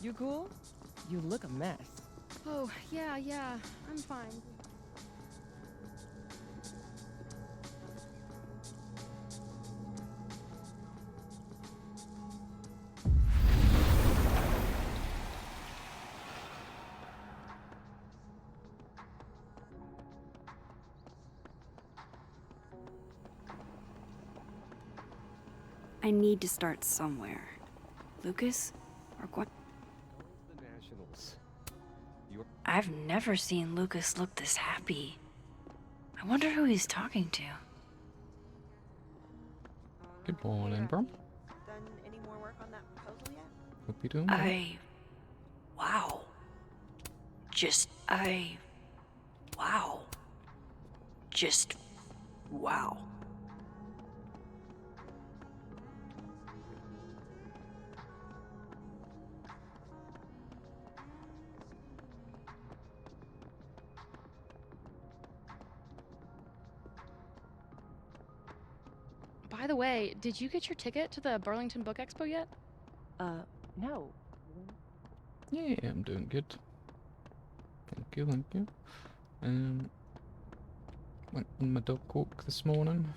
you cool? You look a mess. Oh, yeah, I'm fine. I need to start somewhere. Lucas? Or what? The Nationals. I've never seen Lucas look this happy. I wonder who he's talking to. Good morning, bro. Done any more work on that proposal yet? Hope you're doing well. Wow. Wow. Just, wow. By the way, did you get your ticket to the Burlington Book Expo yet? No. Yeah, I'm doing good. Thank you, thank you. Went on my dog walk this morning.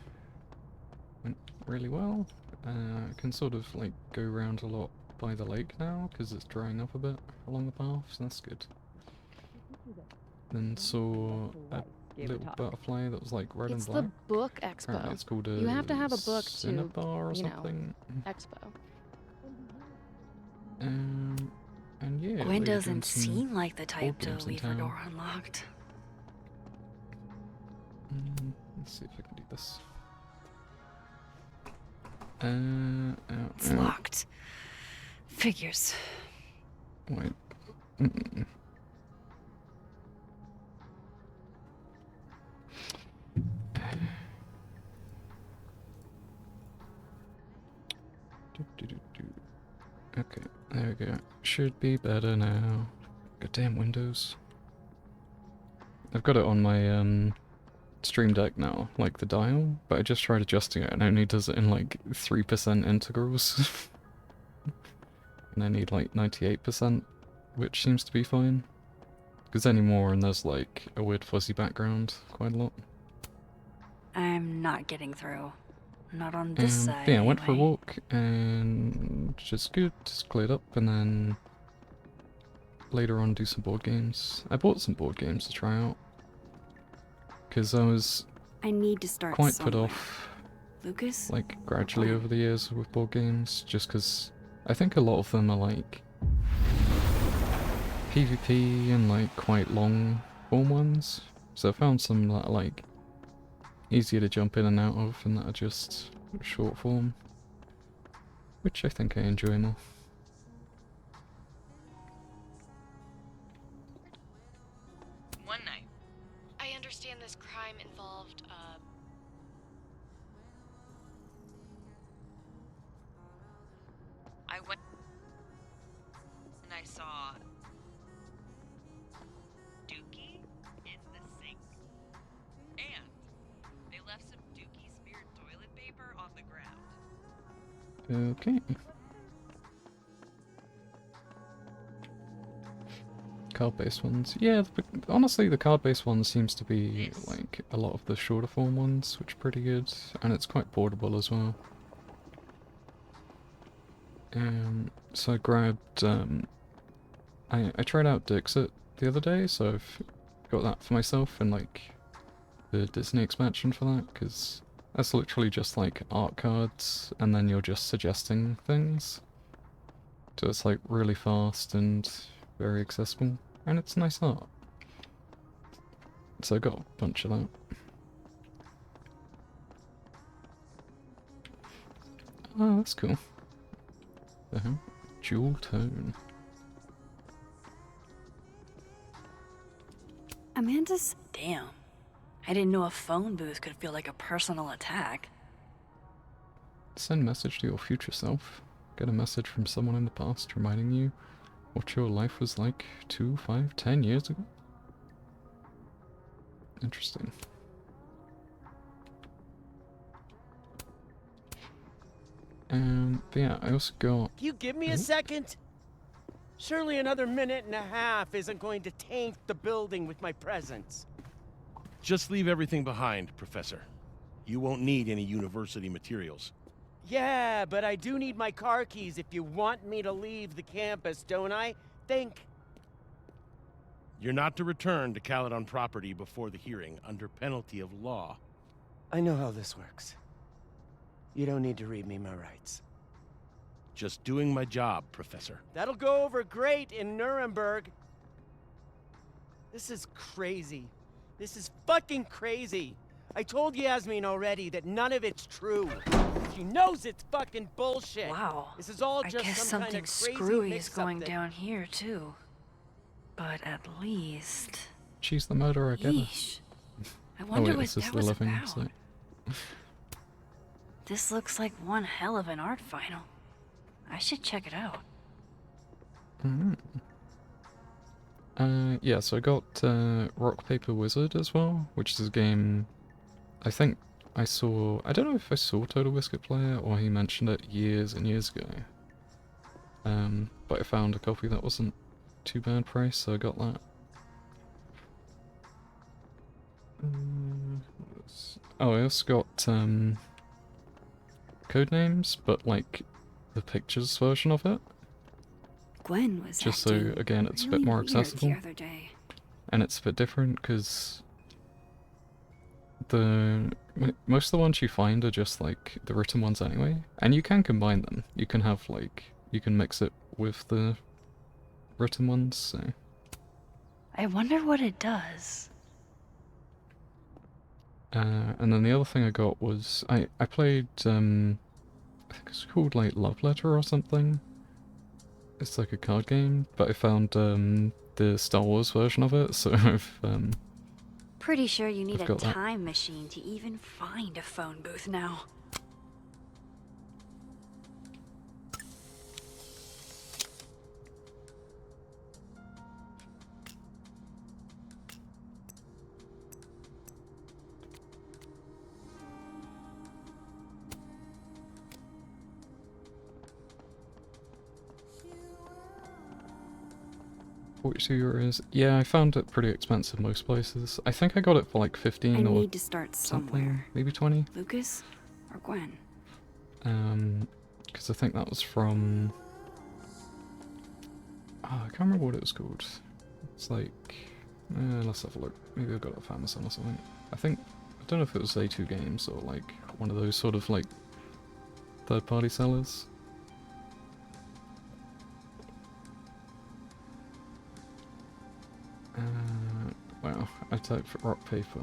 Went really well. I can sort of like go around a lot by the lake now because it's drying up a bit along the path, so that's good. Then saw a little butterfly that was like red and It's black. the Book Expo. Apparently it's called a You have to have a book to, cinnabar or you know, something. Expo. And yeah, Gwen they were doing doesn't some seem like the type board to games in leave her town. door unlocked. Let's see if I can do this. It's locked. Figures. Wait. Okay, there we go. Should be better now. Goddamn Windows. I've got it on my Stream Deck now, like the dial, but I just tried adjusting it and it only does it in like 3% integrals. And I need like 98%, which seems to be fine. Because any more and there's like a weird fuzzy background quite a lot. I'm not getting through. Not on this side, yeah, I went for a anyway. walk and just good, just cleared up, and then later on do some board games. I bought some board games to try out. Because I was I need to start quite somewhere. put off, Lucas? like, gradually over the years with board games, just because I think a lot of them are, like, PvP and, like, quite long form ones. So I found some that are, like, easier to jump in and out of, and that are just short form, which I think I enjoy more. One night. I understand this crime involved, I went and I saw Dookie in the sink. And they left some Dookie smeared toilet paper on the ground. Okay. Card-based ones. Yeah, honestly, the card-based ones seems to be, like, a lot of the shorter form ones, which are pretty good. And it's quite portable as well. So I grabbed, I tried out Dixit the other day, so I've got that for myself and, like, the Disney expansion for that, because that's literally just, like, art cards, and then you're just suggesting things. So it's, like, really fast and very accessible, and it's nice art. So I got a bunch of that. Oh, that's cool. Dual tone. Amanda's... Damn. I didn't know a phone booth could feel like a personal attack. Send message to your future self. Get a message from someone in the past reminding you what your life was like 2, 5, 10 years ago. Interesting. But yeah, I also got... Can you give me a second? Surely another minute and a half isn't going to taint the building with my presence. Just leave everything behind, Professor. You won't need any university materials. Yeah, but I do need my car keys if you want me to leave the campus, don't I? Think. You're not to return to Caledon property before the hearing, under penalty of law. I know how this works. You don't need to read me my rights. Just doing my job, Professor. That'll go over great in Nuremberg. This is crazy. This is fucking crazy. I told Yasmin already that none of it's true. She knows it's fucking bullshit. Wow. This is all I just guess some kind something of crazy screwy is mix-up going that- down here, too. But at least... She's the murderer, get her. Yeesh. I Oh wonder wait, what this is that the was living about. site. This looks like one hell of an art final. I should check it out. Yeah, so I got Rock Paper Wizard as well, which is a game I think I saw... I don't know if I saw Total Biscuit play it or he mentioned it years and years ago. But I found a copy that wasn't too bad price, so I got that. Oh, I also got Codenames, but like the pictures version of it. Gwen was Just so, acting again, it's a bit really more weird accessible. the other day. And it's a bit different because most of the ones you find are just like the written ones anyway, and you can combine them. You can have like you can mix it with the written ones. So I wonder what it does. and then the other thing I got was I played I think it's called like Love Letter or something. It's like a card game, but I found the Star Wars version of it, so I've Pretty sure you need I've a got that. time machine to even find a phone booth now. €42. Yeah, I found it pretty expensive most places. I think I got it for like 15 I or need to start something, somewhere. maybe 20. Lucas or Gwen? Because I think that was from... I can't remember what it was called. It's like... let's have a look. Maybe I got it off Amazon or something. I don't know if it was A2 Games or like one of those sort of like third-party sellers. Wow, I typed for rock paper.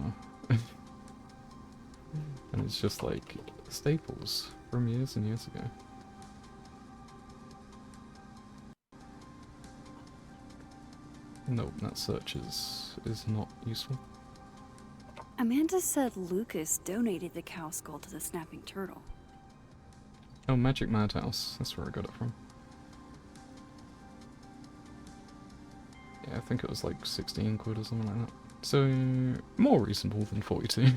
And it's just like staples from years and years ago. Nope, that search is not useful. Amanda said Lucas donated the cow skull to the snapping turtle. Oh, Magic Madhouse. That's where I got it from. Yeah, I think it was like 16 quid or something like that. So, more reasonable than 42.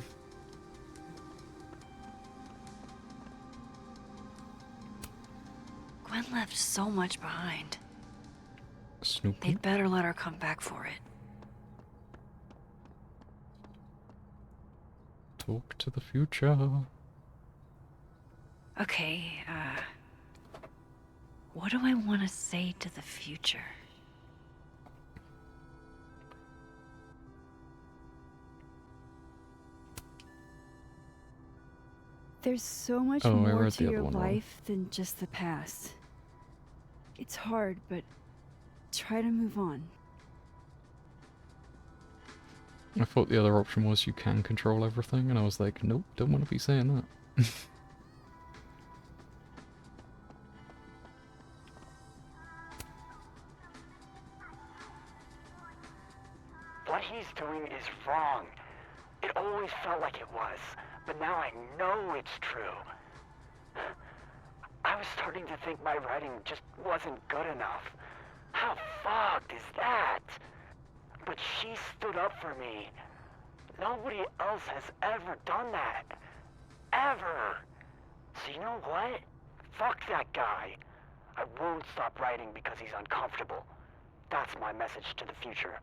Gwen left so much behind. Snoopy. They'd better let her come back for it. Talk to the future. Okay, what do I want to say to the future? There's so much Oh, I more read to the other your one wrong. life than just the past. It's hard, but try to move on. I thought the other option was you can control everything, and I was like, nope, don't want to be saying that. What he's doing is wrong. It always felt like it was, but now I know it's true. I was starting to think my writing just wasn't good enough. How fucked is that? But she stood up for me. Nobody else has ever done that. Ever. So you know what? Fuck that guy. I won't stop writing because he's uncomfortable. That's my message to the future.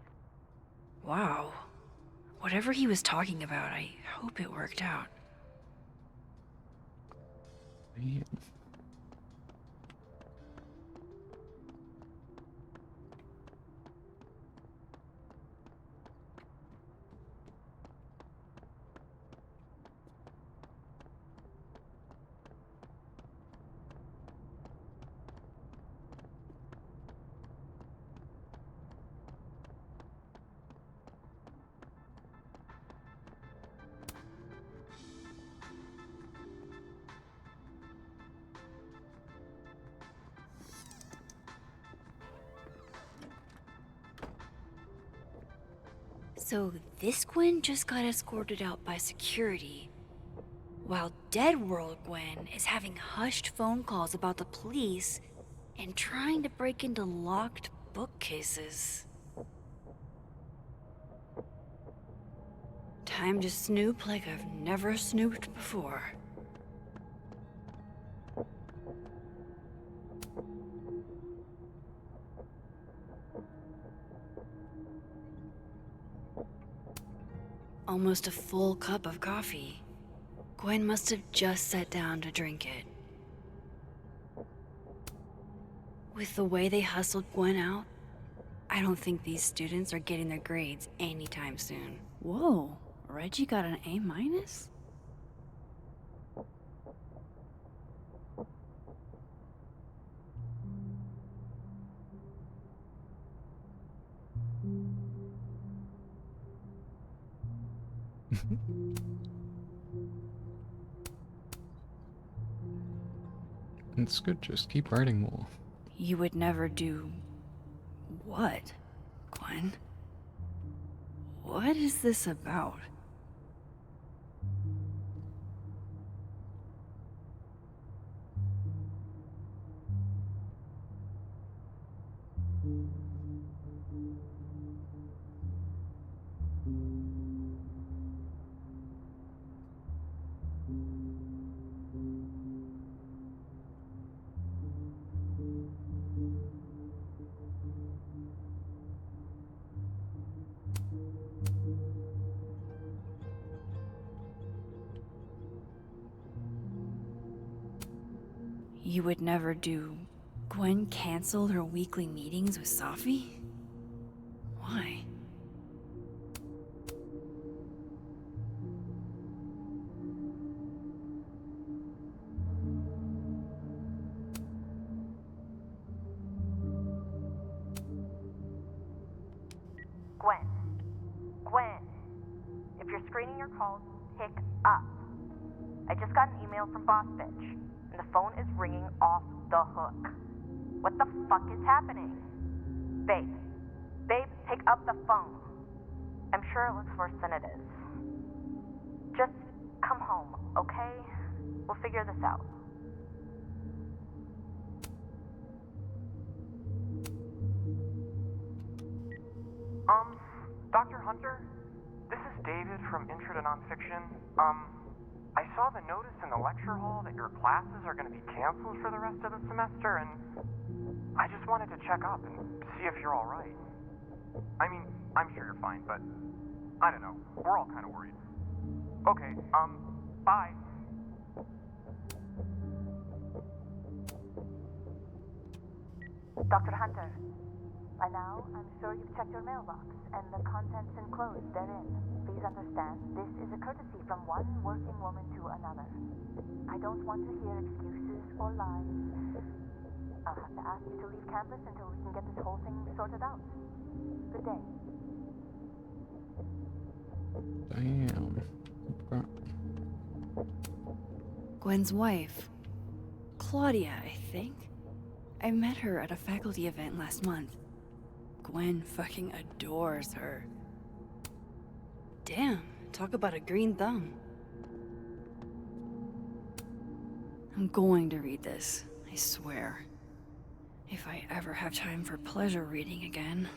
Wow. Whatever he was talking about, I hope it worked out. Yeah. So this Gwen just got escorted out by security, while Dead World Gwen is having hushed phone calls about the police and trying to break into locked bookcases. Time to snoop like I've never snooped before. Almost a full cup of coffee. Gwen must have just sat down to drink it. With the way they hustled Gwen out, I don't think these students are getting their grades anytime soon. Whoa, Reggie got an A-? It's good, just keep writing more. You would never do... what, Gwen? What is this about? You would never do... Gwen canceled her weekly meetings with Safi? Why? Gwen, if you're screening your calls, pick up. I just got an email from Boss Bitch, and the phone is ringing off the hook. What the fuck is happening? Babe, pick up the phone. I'm sure it looks worse than it is. Just come home, okay? We'll figure this out. Dr. Hunter? This is David from Intro to Nonfiction. I saw the notice in the lecture hall that your classes are going to be canceled for the rest of the semester, and I just wanted to check up and see if you're all right. I mean, I'm sure you're fine, but I don't know. We're all kind of worried. Okay, bye. Dr. Hunter, by now, I'm sure you've checked your mailbox, and the contents enclosed therein. Please understand, this is a courtesy from one working woman to another. I don't want to hear excuses or lies. I'll have to ask you to leave campus until we can get this whole thing sorted out. Good day. Damn. Gwen's wife. Claudia, I think. I met her at a faculty event last month. Gwen fucking adores her. Damn, talk about a green thumb. I'm going to read this, I swear. If I ever have time for pleasure reading again.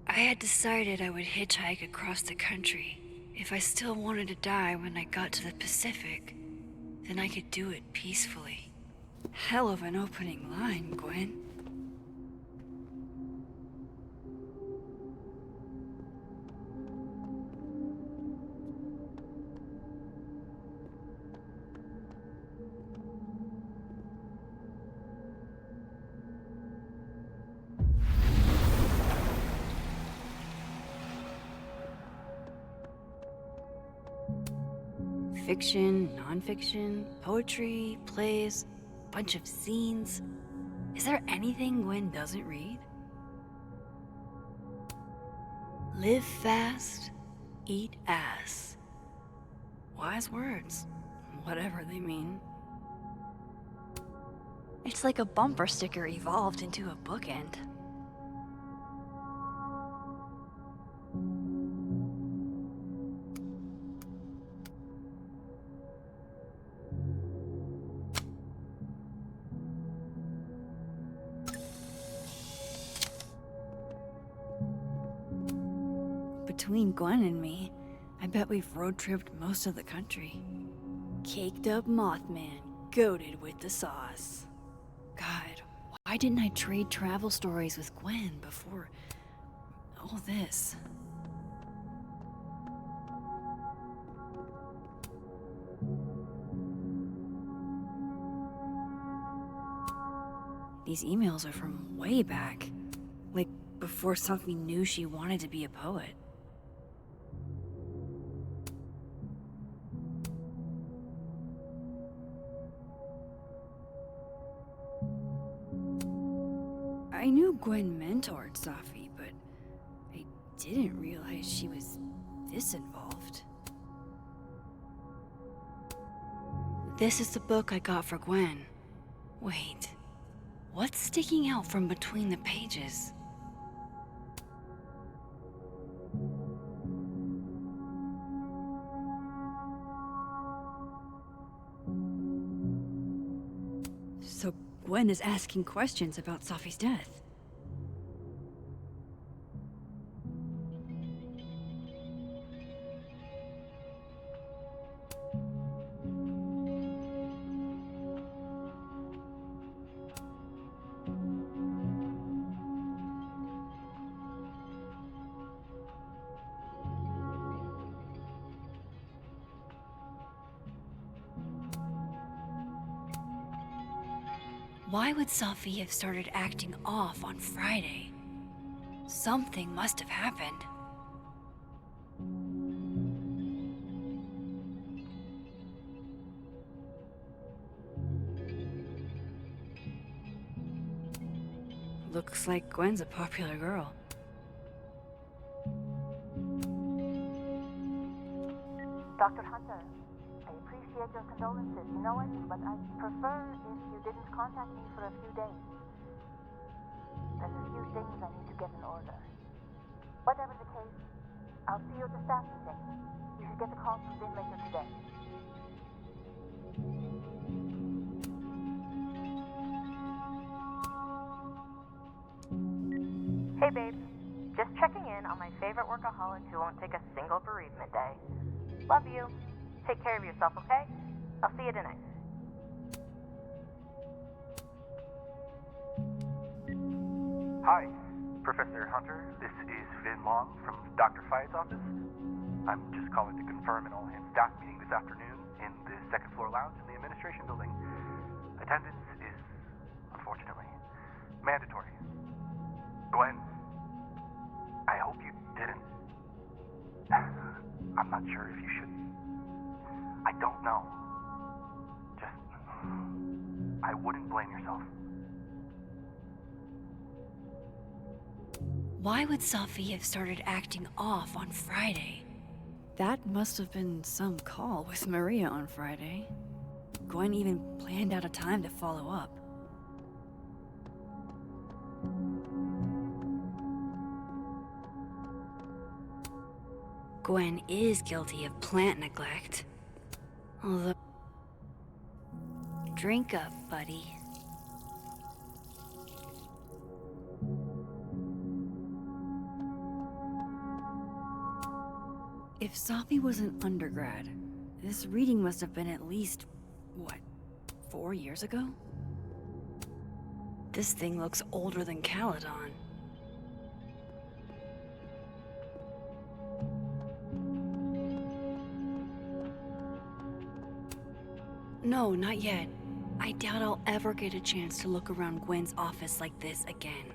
I had decided I would hitchhike across the country If I still wanted to die when I got to the Pacific, then I could do it peacefully. Hell of an opening line, Gwen. Fiction, nonfiction, poetry, plays, bunch of zines. Is there anything Gwen doesn't read? Live fast, eat ass. Wise words, whatever they mean. It's like a bumper sticker evolved into a bookend. Between Gwen and me, I bet we've road-tripped most of the country. Caked up Mothman, goated with the sauce. God, why didn't I trade travel stories with Gwen before all this? These emails are from way back. Like, before Safi knew she wanted to be a poet. I knew Gwen mentored Safi, but I didn't realize she was this involved. This is the book I got for Gwen. Wait, what's sticking out from between the pages? So Gwen is asking questions about Safi's death. Why would Safi have started acting off on Friday? Something must have happened. Looks like Gwen's a popular girl. Dr. Hunter, I appreciate your condolences. You know I do, but I'd prefer if you didn't contact me for a few days. There's a few things I need to get in order. Whatever the case, I'll see you at the staff meeting. You should get the call from Vin later today. Hey, babe. Just checking in on my favorite workaholic who won't take a single bereavement day. Love you. Take care of yourself, okay? I'll see you tonight. Hi, Professor Hunter. This is Vin Long from Dr. Fye's office. I'm just calling to confirm an all-hands staff meeting this afternoon in the second floor lounge in the administration building. Attendance is, unfortunately, mandatory. Gwen, I hope you didn't. I'm not sure if you should. I don't know. Just, I wouldn't blame yourself. Why would Safi have started acting off on Friday? That must have been some call with Maria on Friday. Gwen even planned out a time to follow up. Gwen is guilty of plant neglect. Although... Drink up, buddy. If Safi was an undergrad, this reading must have been at least, what, 4 years ago? This thing looks older than Caledon. No, not yet. I doubt I'll ever get a chance to look around Gwen's office like this again.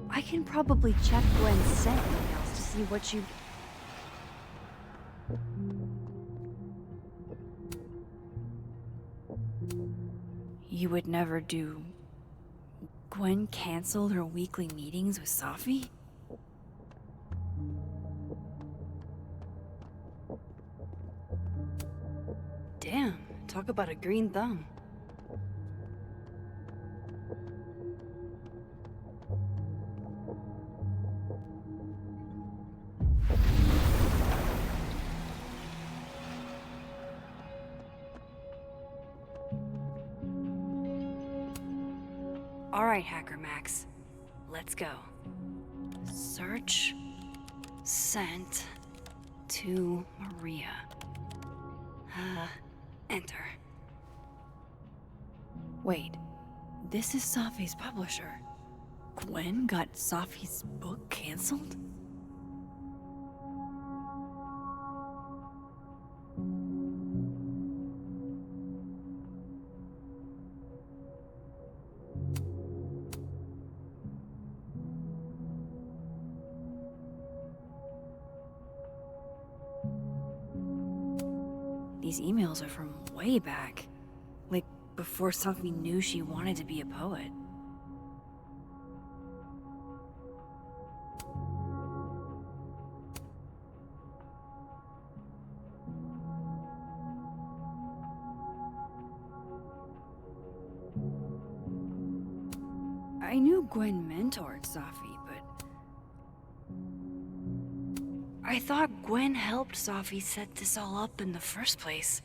I can probably check Gwen's sent emails to see what you... You would never do... Gwen canceled her weekly meetings with Safi? Damn, talk about a green thumb. All right, Hacker Max. Let's go. Search. Sent. To Maria. Enter. Wait. This is Safi's publisher. Gwen got Safi's book canceled? These emails are from way back. Like, before Safi knew she wanted to be a poet. I knew Gwen mentored Safi, but... I thought Gwen helped Safi set this all up in the first place.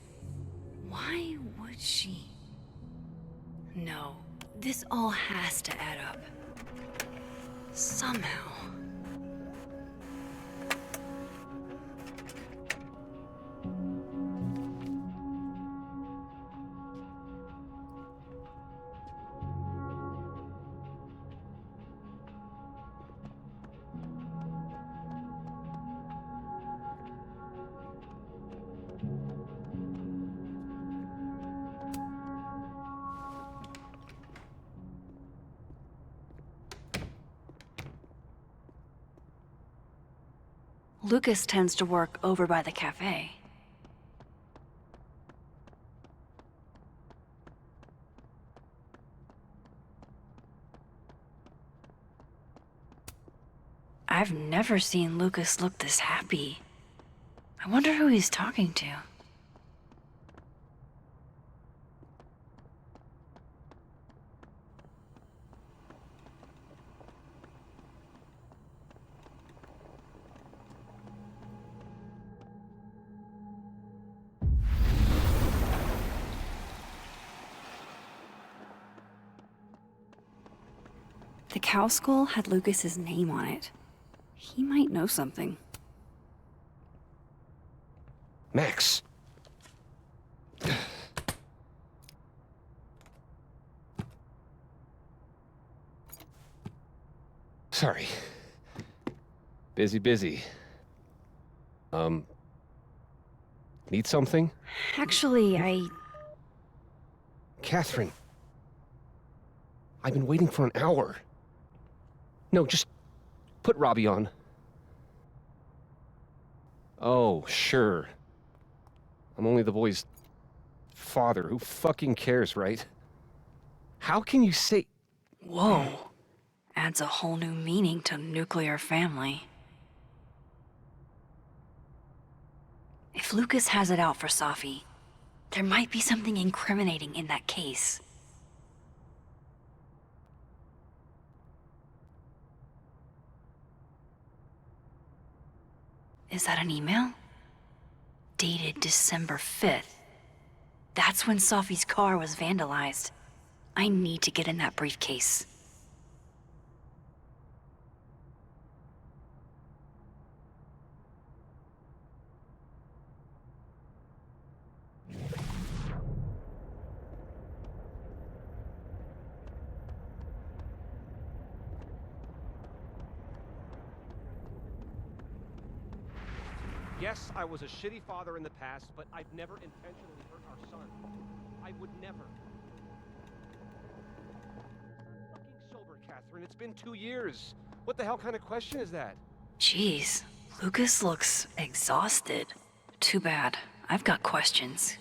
Why would she? No, this all has to add up. Somehow. Lucas tends to work over by the cafe. I've never seen Lucas look this happy. I wonder who he's talking to. The cow skull had Lucas's name on it. He might know something. Max! Sorry. Busy. Need something? Actually, Catherine. I've been waiting for an hour. No, just put Robbie on. Oh, sure. I'm only the boy's father. Who fucking cares, right? How can you say... Whoa. Adds a whole new meaning to nuclear family. If Lucas has it out for Safi, there might be something incriminating in that case. Is that an email? Dated December 5th. That's when Safi's car was vandalized. I need to get in that briefcase. Yes, I was a shitty father in the past, but I've never intentionally hurt our son. I would never. I'm fucking sober, Catherine. It's been 2 years. What the hell kind of question is that? Jeez, Lucas looks exhausted. Too bad. I've got questions.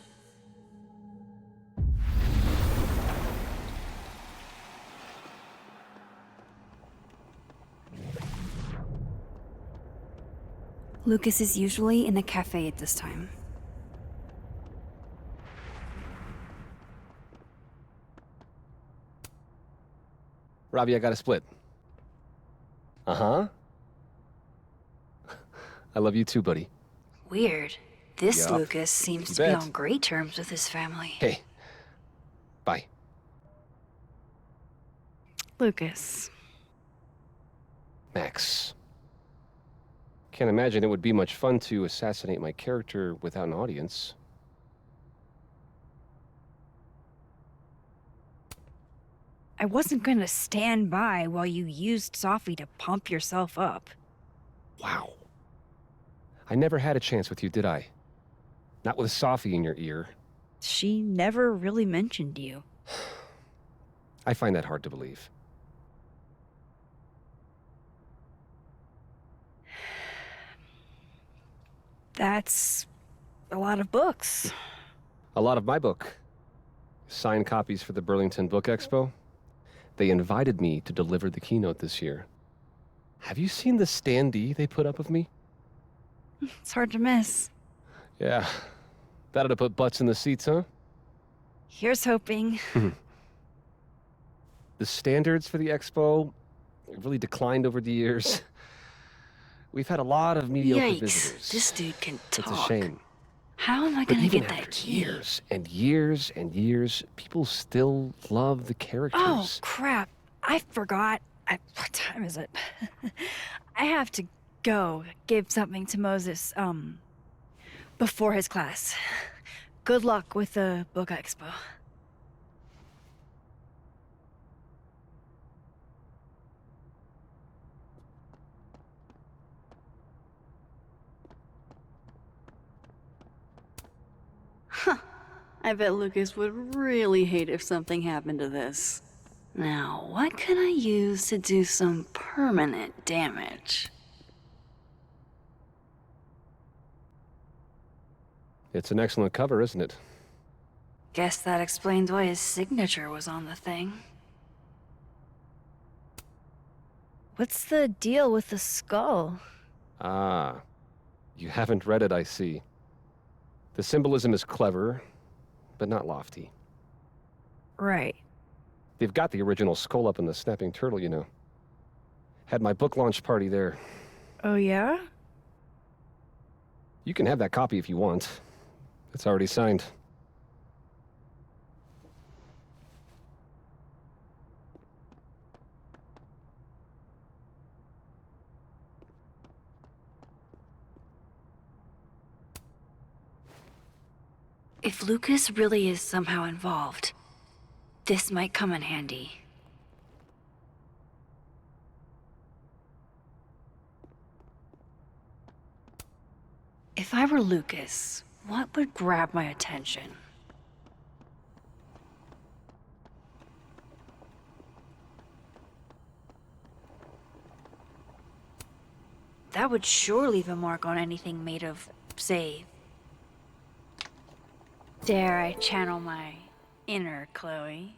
Lucas is usually in the cafe at this time. Robbie, I got a split. Uh-huh. I love you too, buddy. Weird. This Yup. Lucas seems You to be bet. on great terms with his family. Hey. Bye. Lucas. Max. Can't imagine it would be much fun to assassinate my character without an audience. I wasn't gonna stand by while you used Safi to pump yourself up. Wow. I never had a chance with you, did I? Not with Safi in your ear. She never really mentioned you. I find that hard to believe. That's a lot of books. A lot of my book. Signed copies for the Burlington Book Expo. They invited me to deliver the keynote this year. Have you seen the standee they put up of me? It's hard to miss. Yeah. That ought to put butts in the seats, huh? Here's hoping. The standards for the expo really declined over the years. We've had a lot of mediocre Yikes, visitors. this dude can talk. It's a shame. How am I But gonna even get that after key? years and years and years, people still love the characters. Oh, crap. I forgot. What time is it? I have to go give something to Moses, before his class. Good luck with the book expo. I bet Lucas would really hate if something happened to this. Now, what can I use to do some permanent damage? It's an excellent cover, isn't it? Guess that explains why his signature was on the thing. What's the deal with the skull? Ah, you haven't read it, I see. The symbolism is clever, but not lofty. Right. They've got the original skull up in the Snapping Turtle, you know. Had my book launch party there. Oh, yeah? You can have that copy if you want. It's already signed. If Lucas really is somehow involved, this might come in handy. If I were Lucas, what would grab my attention? That would sure leave a mark on anything made of, say... Dare I channel my inner Chloe?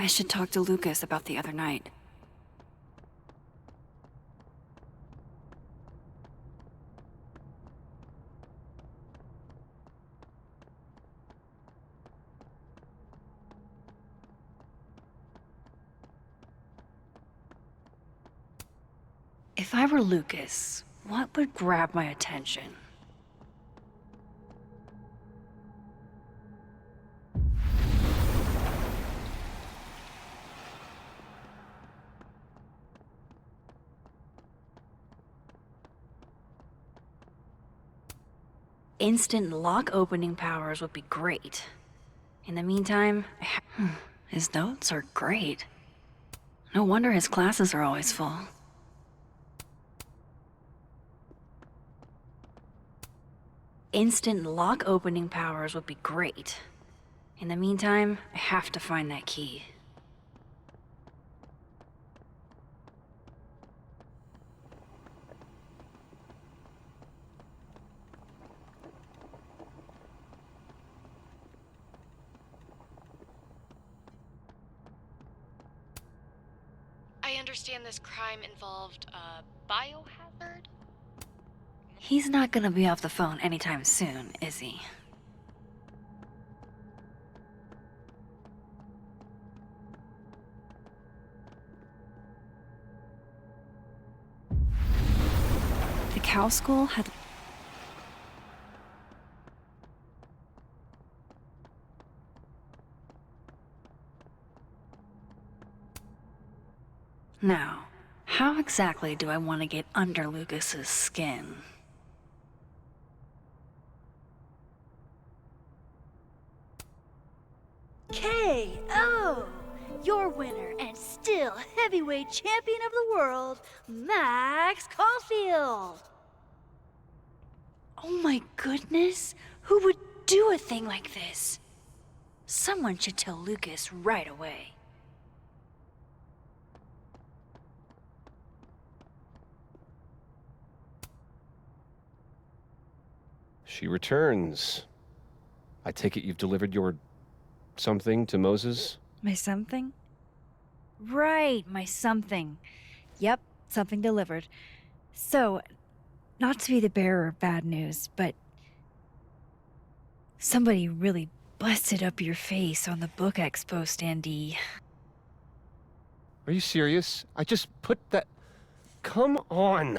I should talk to Lucas about the other night. If I were Lucas, what would grab my attention? Instant lock opening powers would be great. In the meantime, his notes are great. No wonder his classes are always full. Instant lock opening powers would be great. In the meantime, I have to find that key. I understand this crime involved a biohazard? He's not gonna be off the phone anytime soon, is he? The cow school had... Now, how exactly do I want to get under Lucas's skin? KO! Your winner and still heavyweight champion of the world, Max Caulfield! Oh my goodness, who would do a thing like this? Someone should tell Lucas right away. She returns. I take it you've delivered your something to Moses? My something? Right, my something. Yep, something delivered. So, not to be the bearer of bad news, but somebody really busted up your face on the book expo standee. Are you serious? I just put that... Come on!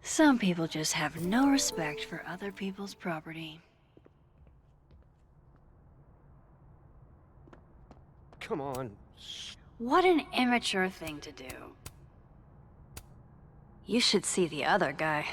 Some people just have no respect for other people's property. Come on. What an immature thing to do. You should see the other guy.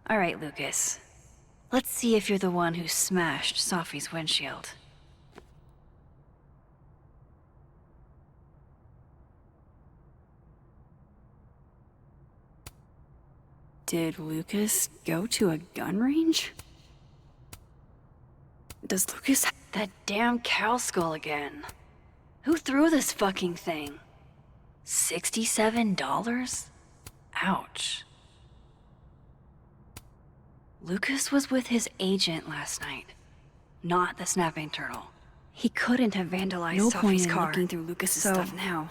All right, Lucas. Let's see if you're the one who smashed Safi's windshield. Did Lucas go to a gun range? Does Lucas That damn cow skull again. Who threw this fucking thing? $67? Ouch. Lucas was with his agent last night, not the snapping turtle. He couldn't have vandalized No Safi's point in car. looking through Lucas's So, stuff now.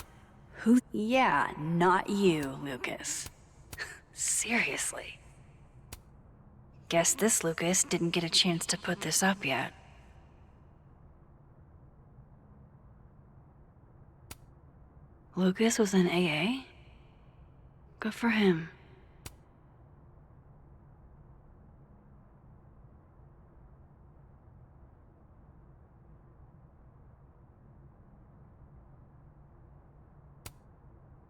Who? Yeah, not you, Lucas. Seriously. Guess this Lucas didn't get a chance to put this up yet. Lucas was in AA? Good for him.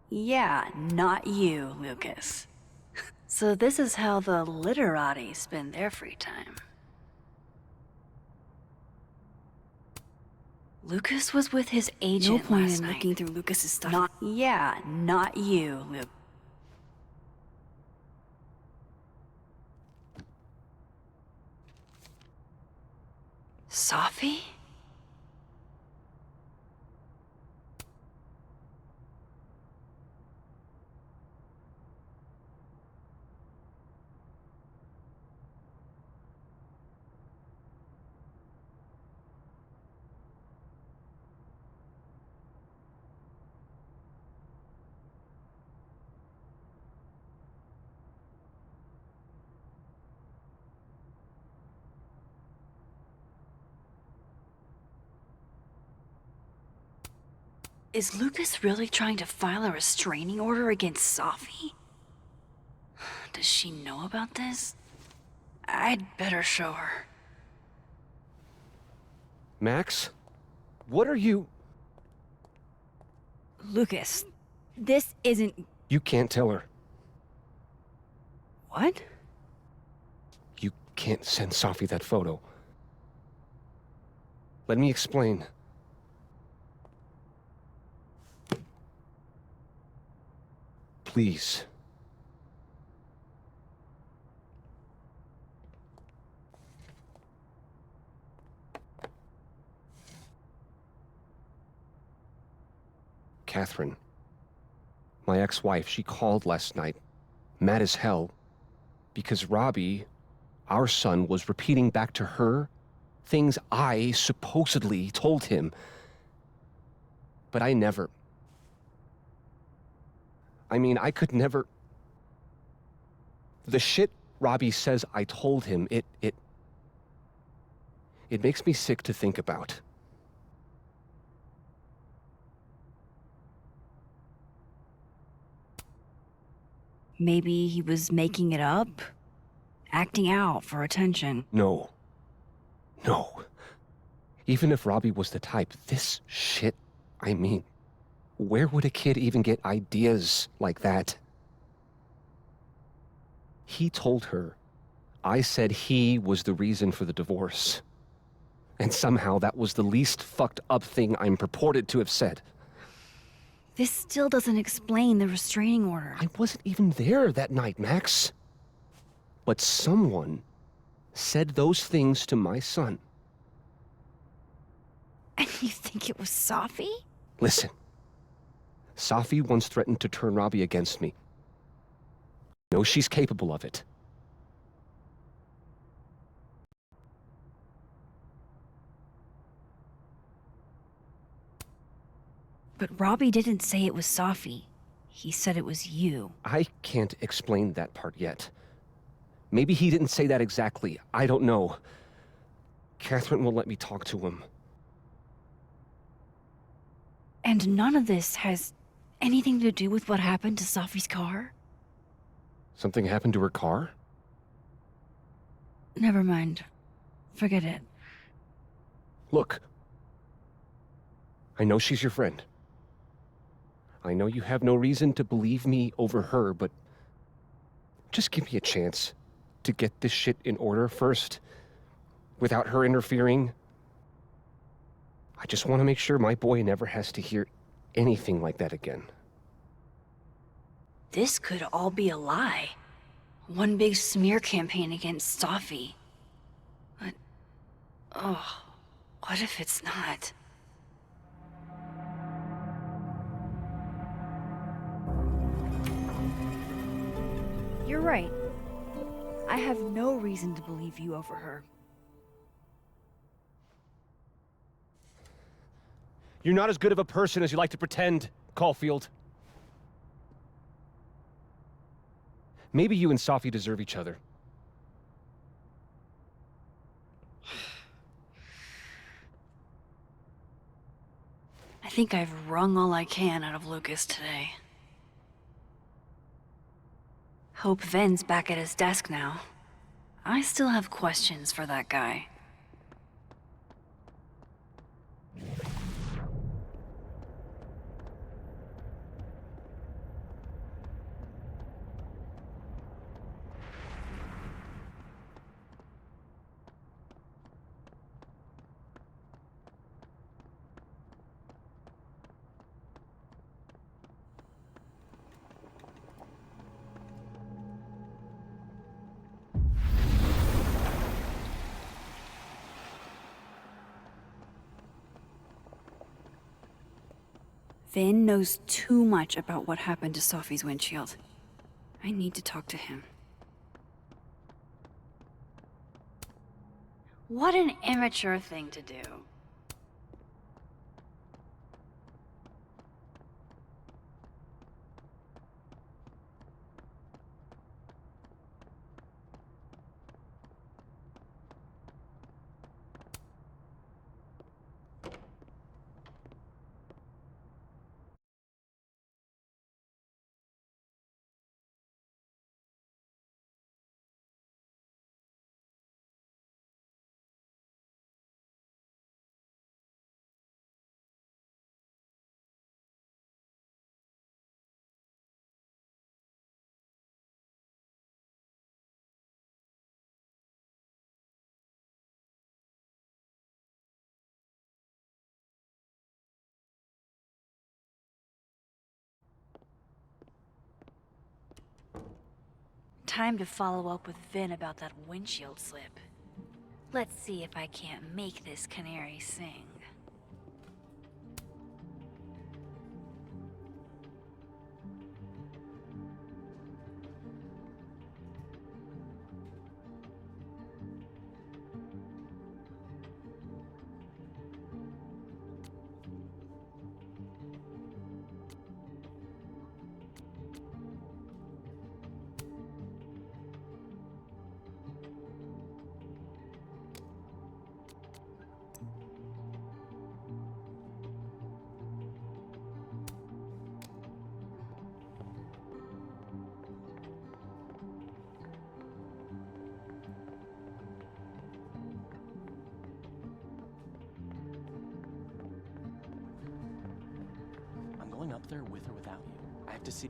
Yeah, not you, Lucas. So this is how the literati spend their free time. Lucas was with his agent No point last in night. looking through Lucas's stuff. Not you, Luke. Safi? Is Lucas really trying to file a restraining order against Safi? Does she know about this? I'd better show her. Max? What are you... Lucas, this isn't... You can't tell her. What? You can't send Safi that photo. Let me explain. Please. Catherine, my ex-wife, she called last night, mad as hell, because Robbie, our son, was repeating back to her things I supposedly told him. But I never... I mean, I could never... The shit Robbie says I told him, it makes me sick to think about. Maybe he was making it up? Acting out for attention? No. No. Even if Robbie was the type, this shit, I mean, where would a kid even get ideas like that? He told her I said he was the reason for the divorce. And somehow that was the least fucked up thing I'm purported to have said. This still doesn't explain the restraining order. I wasn't even there that night, Max. But someone said those things to my son. And you think it was Safi? Listen. Safi once threatened to turn Robbie against me. I know she's capable of it. But Robbie didn't say it was Safi. He said it was you. I can't explain that part yet. Maybe he didn't say that exactly. I don't know. Catherine won't let me talk to him. And none of this has anything to do with what happened to Safi's car? Something happened to her car? Never mind. Forget it. Look. I know she's your friend. I know you have no reason to believe me over her, but just give me a chance to get this shit in order first, without her interfering. I just want to make sure my boy never has to hear anything like that again. This could all be a lie. One big smear campaign against Safi. But, oh, What if it's not? You're right. I have no reason to believe you over her. You're not as good of a person as you like to pretend, Caulfield. Maybe you and Safi deserve each other. I think I've wrung all I can out of Lucas today. Hope Ven's back at his desk now. I still have questions for that guy. Vin knows too much about what happened to Safi's windshield. I need to talk to him. What an immature thing to do. Time to follow up with Vin about that windshield slip. Let's see if I can't make this canary sing. I'm going up there with or without you. I have to see.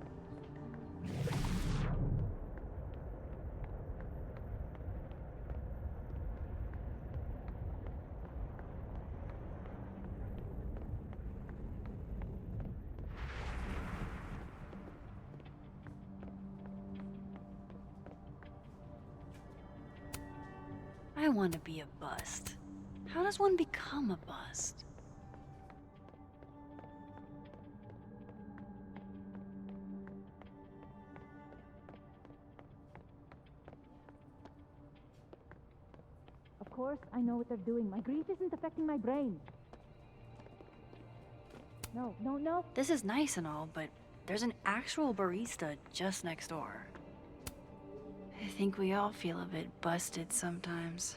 I want to be a bust. How does one become a bust? Of course, I know what they're doing. My grief isn't affecting my brain. No, no, no. This is nice and all, but there's an actual barista just next door. I think we all feel a bit busted sometimes.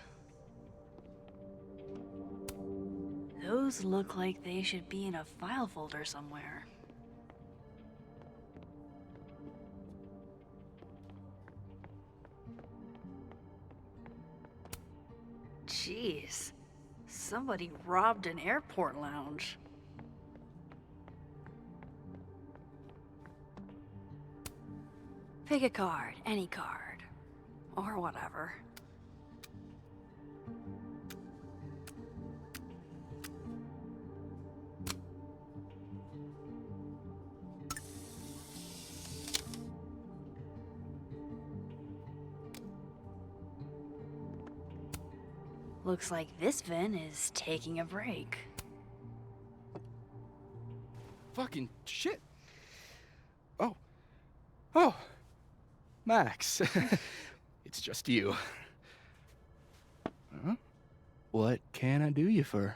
Those look like they should be in a file folder somewhere. Jeez, somebody robbed an airport lounge. Pick a card, any card, or whatever. Looks like this Vin is taking a break. Fucking shit. Oh. Oh. Max. It's just you. Huh? What can I do you for?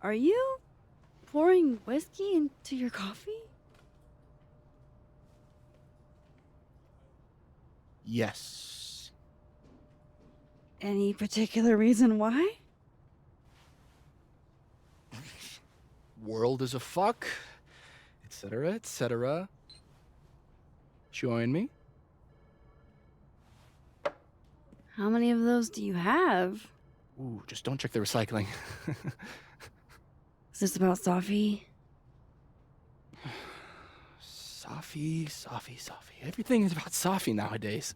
Are you pouring whiskey into your coffee? Yes. Any particular reason why? World is a fuck, etc., etc. Join me? How many of those do you have? Ooh, just don't check the recycling. Is this about Safi? Safi. Everything is about Safi nowadays.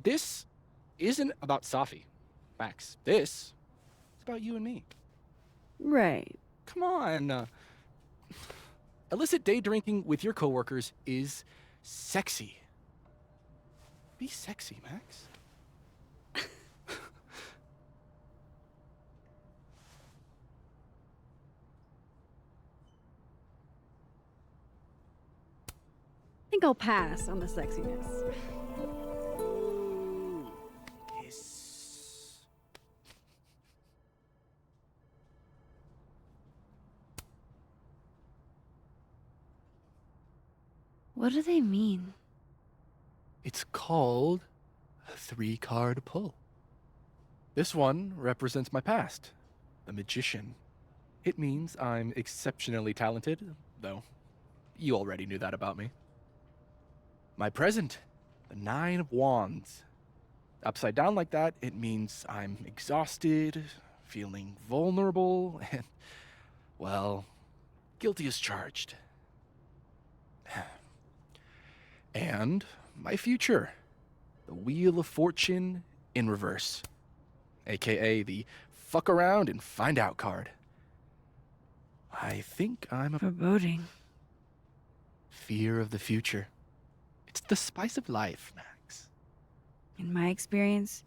This isn't about Safi, Max. This is about you and me. Right. Come on. Illicit day drinking with your coworkers is sexy. Be sexy, Max. I think I'll pass on the sexiness. What do they mean? It's called a 3-card pull. This one represents my past, the magician. It means I'm exceptionally talented, though you already knew that about me. My present, the 9 of Wands. Upside down like that, it means I'm exhausted, feeling vulnerable, and, well, guilty as charged. And my future, the Wheel of Fortune in reverse, aka the fuck around and find out card. I think I'm a foreboding. Fear of the future. It's the spice of life, Max. In my experience,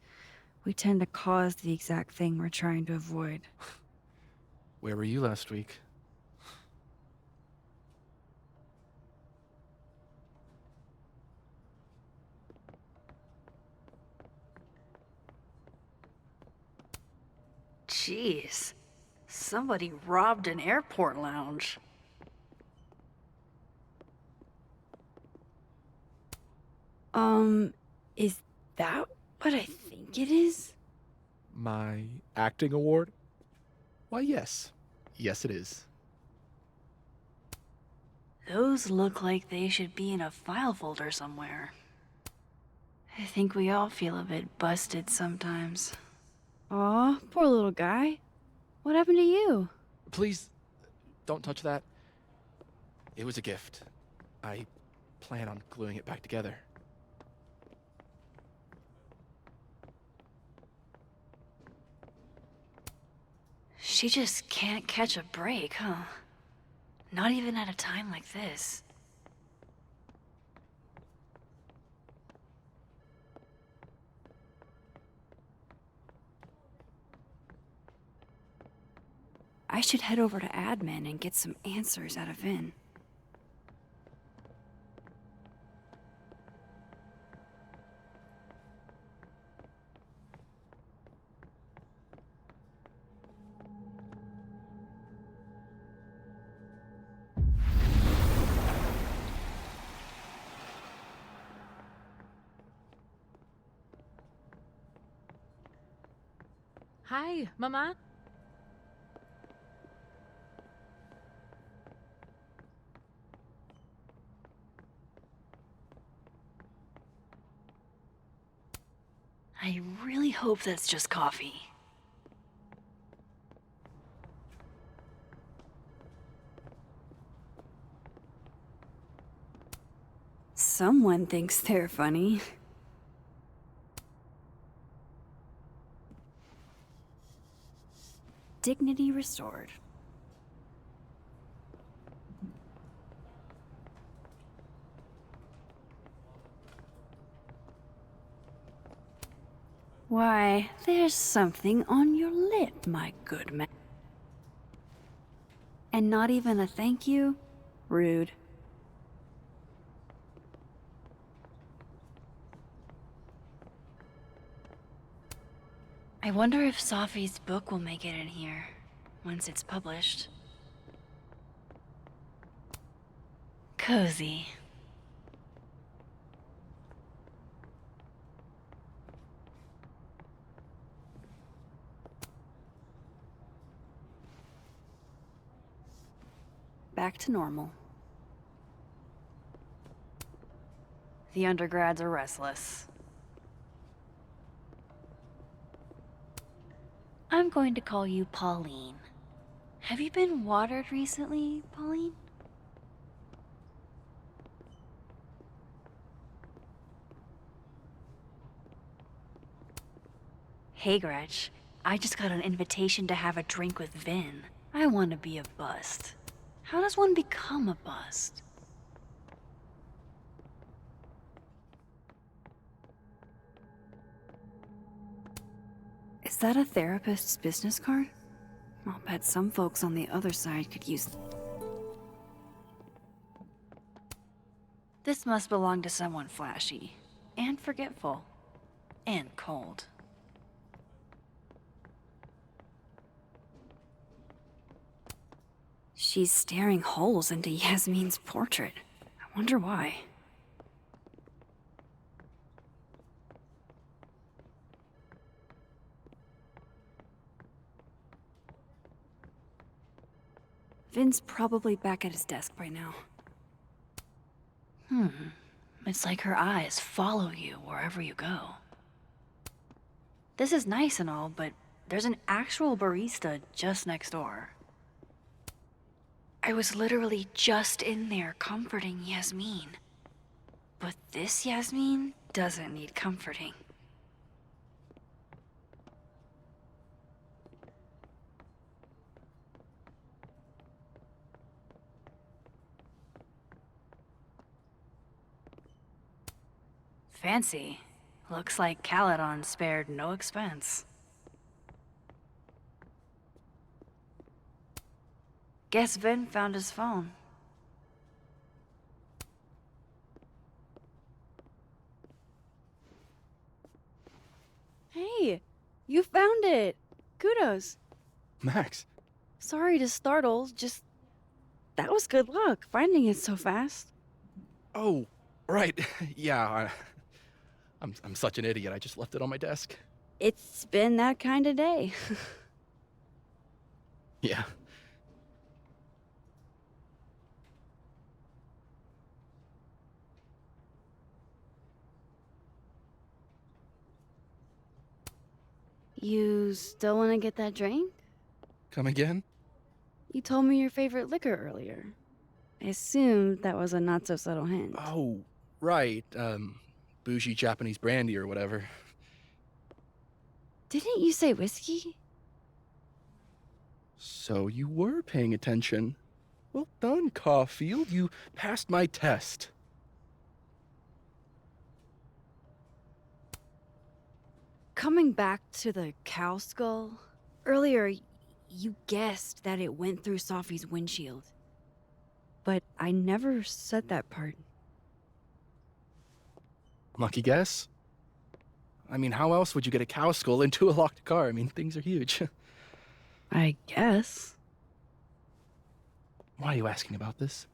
we tend to cause the exact thing we're trying to avoid. Where were you last week? Jeez. Somebody robbed an airport lounge. Is that what I think it is? My acting award? Why, yes. Yes, it is. Those look like they should be in a file folder somewhere. I think we all feel a bit busted sometimes. Aw, poor little guy. What happened to you? Please, don't touch that. It was a gift. I plan on gluing it back together. She just can't catch a break, huh? Not even at a time like this. I should head over to admin and get some answers out of Vin. Hi, Mama. I really hope that's just coffee. Someone thinks they're funny. dignity restored. Why, there's something on your lip, my good man. And not even a thank you? Rude. I wonder if Safi's book will make it in here, once it's published. Cozy. Back to normal. The undergrads are restless. I'm going to call you Pauline. Have you been watered recently, Pauline? Hey, Gretch. I just got an invitation to have a drink with Vin. I want to be a bust. How does one become a bust? Is that a therapist's business card? I'll bet some folks on the other side could use... This must belong to someone flashy, and forgetful, and cold. She's staring holes into Yasmin's portrait. I wonder why. Vin's probably back at his desk by now. It's like her eyes follow you wherever you go. This is nice and all, but there's an actual barista just next door. I was literally just in there comforting Yasmin. But this Yasmin doesn't need comforting. Fancy. Looks like Caledon spared no expense. Guess Vin found his phone. Hey, you found it! Kudos. Max. Sorry to startle, just... That was good luck, finding it so fast. Oh, right. Yeah, I'm such an idiot. I just left it on my desk. It's been that kind of day. Yeah. You still want to get that drink? Come again? You told me your favorite liquor earlier. I assumed that was a not-so-subtle hint. Oh, right. Bougie Japanese brandy or whatever. Didn't you say whiskey? So you were paying attention. Well done, Caulfield. You passed my test. Coming back to the cow skull, earlier you guessed that it went through Safi's windshield. But I never said that part. Lucky guess? I mean, how else would you get a cow skull into a locked car? I mean, things are huge. I guess. Why are you asking about this?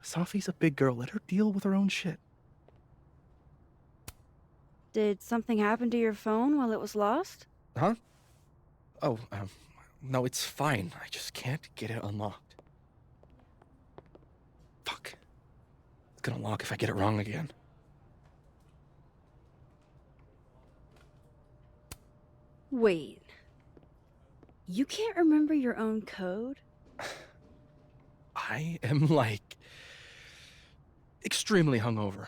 Safi's a big girl. Let her deal with her own shit. Did something happen to your phone while it was lost? Huh? Oh, no, it's fine. I just can't get it unlocked. Fuck. It's gonna lock if I get it wrong again. Wait. You can't remember your own code? I am, like, extremely hungover.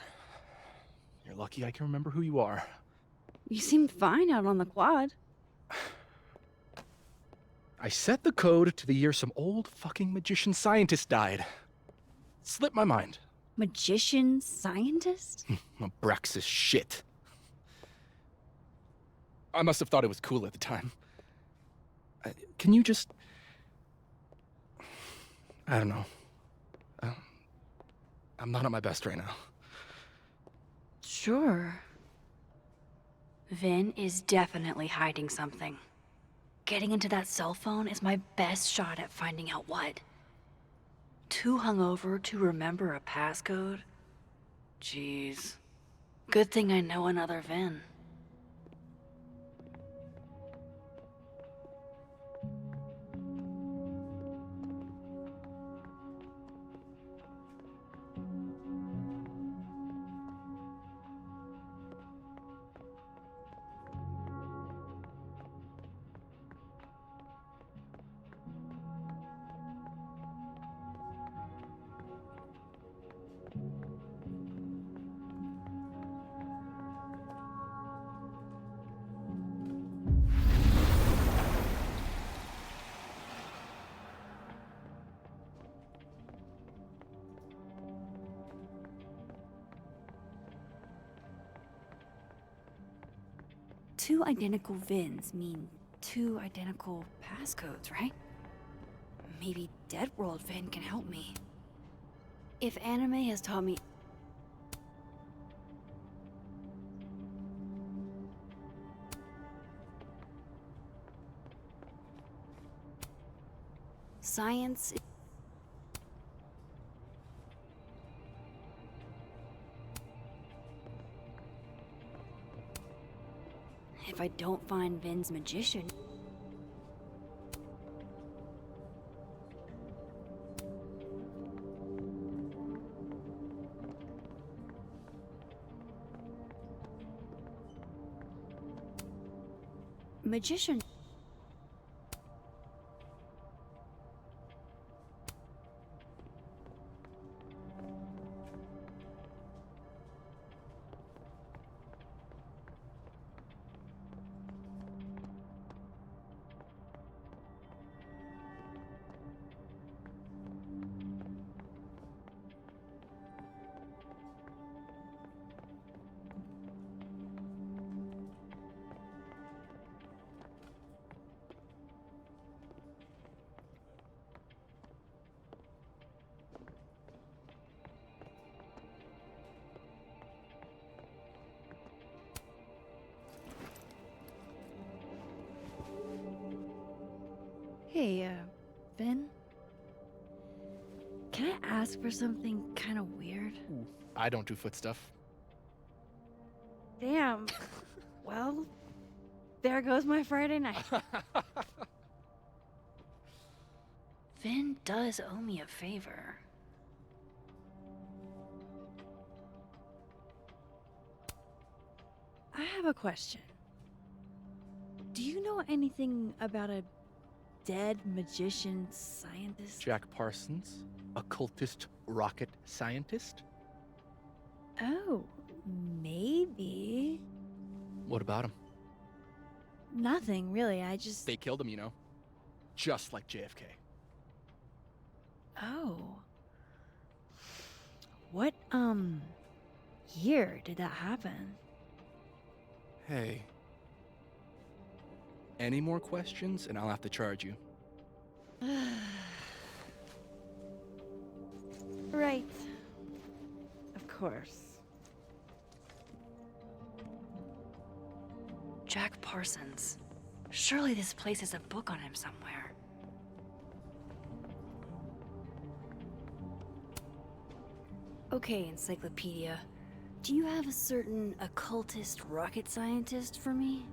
You're lucky I can remember who you are. You seemed fine out on the quad. I set the code to the year some old fucking magician scientist died. Slipped my mind. Magician scientist? Abraxas shit. I must have thought it was cool at the time. Can you just... I don't know. I'm not at my best right now. Sure. Vin is definitely hiding something. Getting into that cell phone is my best shot at finding out what. Too hungover to remember a passcode? Jeez. Good thing I know another Vin. Two identical VINs mean two identical passcodes, right? Maybe Dead World Vin can help me. If anime has taught me... Science... If I don't find Vin's magician... Magician... Hey, Vin? Can I ask for something kind of weird? Ooh, I don't do foot stuff. Damn. Well, there goes my Friday night. Vin does owe me a favor. I have a question. Do you know anything about a dead magician scientist? Jack Parsons, occultist rocket scientist? Oh, maybe. What about him? Nothing, really. I just... They killed him, you know. Just like JFK. Oh. What, year did that happen? Hey. Any more questions and I'll have to charge you. Right. Of course. Jack Parsons. Surely this place has a book on him somewhere. Okay, Encyclopedia. Do you have a certain occultist rocket scientist for me?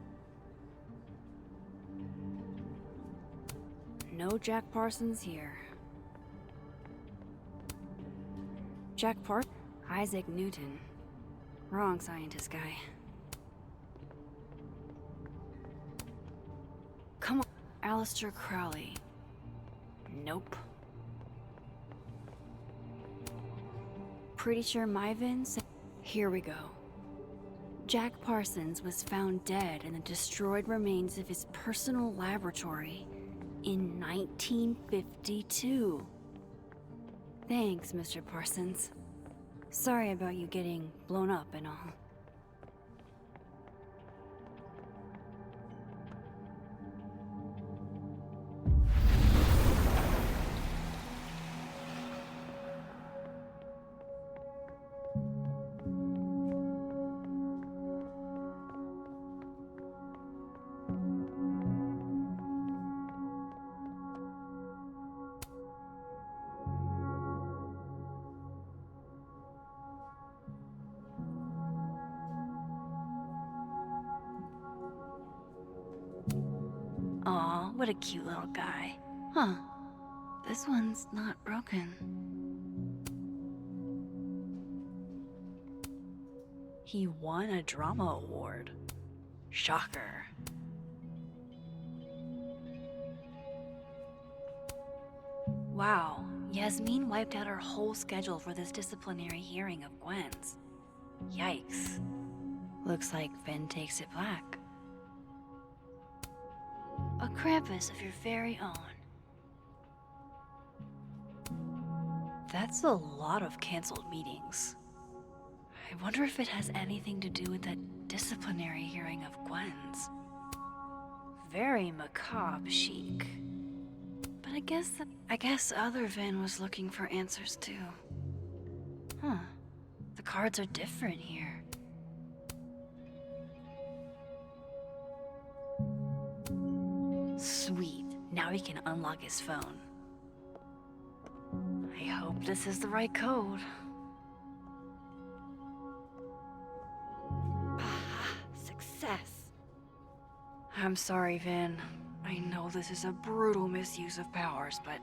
No Jack Parsons here. Jack Isaac Newton. Wrong scientist guy. Come on, Aleister Crowley. Nope. Pretty sure my Vin said... Here we go. Jack Parsons was found dead in the destroyed remains of his personal laboratory in 1952. Thanks, Mr. Parsons. Sorry about you getting blown up and all. Aw, what a cute little guy. Huh. This one's not broken. He won a drama award. Shocker. Wow, Yasmin wiped out her whole schedule for this disciplinary hearing of Gwen's. Yikes. Looks like Finn takes it black. A Krampus of your very own. That's a lot of canceled meetings. I wonder if it has anything to do with that disciplinary hearing of Gwen's. Very macabre chic. But I guess other Vin was looking for answers too. Huh. The cards are different here. Sweet. Now he can unlock his phone. I hope this is the right code. Success. I'm sorry, Vin. I know this is a brutal misuse of powers, but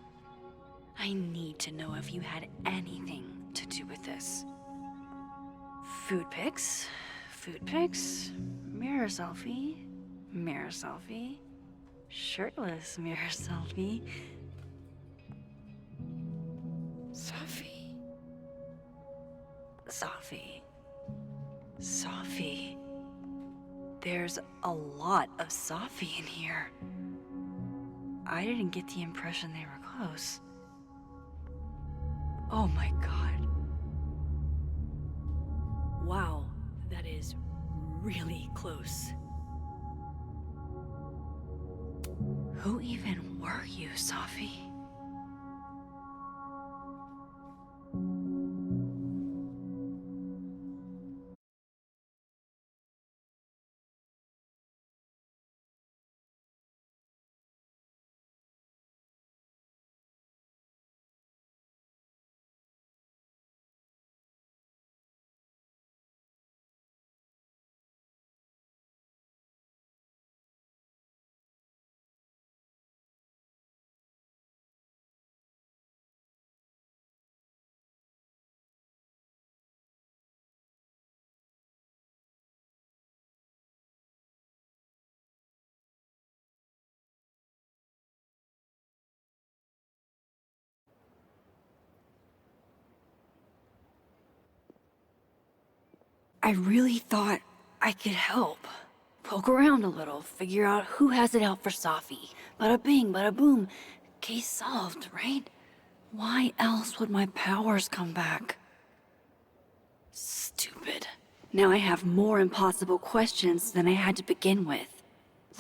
I need to know if you had anything to do with this. Food pics, mirror selfie, shirtless mirror selfie. Safi. There's a lot of Safi in here. I didn't get the impression they were close. Oh my god. Wow, that is really close. Who even were you, Safi? I really thought I could help. Poke around a little, figure out who has it out for Safi. Bada bing, bada boom. Case solved, right? Why else would my powers come back? Stupid. Now I have more impossible questions than I had to begin with.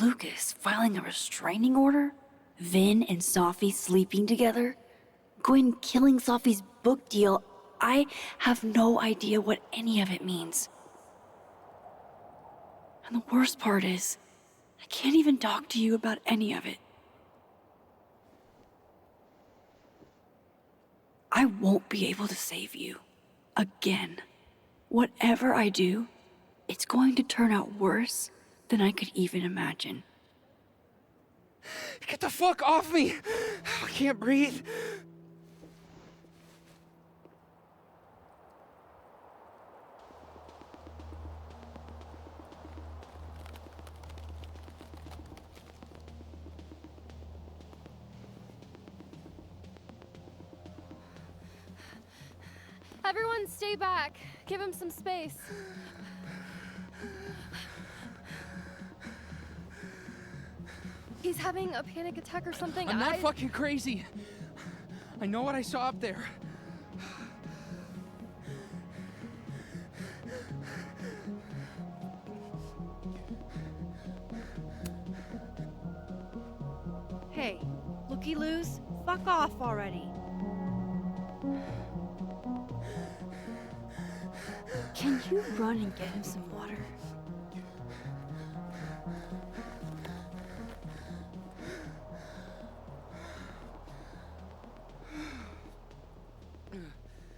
Lucas filing a restraining order? Vin and Safi sleeping together? Gwen killing Safi's book deal? I have no idea what any of it means. And the worst part is, I can't even talk to you about any of it. I won't be able to save you. Again. Whatever I do, it's going to turn out worse than I could even imagine. Get the fuck off me! I can't breathe. Everyone stay back. Give him some space. he's having a panic attack or something. I'm not fucking crazy. I know what I saw up there. Hey, looky-loos, fuck off already. Can you run and get him some water?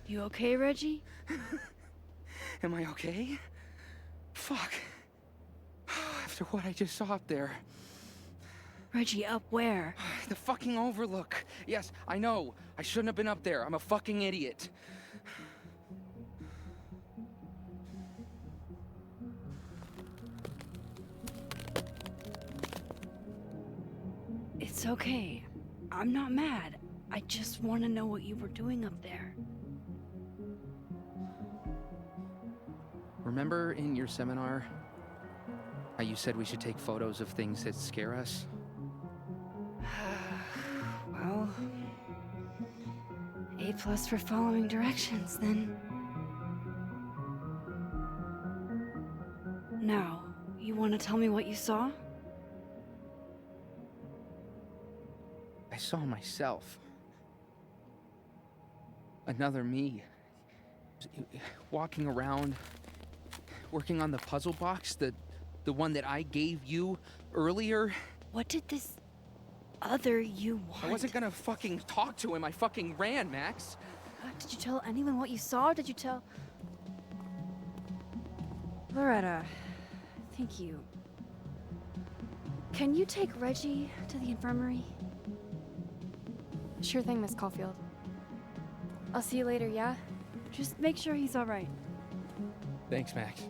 You okay, Reggie? Am I okay? Fuck. After what I just saw up there. Reggie, up where? The fucking overlook. Yes, I know. I shouldn't have been up there. I'm a fucking idiot. It's okay. I'm not mad. I just want to know what you were doing up there. Remember in your seminar how you said we should take photos of things that scare us? Well, A+ for following directions, then. Now, you want to tell me what you saw? I saw myself. Another me. Walking around, working on the puzzle box, the one that I gave you earlier. What did this other you want? I wasn't gonna fucking talk to him. I fucking ran, Max. Did you tell anyone what you saw? Did you tell... Loretta, thank you. Can you take Reggie to the infirmary? Sure thing, Miss Caulfield. I'll see you later, yeah? Just make sure he's all right. Thanks, Max.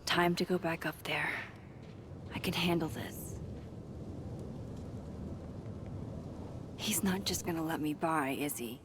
Time to go back up there. I can handle this. He's not just gonna let me by, is he?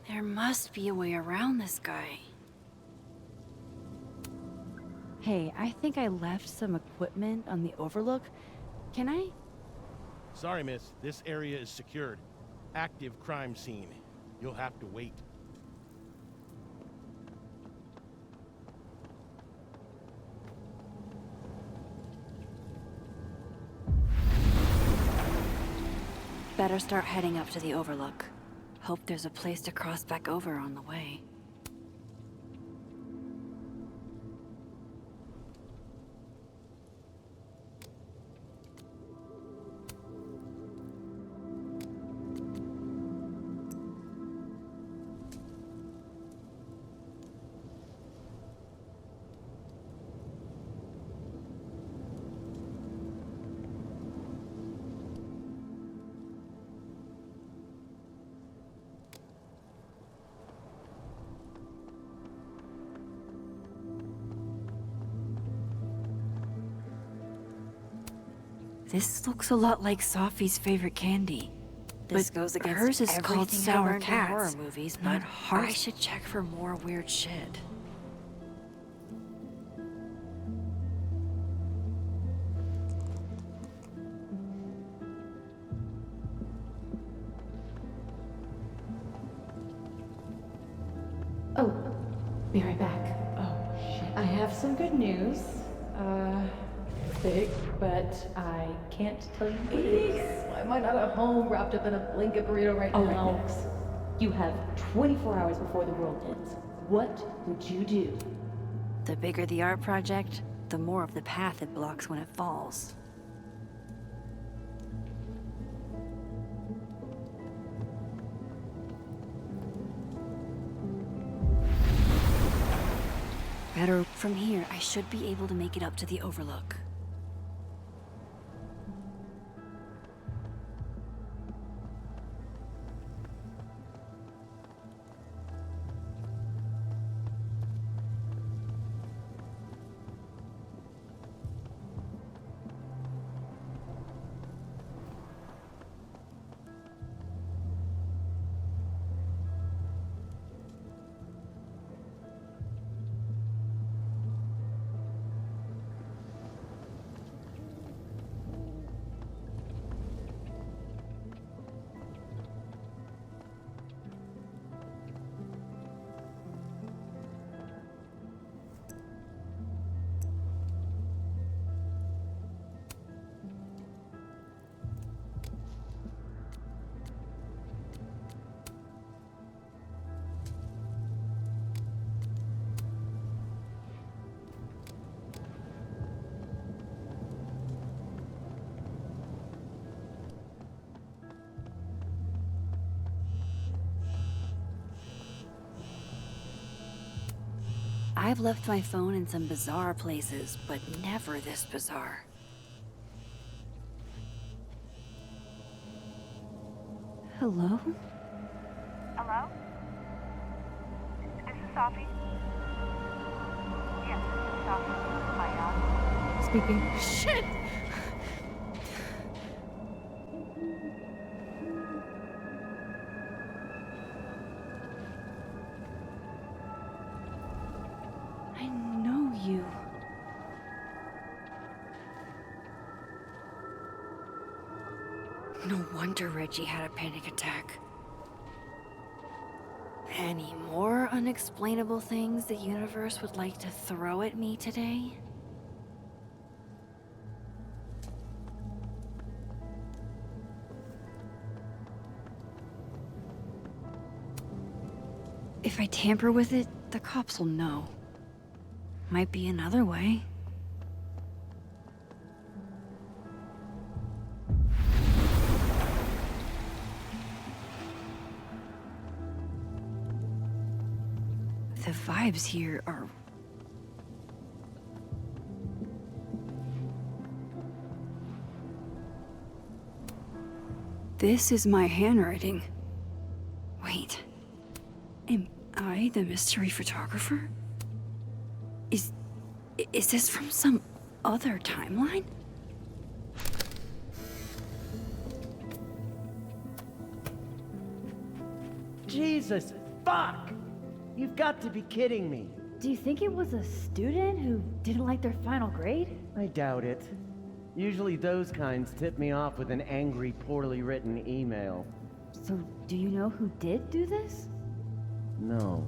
There must be a way around this guy. Hey, I think I left some equipment on the overlook. Can I? Sorry, miss. This area is secured. Active crime scene. You'll have to wait. Better start heading up to the overlook. Hope there's a place to cross back over on the way. This looks a lot like Safi's favorite candy. This But goes against hers is called everything I Sour learned in horror Cats, movies, not but I Heart. should check for more weird shit. Oh, be right back. Oh, shit. I have some good news. Sick, but I can't tell you what it is. Why am I not at home wrapped up in a blanket burrito right now? Max. You have 24 hours before the world ends. What would you do? The bigger the art project, the more of the path it blocks when it falls. Better from here, I should be able to make it up to the Overlook. I've left my phone in some bizarre places, but never this bizarre. Hello? Hello? This is Safi. Yes, this is Safi. Hi, Speaking. Shit! I know you. No wonder Reggie had a panic attack. Any more unexplainable things the universe would like to throw at me today? If I tamper with it, the cops will know. Might be another way. The vibes here are... This is my handwriting. Wait. Am I the mystery photographer? Is this from some other timeline? Jesus, fuck! You've got to be kidding me. Do you think it was a student who didn't like their final grade? I doubt it. Usually those kinds tip me off with an angry, poorly written email. So, do you know who did do this? No.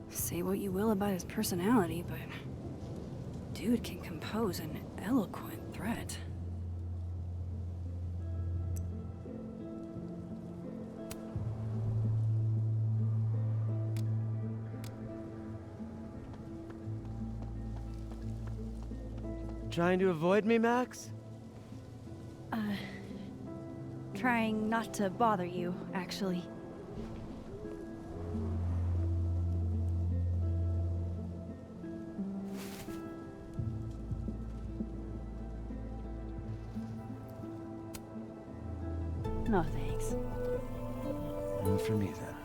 Say what you will about his personality, but... dude can compose an eloquent threat. Trying to avoid me, Max? Trying not to bother you, actually. No thanks. Not for me, then.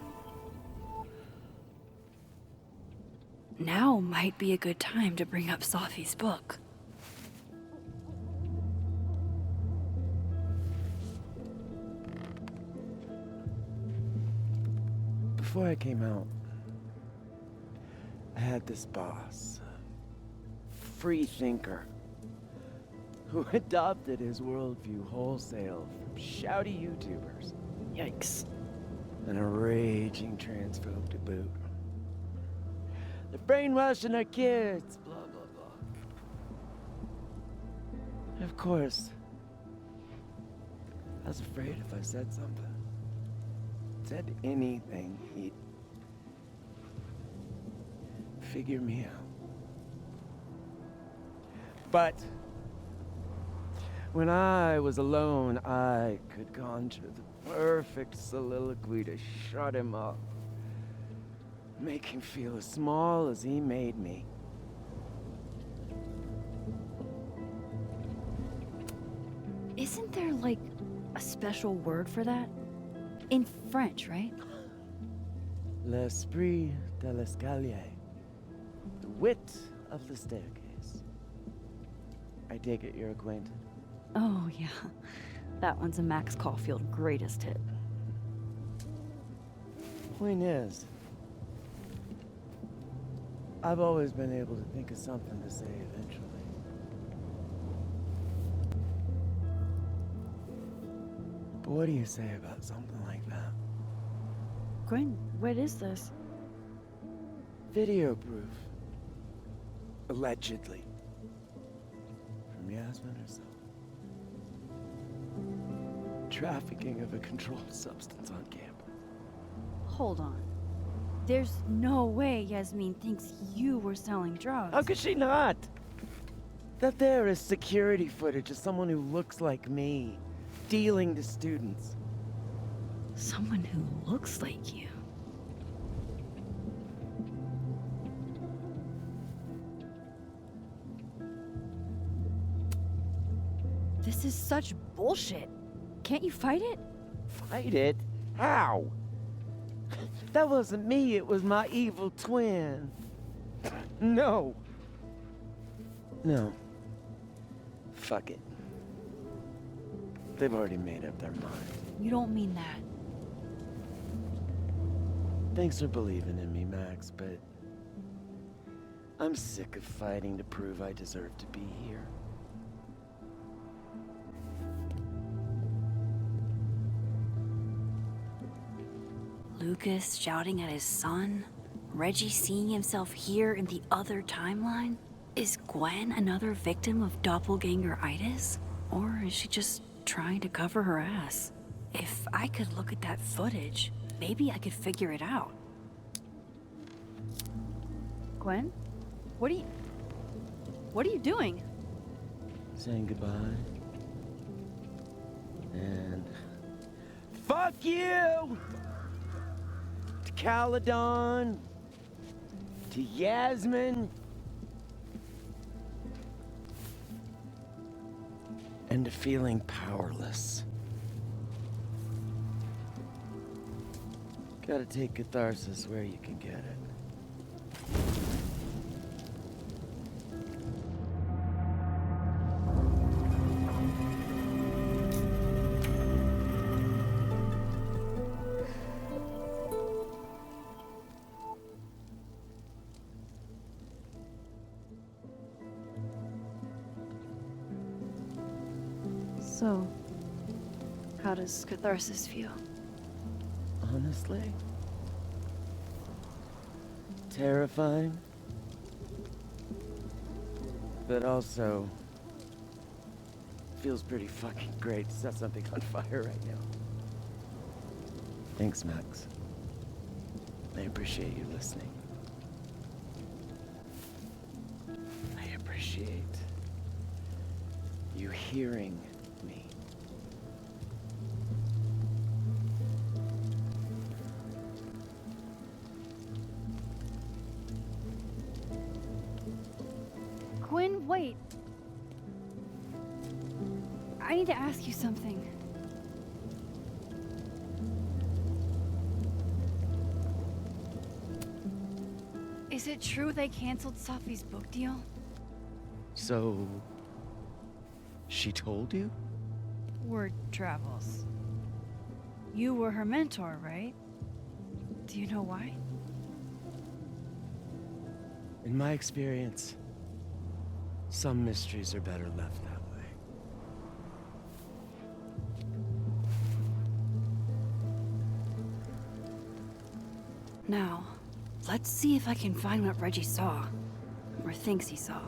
Now might be a good time to bring up Safi's book. Before I came out, I had this boss, a free thinker, who adopted his worldview wholesale from shouty YouTubers. Yikes. And a raging transphobe to boot. They're brainwashing our kids, blah, blah, blah. Of course, I was afraid if I said something, said anything, he'd figure me out. But when I was alone, I could conjure the perfect soliloquy to shut him up. Make him feel as small as he made me. Isn't there, like, a special word for that? In French, right? L'esprit de l'escalier. The wit of the staircase. I take it you're acquainted. Oh, yeah. That one's a Max Caulfield greatest hit. Point is, I've always been able to think of something to say eventually. But what do you say about something like that? Gwen, what is this? Video proof. Allegedly. From Yasmin herself. Trafficking of a controlled substance on campus. Hold on. There's no way Yasmin thinks you were selling drugs. How could she not? That there is security footage of someone who looks like me, dealing to students. Someone who looks like you. This is such bullshit. Can't you fight it? Fight it? How? That wasn't me, it was my evil twin. No. No. Fuck it. They've already made up their mind. You don't mean that. Thanks for believing in me, Max, but I'm sick of fighting to prove I deserve to be here. Lucas shouting at his son? Reggie seeing himself here in the other timeline? Is Gwen another victim of doppelganger-itis? Or is she just trying to cover her ass? If I could look at that footage, maybe I could figure it out. Gwen? What are you doing? Saying goodbye. And fuck you! To Caledon. To Yasmin. And to feeling powerless. Gotta take catharsis where you can get it. So, how does catharsis feel? Honestly? Terrifying. But also feels pretty fucking great to set something on fire right now. Thanks, Max. I appreciate you listening. I appreciate you hearing me. Gwen, wait. I need to ask you something. Is it true they canceled Safi's book deal? So, she told you? Word travels. You were her mentor, right? Do you know why? In my experience, some mysteries are better left that way. Now, let's see if I can find what Reggie saw. Or thinks he saw.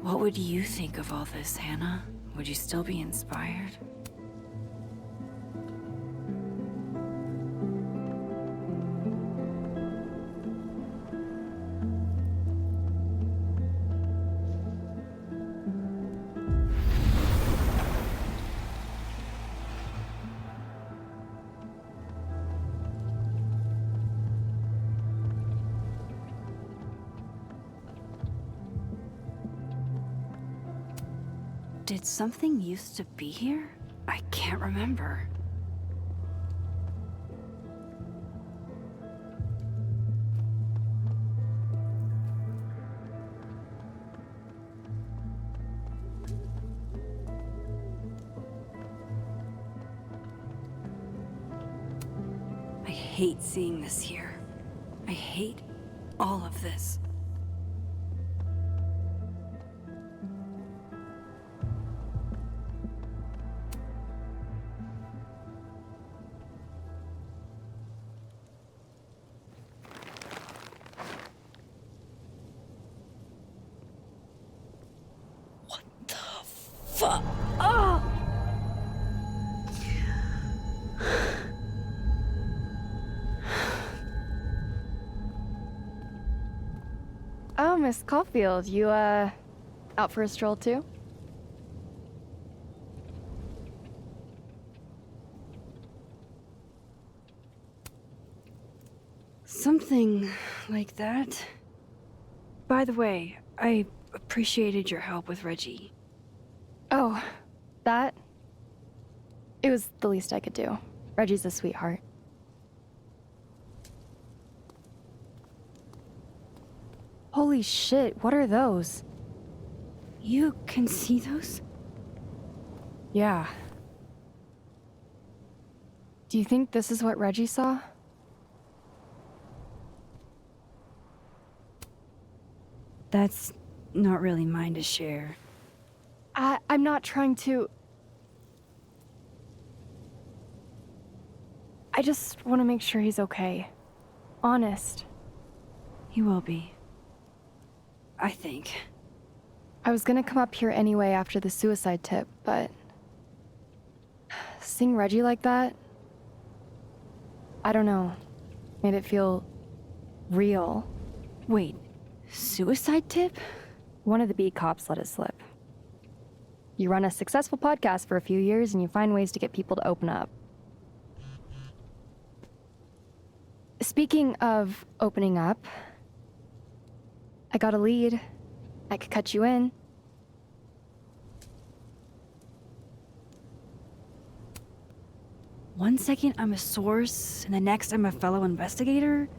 What would you think of all this, Hannah? Would you still be inspired? Did something used to be here? I can't remember. I hate seeing this here. I hate all of this. Fuck. Oh! Oh, Miss Caulfield, you, out for a stroll too? Something like that. By the way, I appreciated your help with Reggie. Oh, that? It was the least I could do. Reggie's a sweetheart. Holy shit, what are those? You can see those? Yeah. Do you think this is what Reggie saw? That's not really mine to share. I'm not trying to... I just want to make sure he's okay. Honest. He will be. I think. I was gonna come up here anyway after the suicide tip, but... seeing Reggie like that... I don't know. Made it feel... real. Wait, suicide tip? One of the beat cops let it slip. You run a successful podcast for a few years and you find ways to get people to open up. Speaking of opening up, I got a lead. I could cut you in. One second I'm a source, and the next I'm a fellow investigator?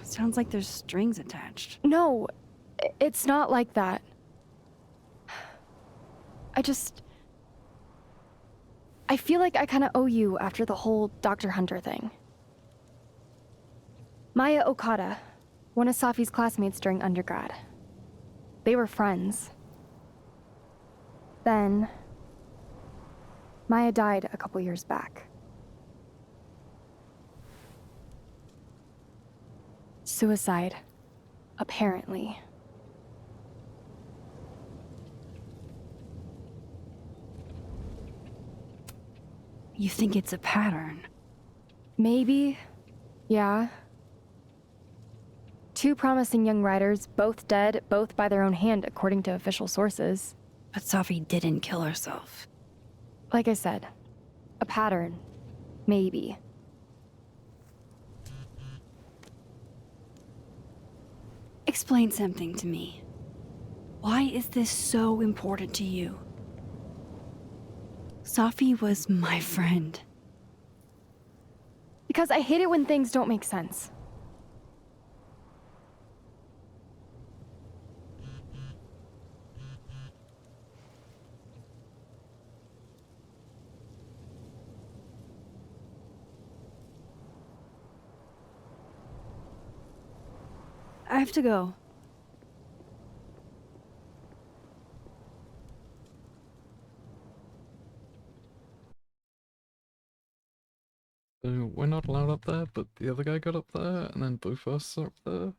Sounds like there's strings attached. No, it's not like that. I feel like I kind of owe you after the whole Dr. Hunter thing. Maya Okada, one of Safi's classmates during undergrad. They were friends. Then, Maya died a couple years back. Suicide, apparently. You think it's a pattern? Maybe, yeah. 2 promising young writers, both dead, both by their own hand, according to official sources. But Safi didn't kill herself. Like I said, a pattern. Maybe. Explain something to me. Why is this so important to you? Safi was my friend. Because I hate it when things don't make sense. I have to go. So we're not allowed up there, but the other guy got up there, and then both of us are up there.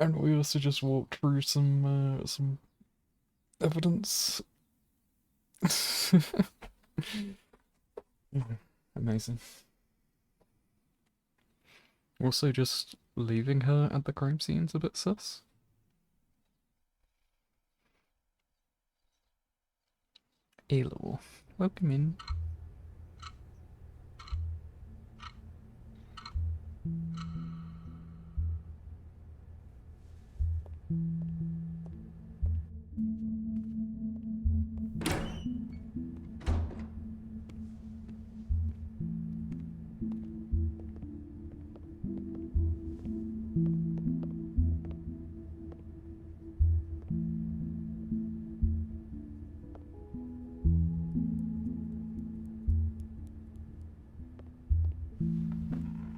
And we also just walked through some evidence. Yeah, amazing. Also, just leaving her at the crime scene's a bit sus. A-level. Welcome in.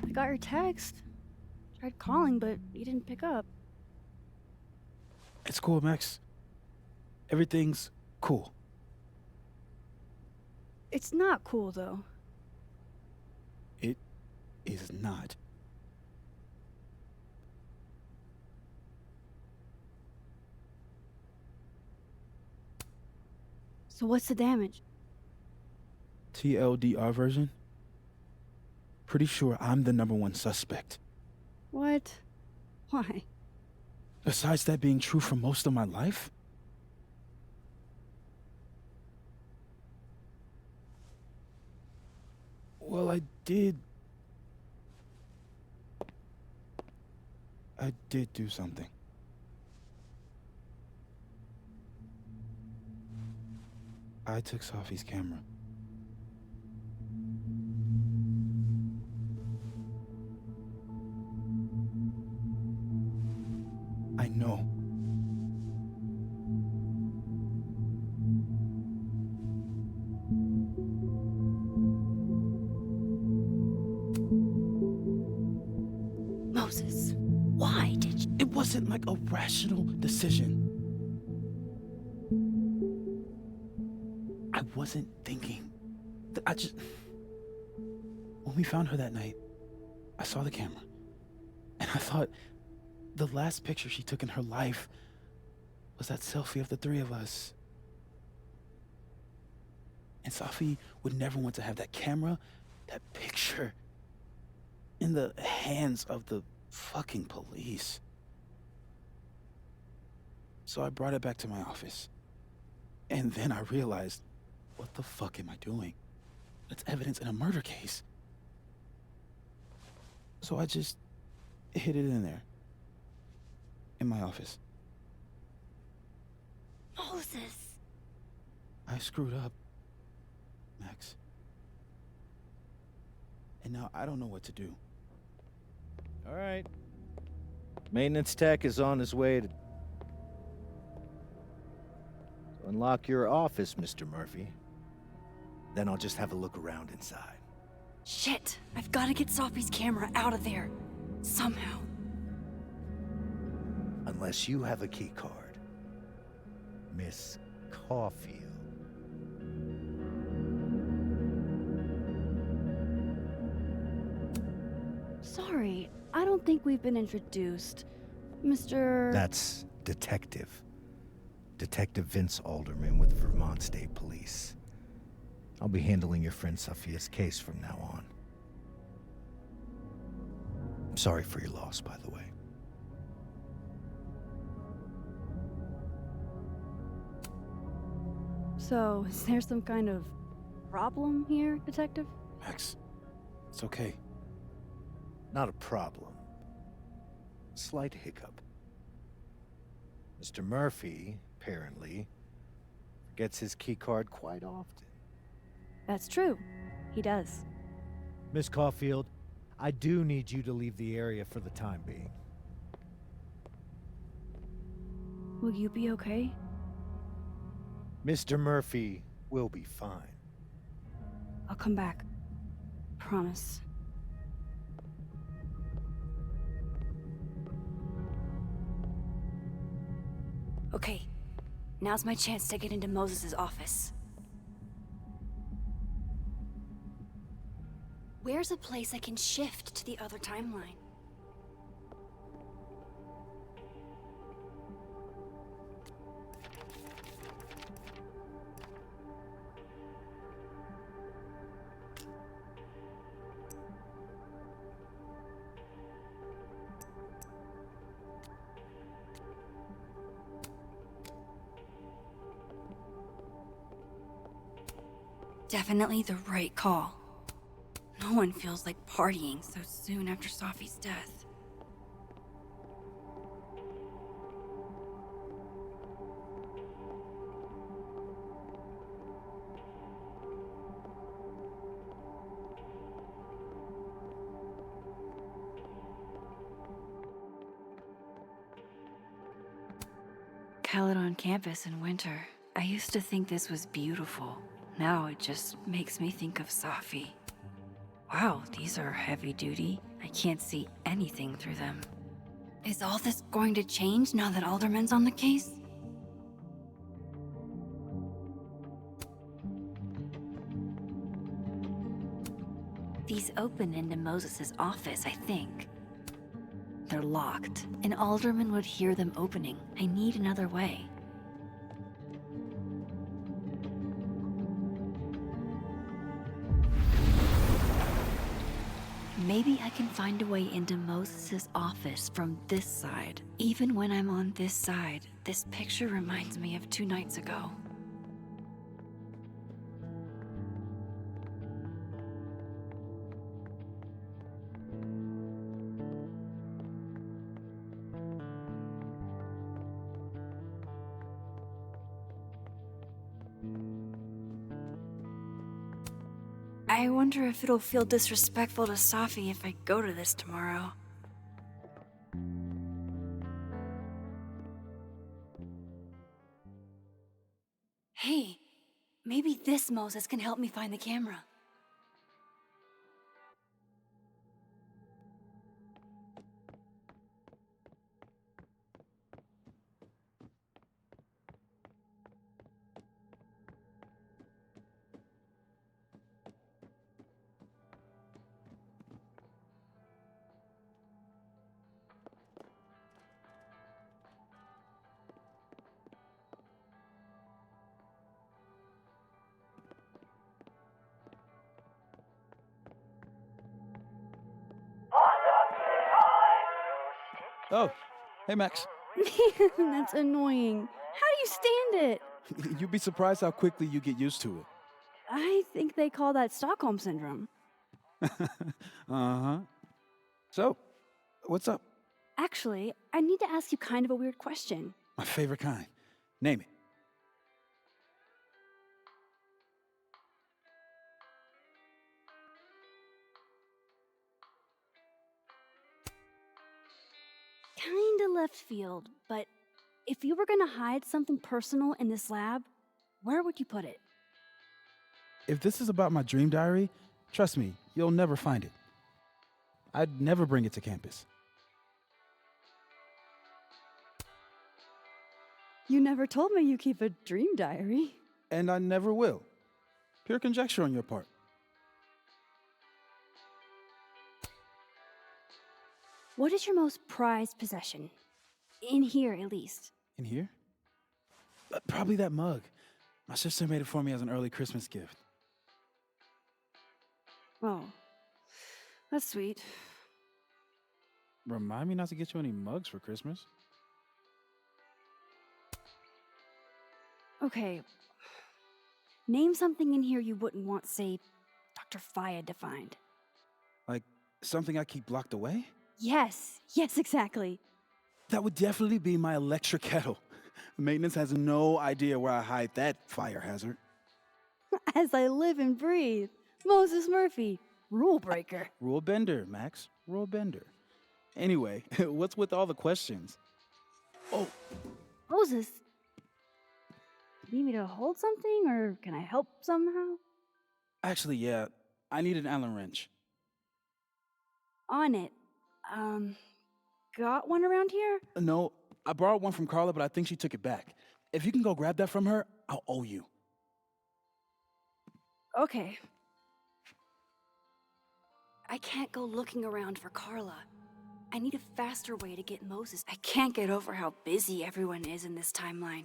I got your text. Tried calling, but you didn't pick up. It's cool, Max. Everything's cool. It's not cool, though. It is not. So what's the damage? TLDR version? Pretty sure I'm the #1 suspect. What? Why? Besides that being true for most of my life? Well, I did do something. I took Safi's camera. I know. Moses, why did you? It wasn't like a rational decision. I wasn't thinking. When we found her that night, I saw the camera, and I thought the last picture she took in her life was that selfie of the 3 of us. And Safi would never want to have that camera, that picture, in the hands of the fucking police. So I brought it back to my office. And then I realized, what the fuck am I doing? That's evidence in a murder case. So I just hid it in there. In my office. Moses! I screwed up, Max. And now I don't know what to do. All right. Maintenance tech is on his way to unlock your office, Mr. Murphy. Then I'll just have a look around inside. Shit! I've got to get Safi's camera out of there. Somehow. Unless you have a key card. Miss Caulfield. Sorry, I don't think we've been introduced. Mr. That's Detective. Detective Vince Alderman with Vermont State Police. I'll be handling your friend Safia's case from now on. I'm sorry for your loss, by the way. So, is there some kind of problem here, Detective? Max, it's okay. Not a problem. Slight hiccup. Mr. Murphy, apparently, forgets his keycard quite often. That's true. He does. Miss Caulfield, I do need you to leave the area for the time being. Will you be okay? Mr. Murphy will be fine. I'll come back. Promise. Okay, now's my chance to get into Moses' office. Where's a place I can shift to the other timeline? Definitely the right call. No one feels like partying so soon after Safi's death. Khaled on campus in winter. I used to think this was beautiful. Now it just makes me think of Safi. Wow, these are heavy duty. I can't see anything through them. Is all this going to change now that Alderman's on the case? These open into Moses' office, I think. They're locked. An alderman would hear them opening. I need another way. Maybe I can find a way into Moses' office from this side. Even when I'm on this side, this picture reminds me of 2 nights ago. I wonder if it'll feel disrespectful to Safi if I go to this tomorrow. Hey, maybe this Moses can help me find the camera. Oh, hey Max. That's annoying. How do you stand it? You'd be surprised how quickly you get used to it. I think they call that Stockholm Syndrome. Uh-huh. So, what's up? Actually, I need to ask you kind of a weird question. My favorite kind. Name it. Kinda left field, but if you were gonna hide something personal in this lab, where would you put it? If this is about my dream diary, trust me, you'll never find it. I'd never bring it to campus. You never told me you keep a dream diary. And I never will. Pure conjecture on your part. What is your most prized possession? In here, at least. In here? Probably that mug. My sister made it for me as an early Christmas gift. Oh, that's sweet. Remind me not to get you any mugs for Christmas. Okay, Name something in here you wouldn't want, say, Dr. Fayed to find. Like something I keep locked away? Yes, exactly. That would definitely be my electric kettle. Maintenance has no idea where I hide that fire hazard. As I live and breathe. Moses Murphy, rule breaker. Rule bender, Max. Rule bender. Anyway, what's with all the questions? Oh, Moses, you need me to hold something, or can I help somehow? actually, yeah. I need an Allen wrench. On it. Got one around here? No, I borrowed one from Carla, but I think she took it back. If you can go grab that from her, I'll owe you. Okay. I can't go looking around for Carla. I need a faster way to get Moses. I can't get over how busy everyone is in this timeline.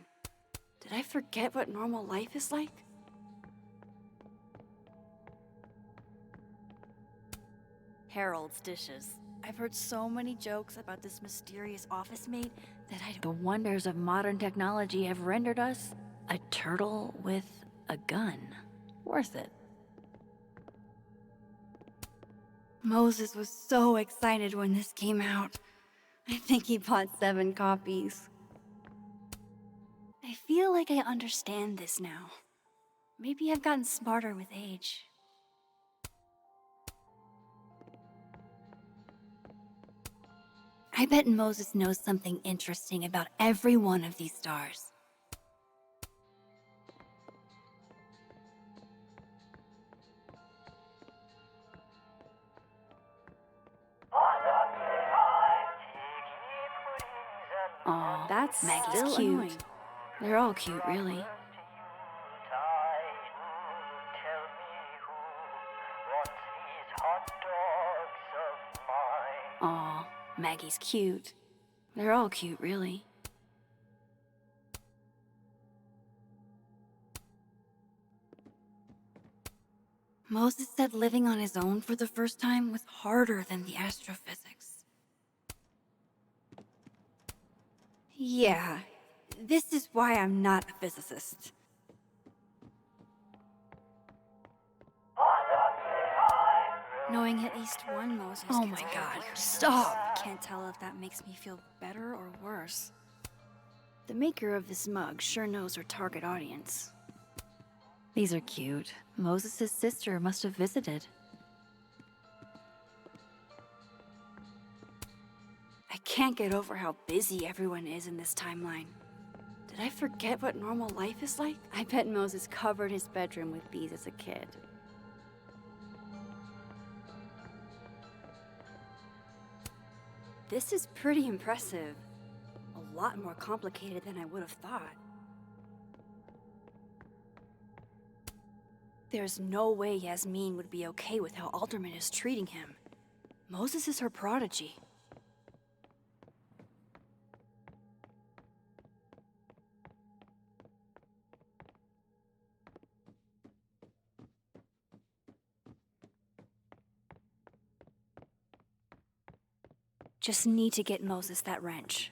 Did I forget what normal life is like? Harold's dishes. I've heard so many jokes about this mysterious office mate that the wonders of modern technology have rendered us a turtle with a gun. Worth it. Moses was so excited when this came out. I think he bought 7 copies. I feel like I understand this now. Maybe I've gotten smarter with age. I bet Moses knows something interesting about every one of these stars. Aw, that's Maggie's still cute. annoying. They're all cute, really. Aw, Maggie's cute. They're all cute, really. Moses said living on his own for the first time was harder than the astrophysics. Yeah, this is why I'm not a physicist. Knowing at least one Moses. Oh my god, stop! Can't tell if that makes me feel better or worse. The maker of this mug sure knows her target audience. These are cute. Moses' sister must have visited. I can't get over how busy everyone is in this timeline. Did I forget what normal life is like? I bet Moses covered his bedroom with these as a kid. This is pretty impressive. A lot more complicated than I would have thought. There's no way Yasmin would be okay with how Alderman is treating him. Moses is her prodigy. Just need to get Moses that wrench.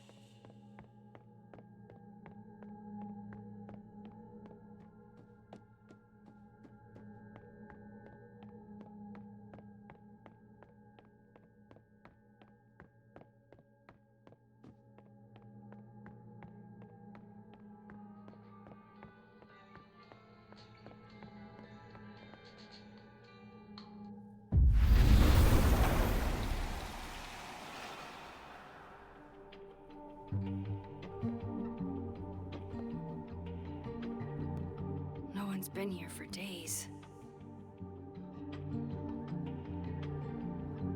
No one's been here for days.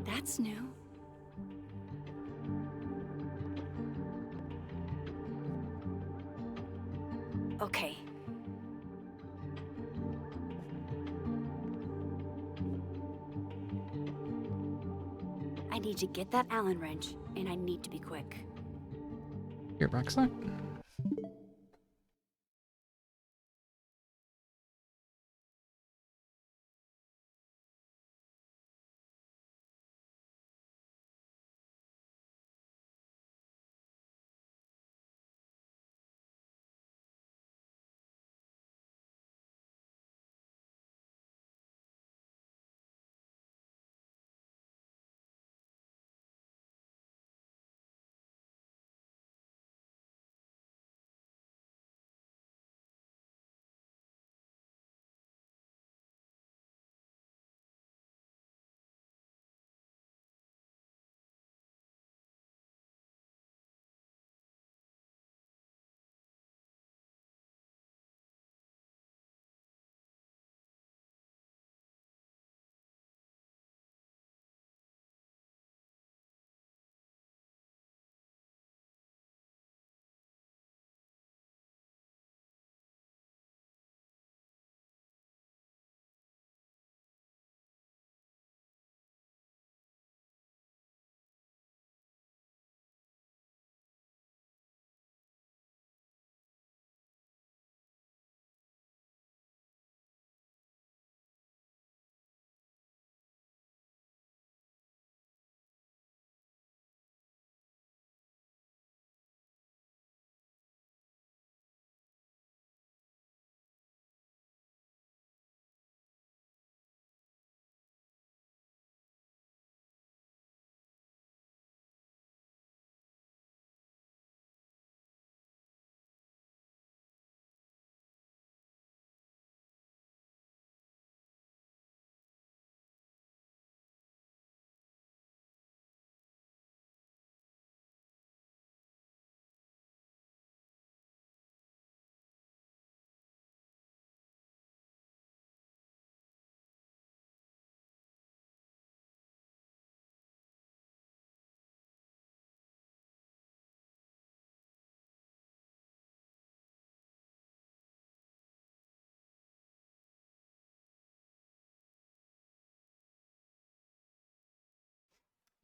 That's new. Okay. I need to get that Allen wrench, and I need to be quick. Your rucksack?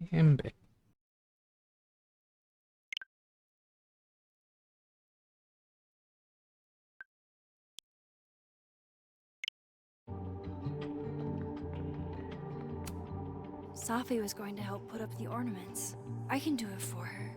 Himbe. Safi was going to help put up the ornaments. I can do it for her.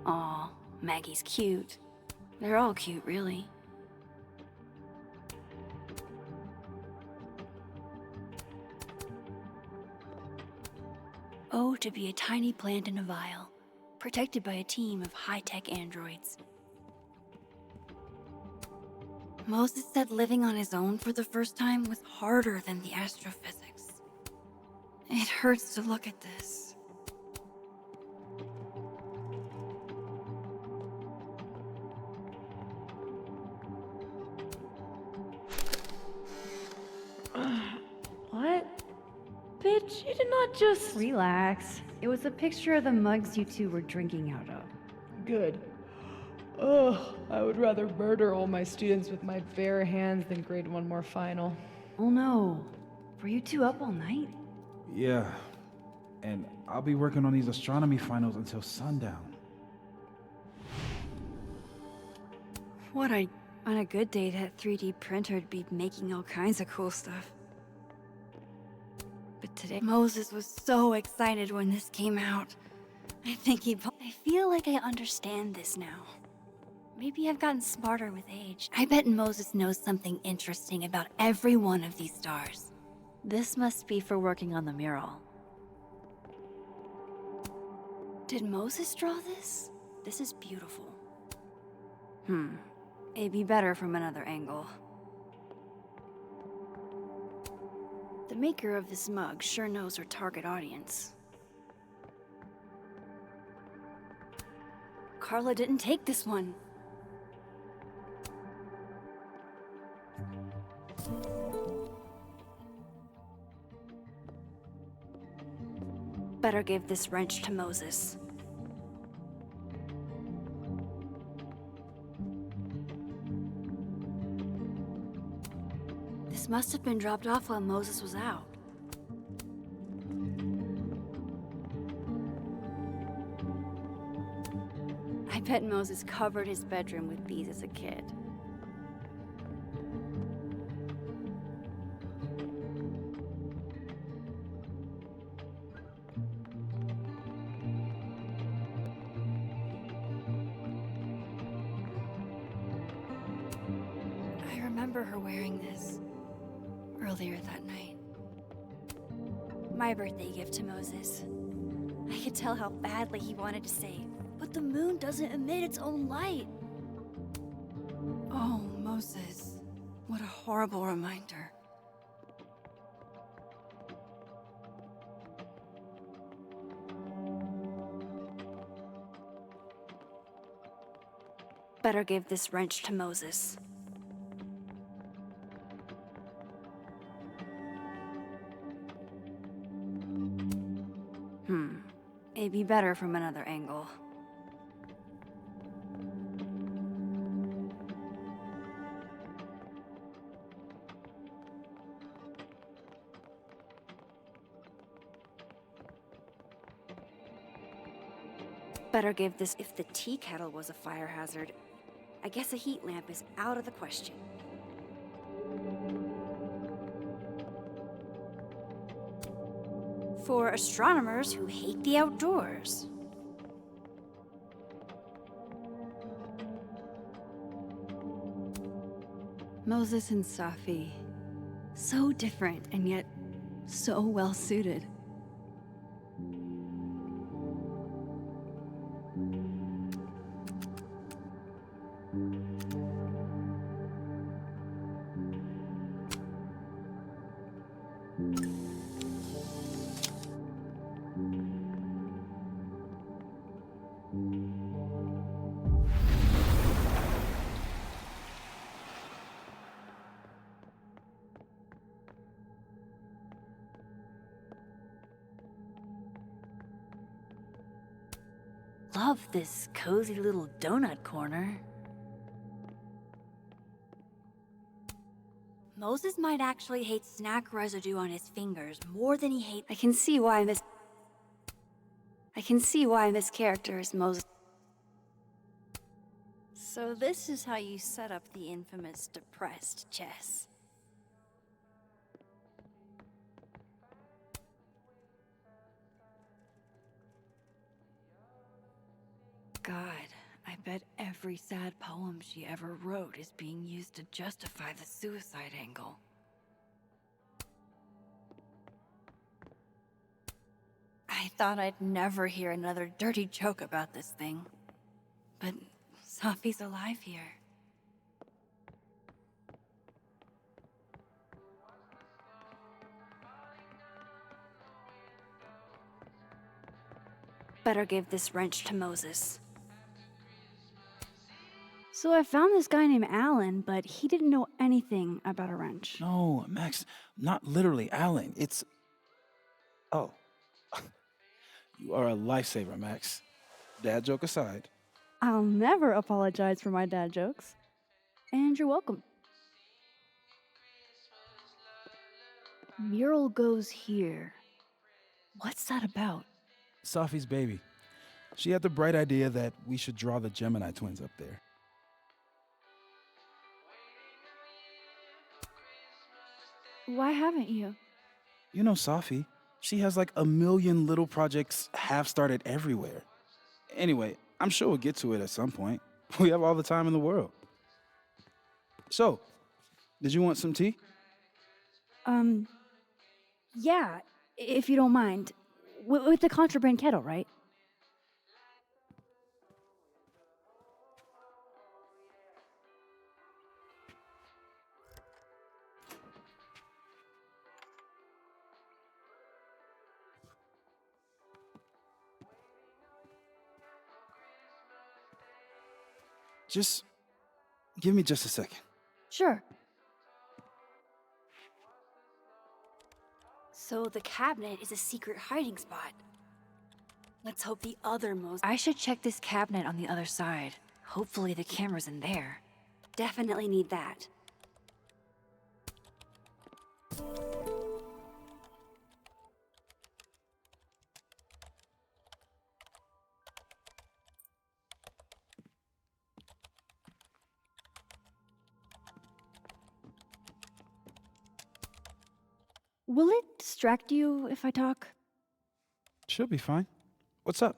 Aw, Maggie's cute. They're all cute, really. Oh, to be a tiny plant in a vial, protected by a team of high-tech androids. Moses said living on his own for the first time was harder than the astrophysics. It hurts to look at this. What? Bitch, you did not just... Relax. It was a picture of the mugs you two were drinking out of. Good. Ugh, I would rather murder all my students with my bare hands than grade one more final. Oh no. Were you two up all night? Yeah. And I'll be working on these astronomy finals until sundown. On a good day, that 3D printer'd be making all kinds of cool stuff. But today, Moses was so excited when this came out. I feel like I understand this now. Maybe I've gotten smarter with age. I bet Moses knows something interesting about every one of these stars. This must be for working on the mural. Did Moses draw this? This is beautiful. It'd be better from another angle. The maker of this mug sure knows her target audience. Carla didn't take this one. Better give this wrench to Moses. This must have been dropped off while Moses was out. I bet Moses covered his bedroom with these as a kid. I remember her wearing this earlier that night. My birthday gift to Moses. I could tell how badly he wanted to say, but the moon doesn't emit its own light. Oh, Moses. What a horrible reminder. Better give this wrench to Moses. It'd be better from another angle. Better give this. If the tea kettle was a fire hazard, I guess a heat lamp is out of the question. For astronomers who hate the outdoors. Moses and Safi. So different and yet so well suited. Love this cozy little donut corner. Moses might actually hate snack residue on his fingers more than he hates. I can see why this character is Moses. So this is how you set up the infamous depressed chess. God, I bet every sad poem she ever wrote is being used to justify the suicide angle. I thought I'd never hear another dirty joke about this thing. But Safi's alive here. Better give this wrench to Moses. So I found this guy named Alan, but he didn't know anything about a wrench. No, Max, not literally Alan. It's. Oh. You are a lifesaver, Max. Dad joke aside. I'll never apologize for my dad jokes. And you're welcome. Mural goes here. What's that about? Safi's baby. She had the bright idea that we should draw the Gemini twins up there. Why haven't you? You know Safi. She has like a million little projects half-started everywhere. Anyway, I'm sure we'll get to it at some point. We have all the time in the world. So, did you want some tea? Yeah, if you don't mind. With the contraband kettle, right? Just give me just a second. Sure. So the cabinet is a secret hiding spot. Let's hope the other Moses... I should check this cabinet on the other side. Hopefully the camera's in there. Definitely need that. Will it distract you if I talk? She'll be fine. What's up?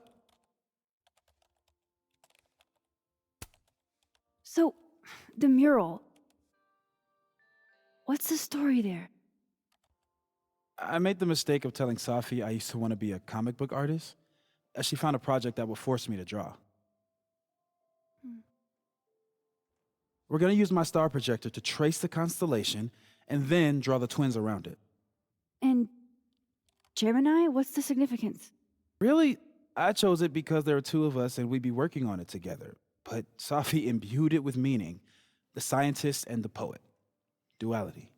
So, the mural. What's the story there? I made the mistake of telling Safi I used to want to be a comic book artist, as she found a project that would force me to draw. We're going to use my star projector to trace the constellation and then draw the twins around it. And Gemini, what's the significance? Really, I chose it because there are two of us and we'd be working on it together. But Safi imbued it with meaning, the scientist and the poet. Duality.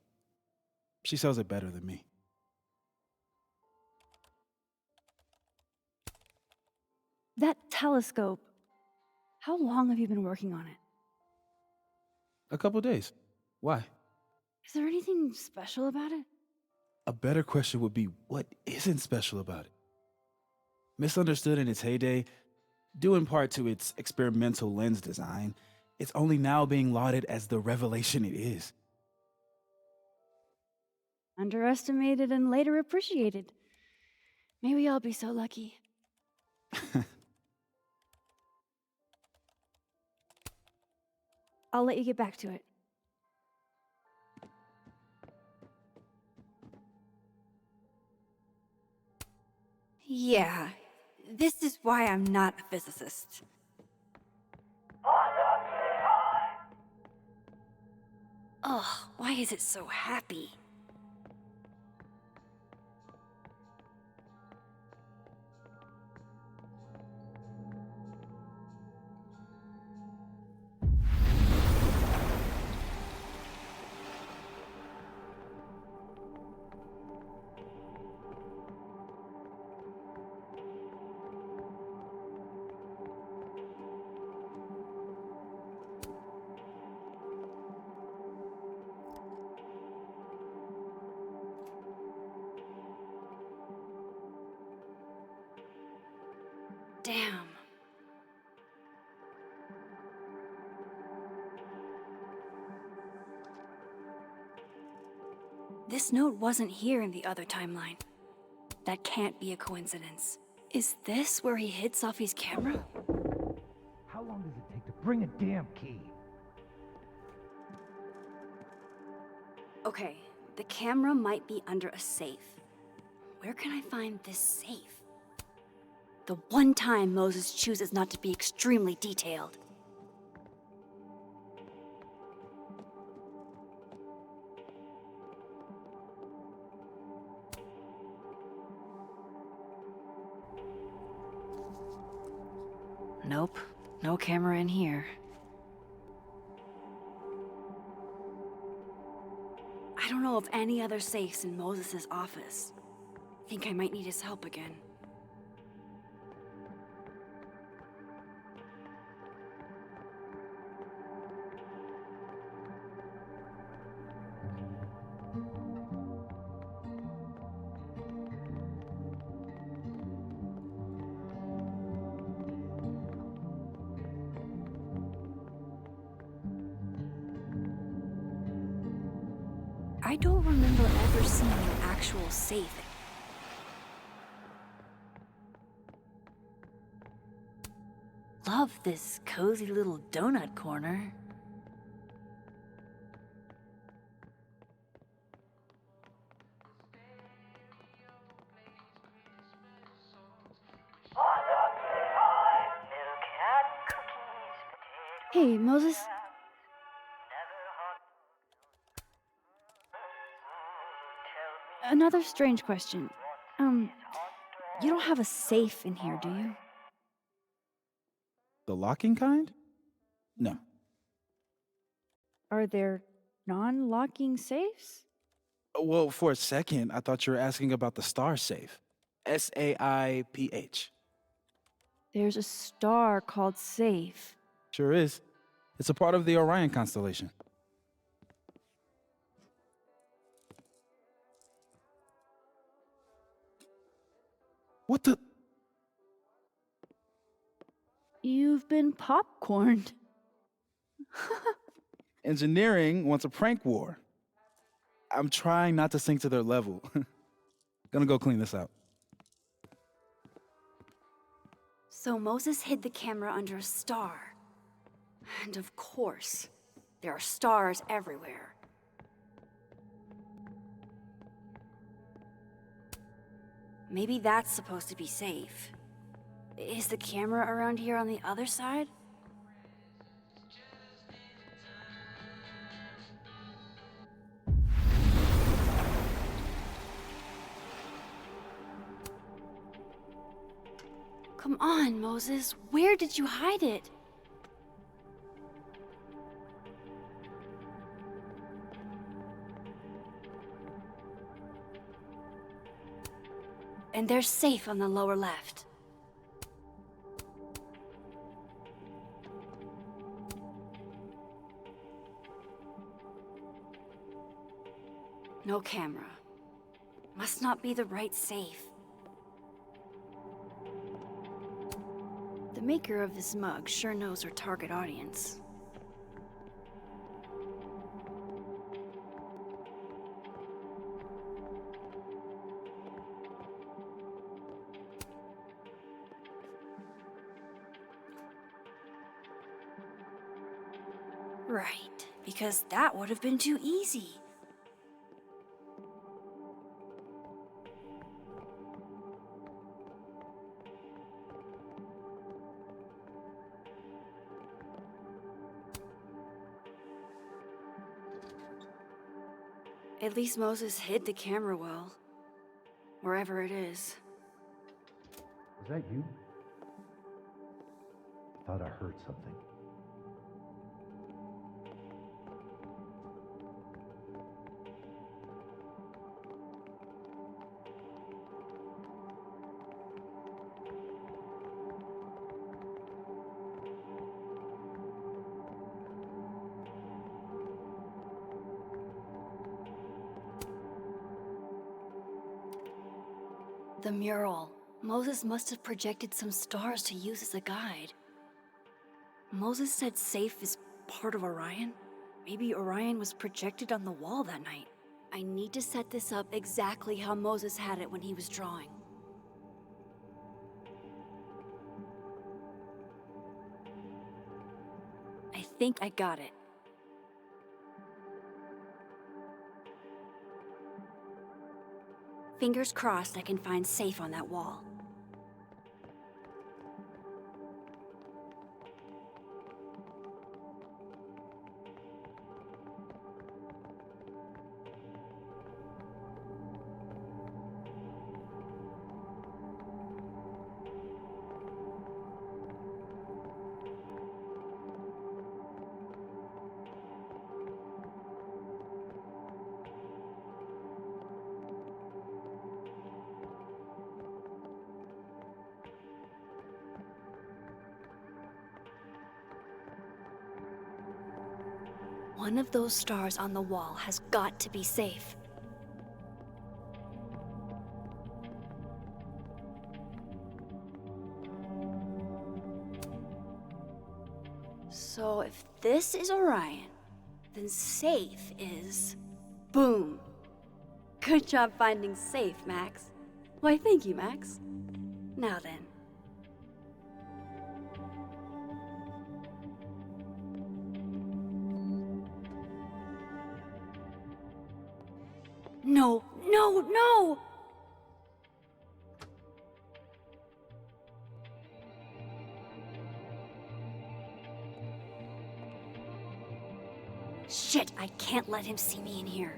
She sells it better than me. That telescope. How long have you been working on it? A couple days. Why? Is there anything special about it? A better question would be, what isn't special about it? Misunderstood in its heyday, due in part to its experimental lens design, it's only now being lauded as the revelation it is. Underestimated and later appreciated. Maybe I'll be so lucky. I'll let you get back to it. Yeah, this is why I'm not a physicist. Ugh, why is it so happy? Damn. This note wasn't here in the other timeline. That can't be a coincidence. Is this where he hid Safi's camera? How long does it take to bring a damn key? Okay, the camera might be under a safe. Where can I find this safe? The one time Moses chooses not to be extremely detailed. Nope, no camera in here. I don't know of any other safes in Moses' office. Think I might need his help again. I don't remember ever seeing an actual safe. Love this cozy little donut corner. Hey, Moses. Another strange question. You don't have a safe in here, do you? The locking kind? No. Are there non-locking safes? Well, for a second, I thought you were asking about the star safe. SAIPH. There's a star called Safe. Sure is. It's a part of the Orion constellation. What the? You've been popcorned. Engineering wants a prank war. I'm trying not to sink to their level. Gonna go clean this out. So Moses hid the camera under a star. And of course, there are stars everywhere. Maybe that's supposed to be safe. Is the camera around here on the other side? Come on, Moses. Where did you hide it? And they're safe on the lower left. No camera. Must not be the right safe. The maker of this mug sure knows her target audience. Right, because that would have been too easy. At least Moses hid the camera well. Wherever it is. Was that you? Thought I heard something. The mural. Moses must have projected some stars to use as a guide. Moses said Safe is part of Orion. Maybe Orion was projected on the wall that night. I need to set this up exactly how Moses had it when he was drawing. I think I got it. Fingers crossed I can find Safe on that wall. One of those stars on the wall has got to be Safe. So if this is Orion, then Safe is... Boom! Good job finding Safe, Max. Why, thank you, Max. Now then. No, no, no! Shit, I can't let him see me in here.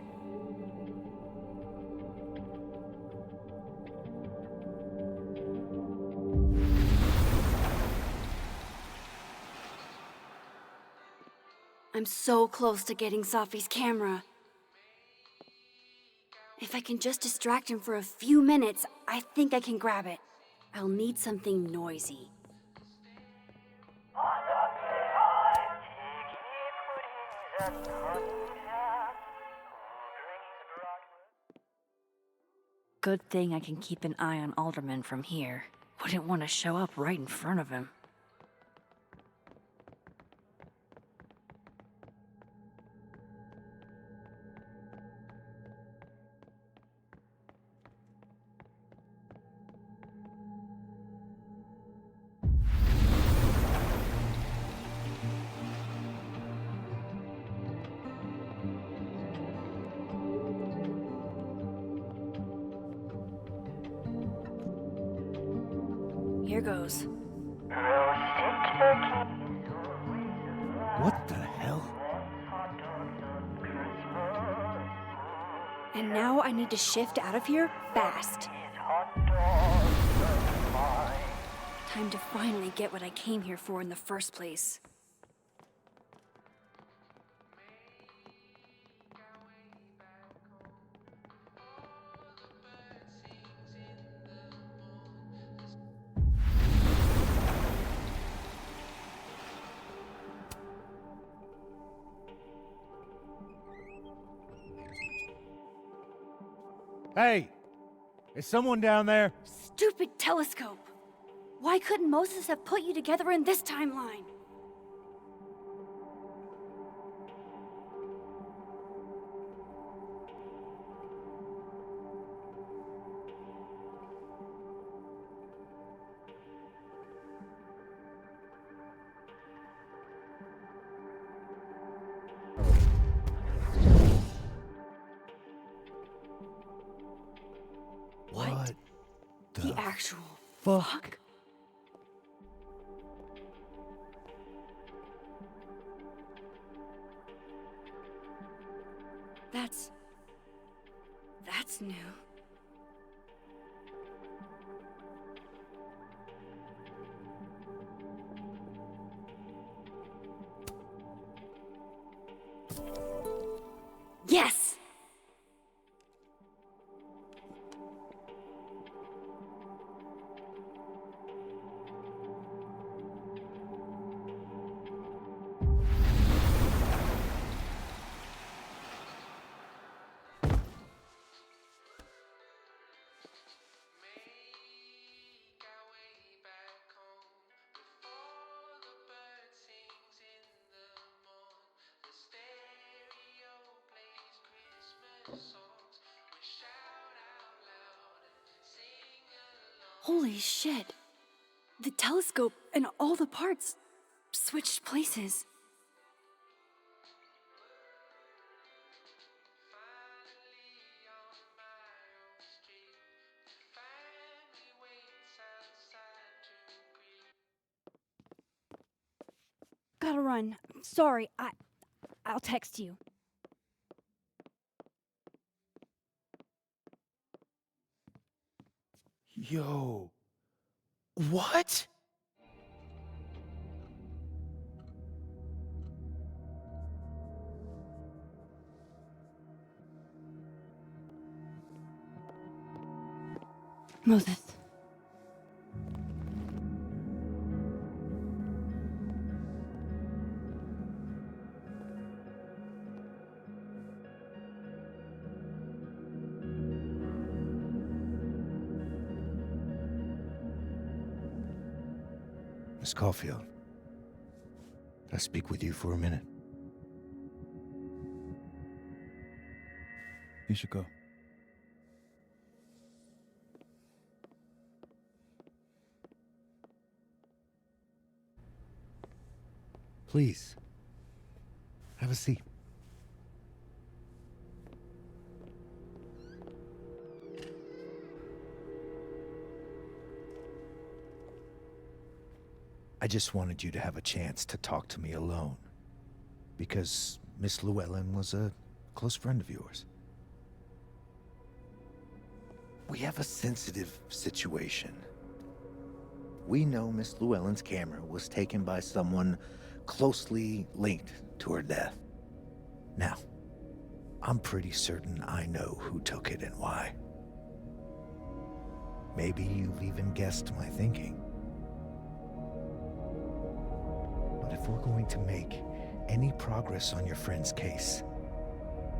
I'm so close to getting Safi's camera. If I can just distract him for a few minutes, I think I can grab it. I'll need something noisy. Good thing I can keep an eye on Alderman from here. Wouldn't want to show up right in front of him. Here goes. What the hell? And now I need to shift out of here fast. Time to finally get what I came here for in the first place. Hey! Is someone down there? Stupid telescope! Why couldn't Moses have put you together in this timeline? What The actual fuck? That's new. Yes! Holy shit. The telescope and all the parts switched places. Gotta run. Sorry, I'll text you. Yo. What? Moses. Miss Caulfield, can I speak with you for a minute? You should go. Please, have a seat. I just wanted you to have a chance to talk to me alone, because Miss Llewellyn was a close friend of yours. We have a sensitive situation. We know Miss Llewellyn's camera was taken by someone closely linked to her death. Now, I'm pretty certain I know who took it and why. Maybe you've even guessed my thinking. But if we're going to make any progress on your friend's case,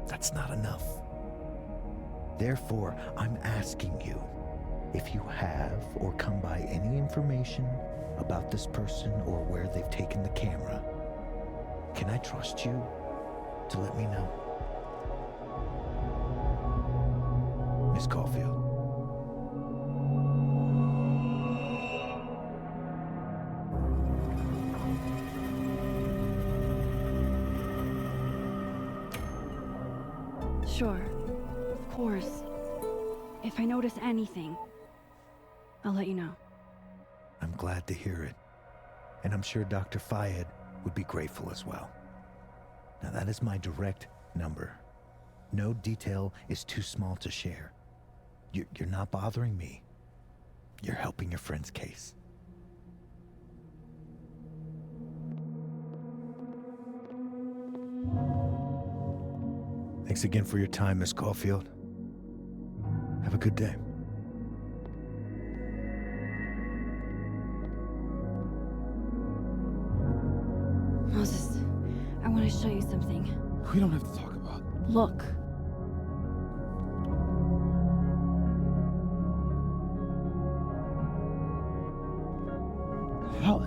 that's not enough. Therefore, I'm asking you, if you have or come by any information about this person or where they've taken the camera, can I trust you to let me know? Miss Caulfield. Sure. Of course. If I notice anything, I'll let you know. I'm glad to hear it. And I'm sure Dr. Fayed would be grateful as well. Now that is my direct number. No detail is too small to share. You're not bothering me. You're helping your friend's case. Thanks again for your time, Miss Caulfield. Have a good day. Moses, I want to show you something. We don't have to talk about. Look. Hell.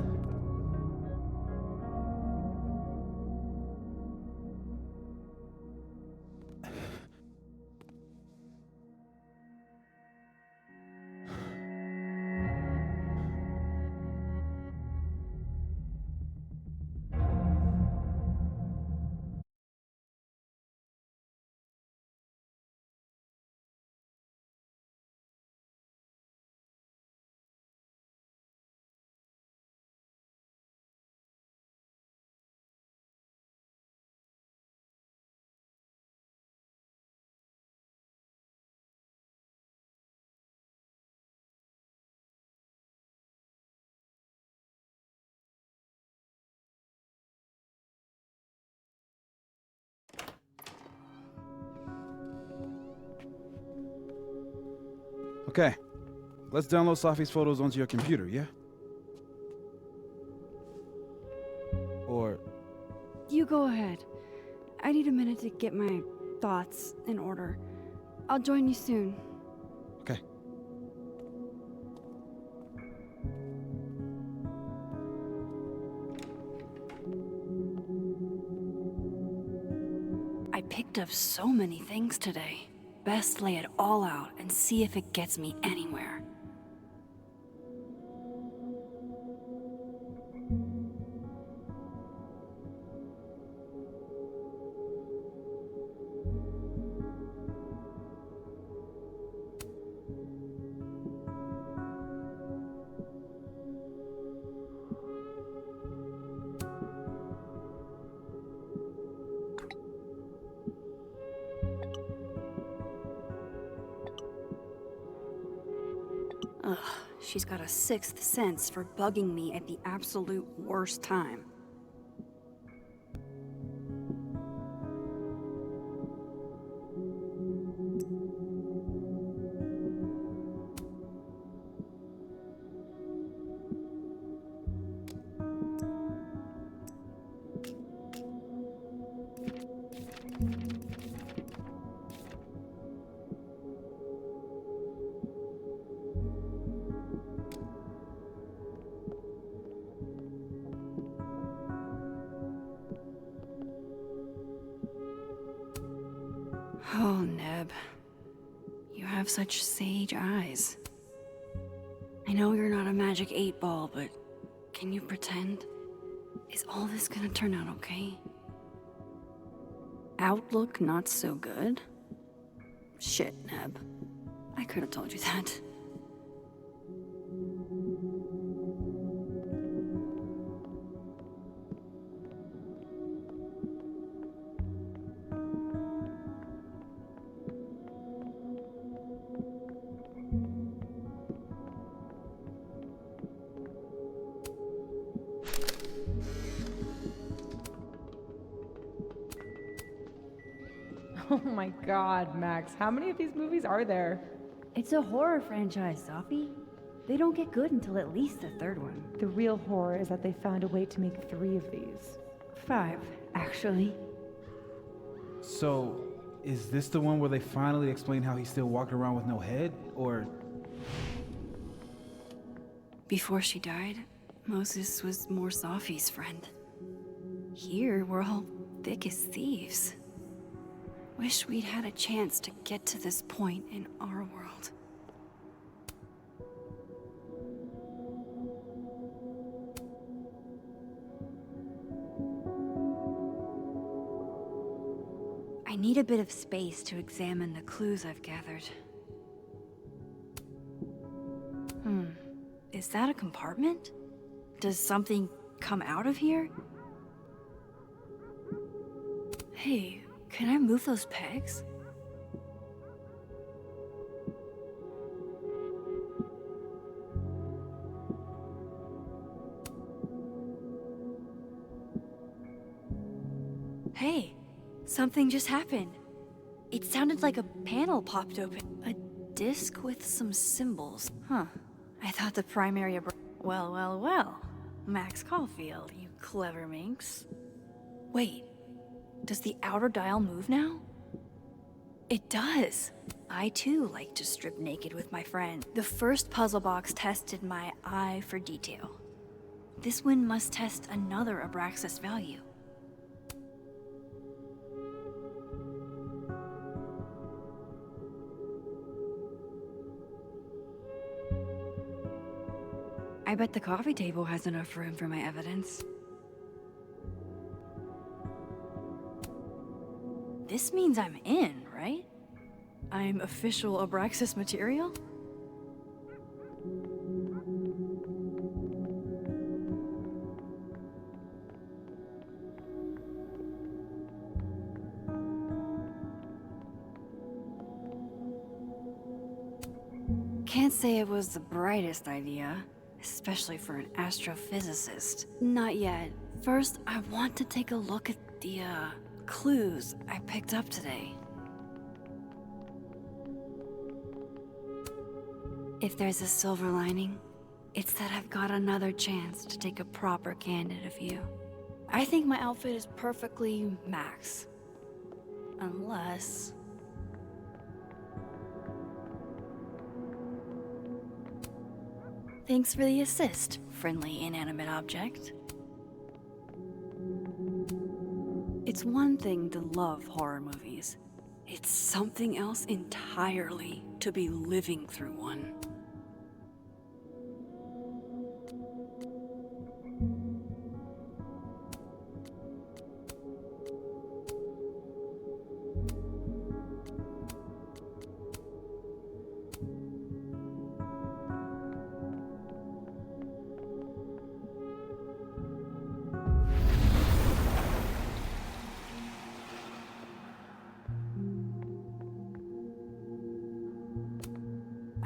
Okay, let's download Safi's photos onto your computer, yeah? Or... You go ahead. I need a minute to get my thoughts in order. I'll join you soon. Okay. I picked up so many things today. Best lay it all out and see if it gets me anywhere. Ugh, she's got a sixth sense for bugging me at the absolute worst time. Oh, Neb. You have such sage eyes. I know you're not a magic 8-ball, but can you pretend? Is all this gonna turn out okay? Outlook not so good? Shit, Neb. I could have told you that. Oh my god, Max, how many of these movies are there? It's a horror franchise, Safi. They don't get good until at least the third one. The real horror is that they found a way to make 3 of these. 5, actually. So, is this the one where they finally explain how he's still walking around with no head? Or. Before she died, Moses was more Safi's friend. Here, we're all thick as thieves. Wish we'd had a chance to get to this point in our world. I need a bit of space to examine the clues I've gathered. Is that a compartment? Does something come out of here? Hey, can I move those pegs? Hey, something just happened. It sounded like a panel popped open. A disc with some symbols. Huh. I thought the primary Well, well, well. Max Caulfield, you clever minx. Wait, does the outer dial move now? It does. I too like to strip naked with my friend. The first puzzle box tested my eye for detail. This one must test another Abraxas value. I bet the coffee table has enough room for my evidence. This means I'm in, right? I'm official Abraxas material? Can't say it was the brightest idea, especially for an astrophysicist. Not yet. First, I want to take a look at the, clues I picked up today. If there's a silver lining, it's that I've got another chance to take a proper candid view. I think my outfit is perfectly Max. Unless... Thanks for the assist, friendly inanimate object. It's one thing to love horror movies. It's something else entirely to be living through one.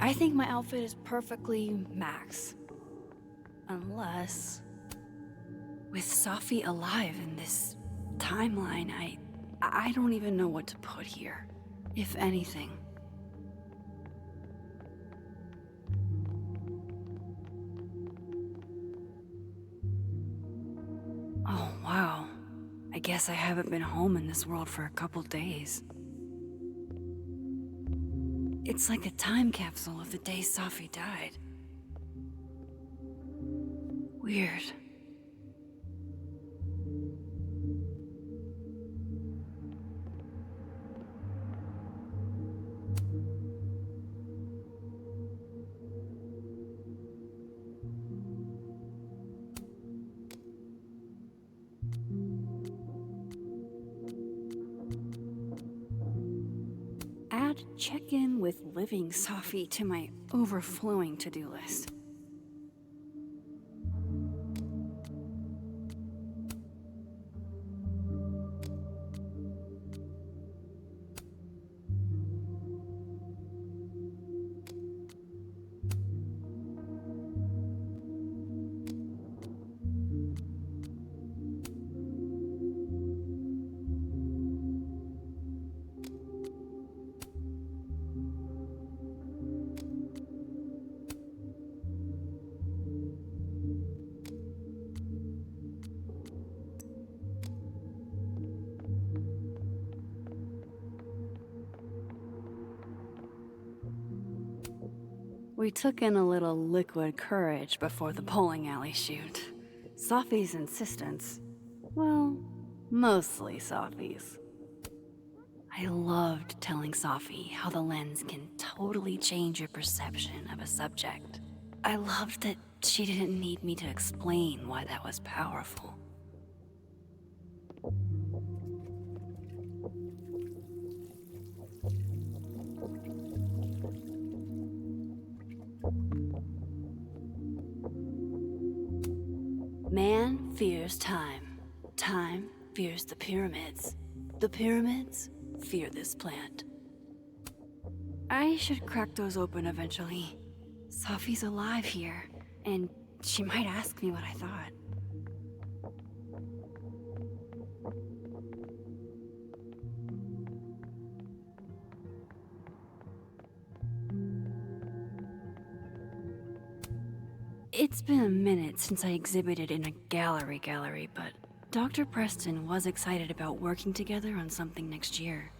I think my outfit is perfectly Max. Unless... with Safi alive in this timeline, I don't even know what to put here, if anything. Oh, wow. I guess I haven't been home in this world for a couple days. It's like a time capsule of the day Safi died. Weird. Add check-in with living Safi to my overflowing to-do list. We took in a little liquid courage before the bowling alley shoot. Safi's insistence, well, mostly Safi's. I loved telling Safi how the lens can totally change your perception of a subject. I loved that she didn't need me to explain why that was powerful. Man fears time. Time fears the pyramids. The pyramids fear this plant. I should crack those open eventually. Safi's alive here, and she might ask me what I thought. It's been a minute since I exhibited in a gallery, but Dr. Preston was excited about working together on something next year.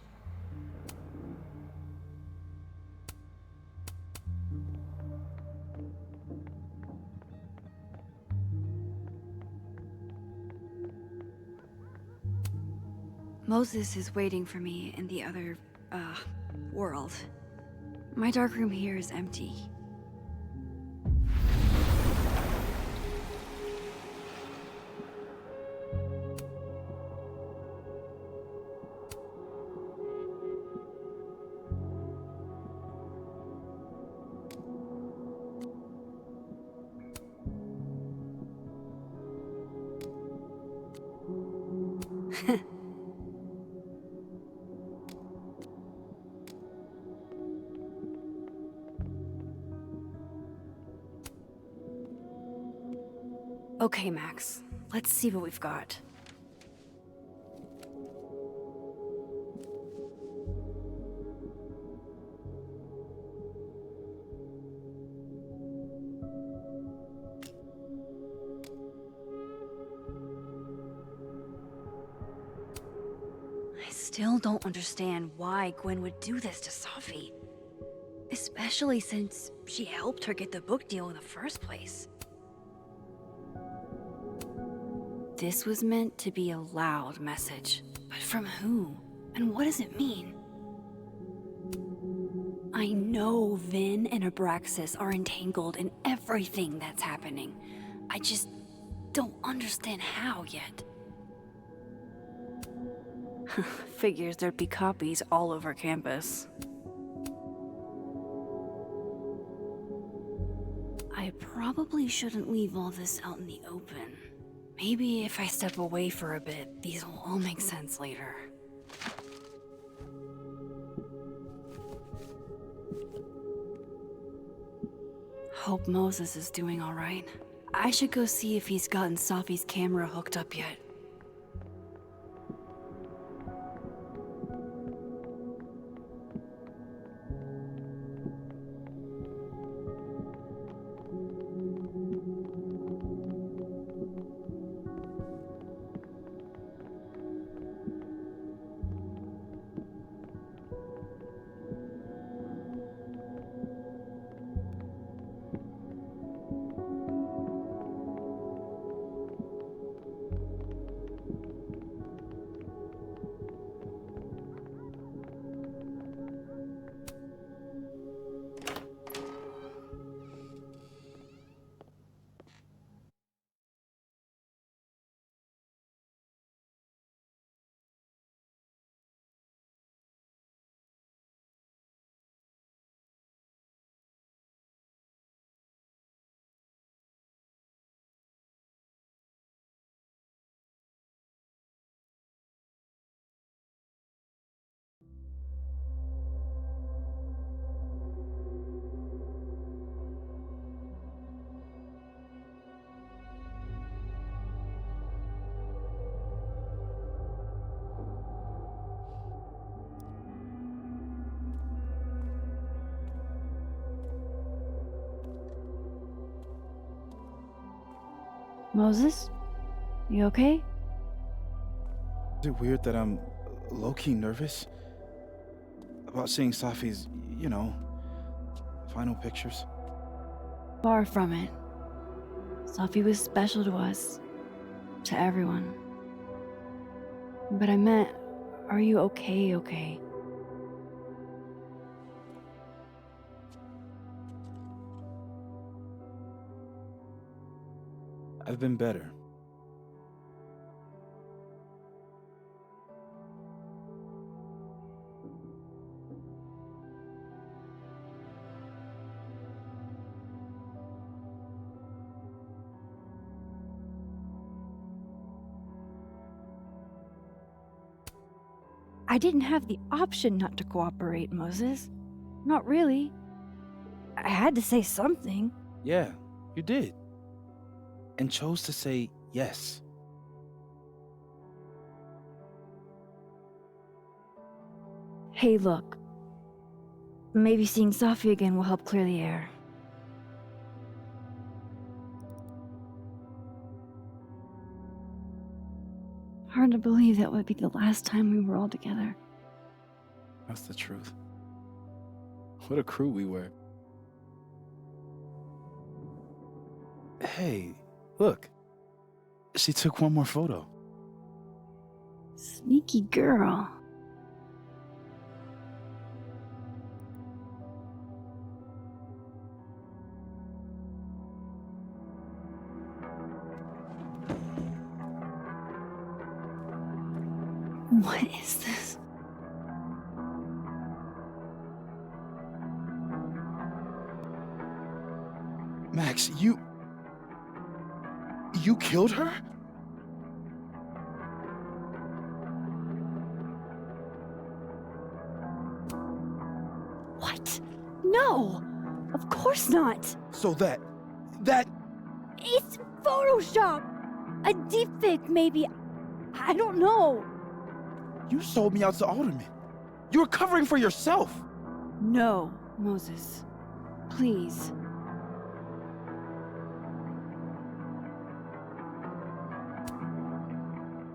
Moses is waiting for me in the other, world. My darkroom here is empty. Okay, Max. Let's see what we've got. I still don't understand why Gwen would do this to Safi. Especially since she helped her get the book deal in the first place. This was meant to be a loud message, but from who? And what does it mean? I know Vin and Abraxas are entangled in everything that's happening. I just don't understand how yet. Figures there'd be copies all over campus. I probably shouldn't leave all this out in the open. Maybe if I step away for a bit, these will all make sense later. hope Moses is doing all right. I should go see if he's gotten Safi's camera hooked up yet. Moses? You okay? Is it weird that I'm low-key nervous about seeing Safi's, final pictures? Far from it. Safi was special to us. To everyone. But I meant, are you okay? I've been better. I didn't have the option not to cooperate, Moses. Not really. I had to say something. Yeah, you did. And chose to say yes. Hey, look. Maybe seeing Safi again will help clear the air. Hard to believe that would be the last time we were all together. That's the truth. What a crew we were. Hey, look. She took one more photo. Sneaky girl. What is this? Max, you killed her? What? No! Of course not! So that... It's Photoshop! A deepfake, maybe. I don't know. You sold me out to Alderman. You were covering for yourself. No, Moses. Please.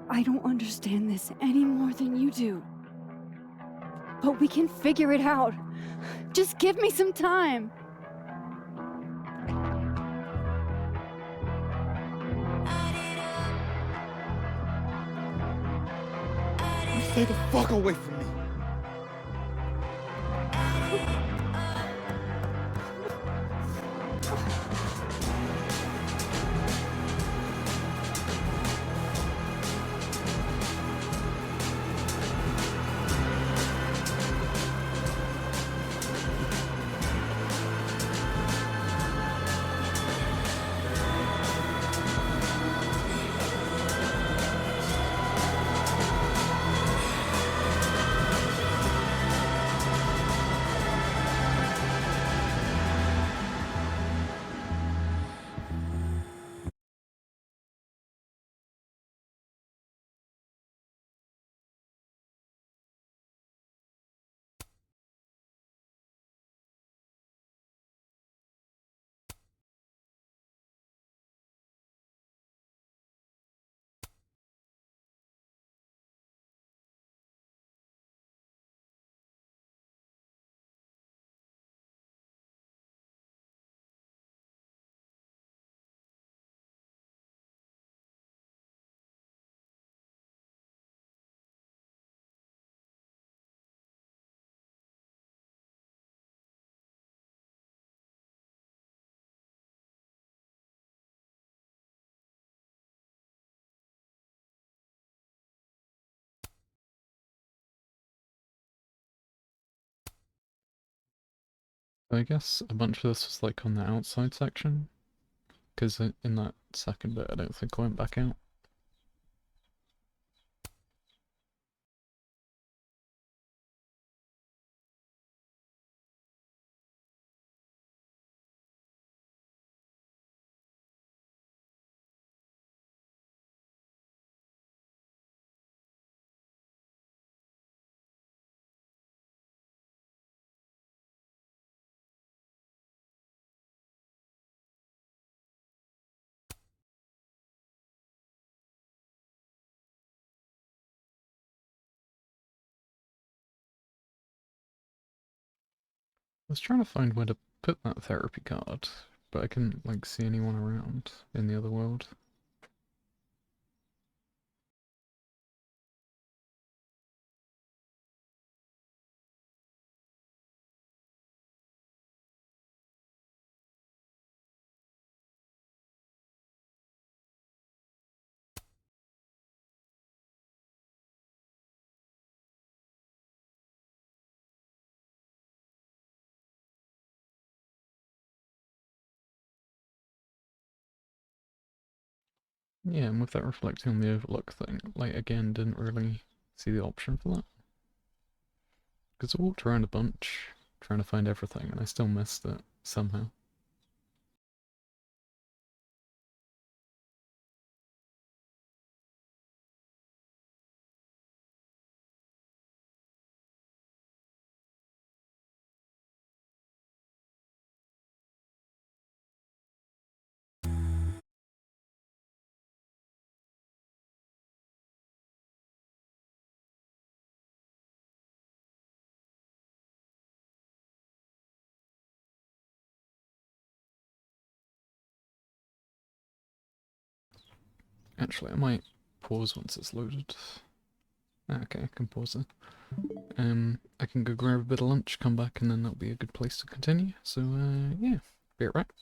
I don't understand this any more than you do. But we can figure it out. Just give me some time. Stay the fuck away from me. I guess a bunch of this was like on the outside section, because in that second bit I don't think I went back out. I was trying to find where to put that therapy card, but I couldn't like see anyone around in the other world. Yeah, and with that reflecting on the overlook thing, like again, didn't really see the option for that. Because I walked around a bunch, trying to find everything, and I still missed it, somehow. Actually, I might pause once it's loaded. Okay, I can pause it. I can go grab a bit of lunch, come back, and then that'll be a good place to continue. So, yeah, be right back.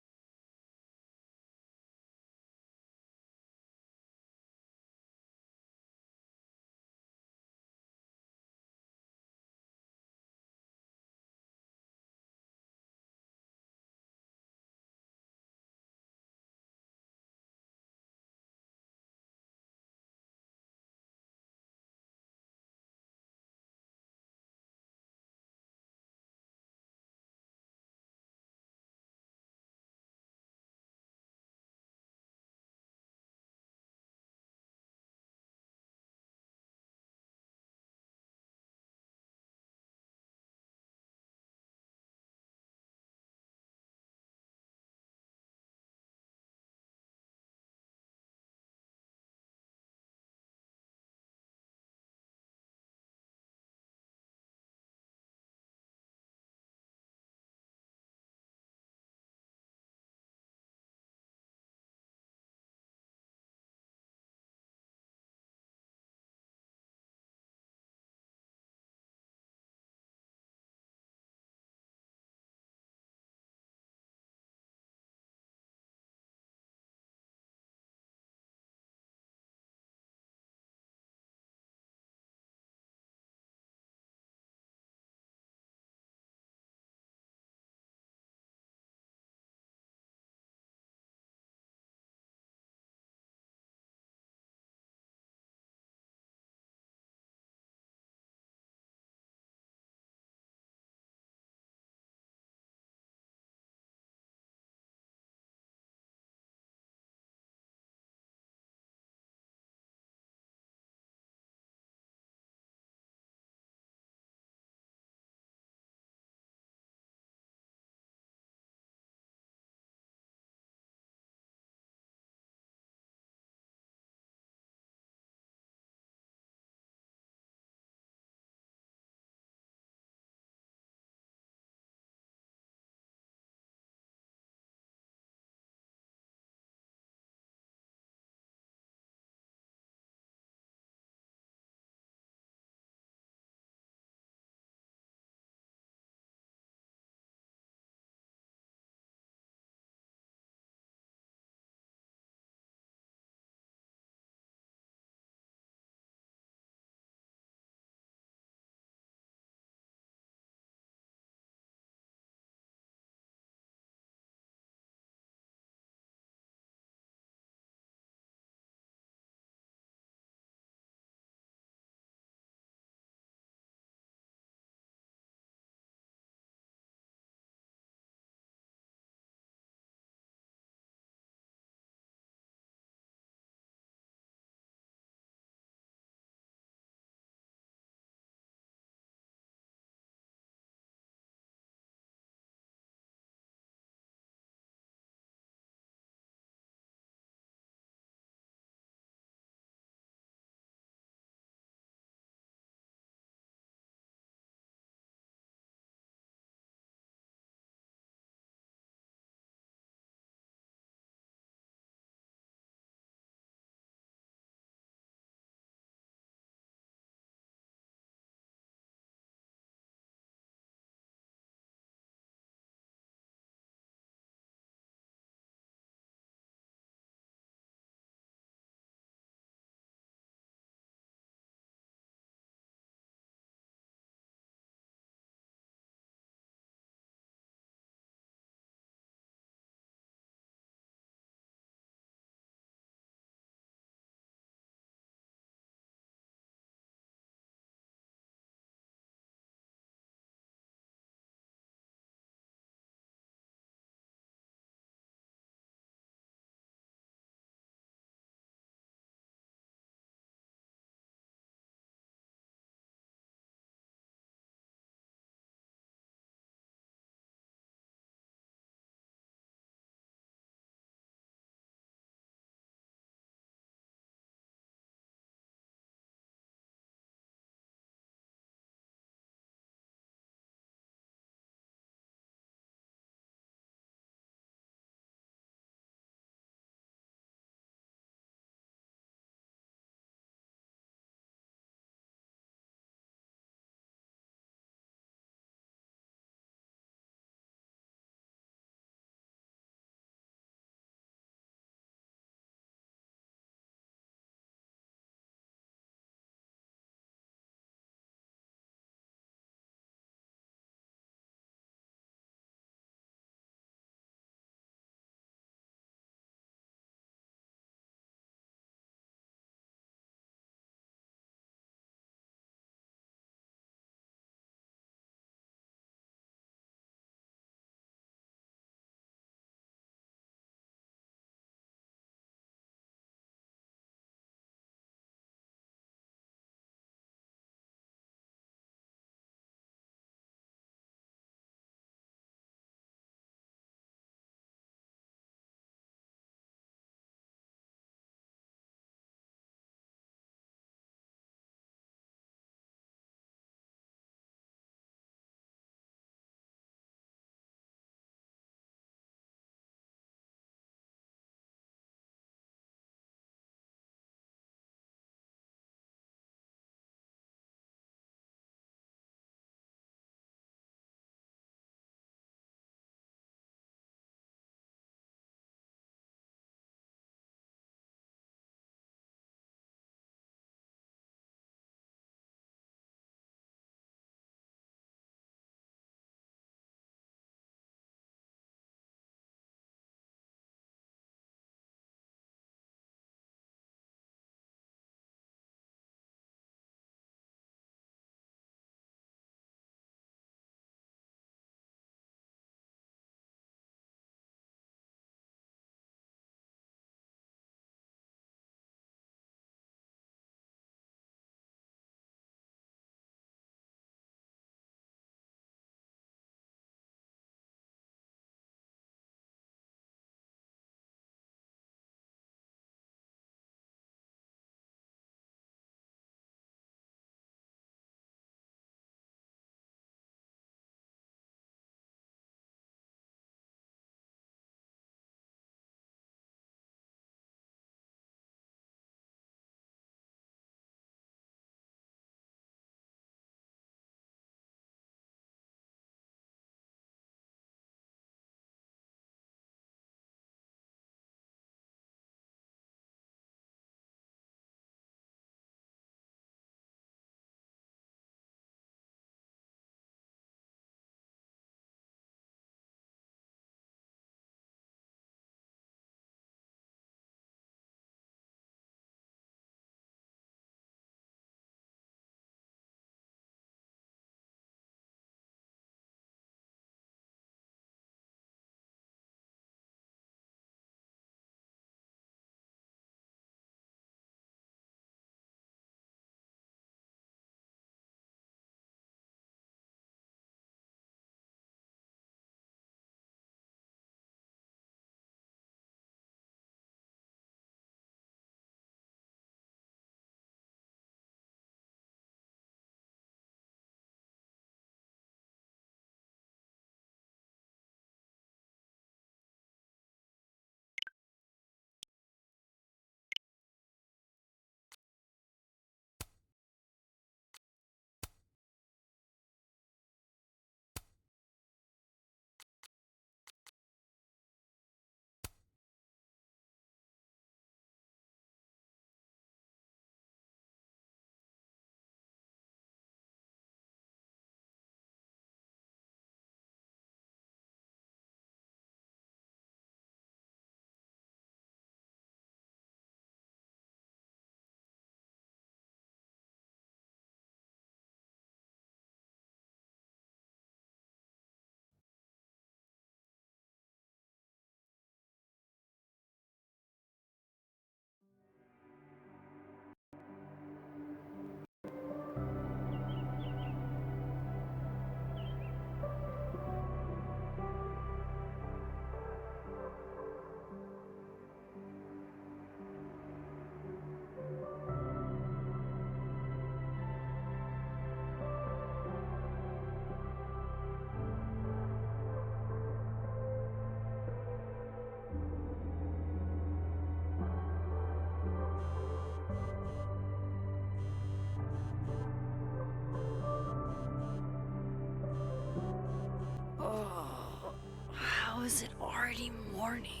How is it already morning?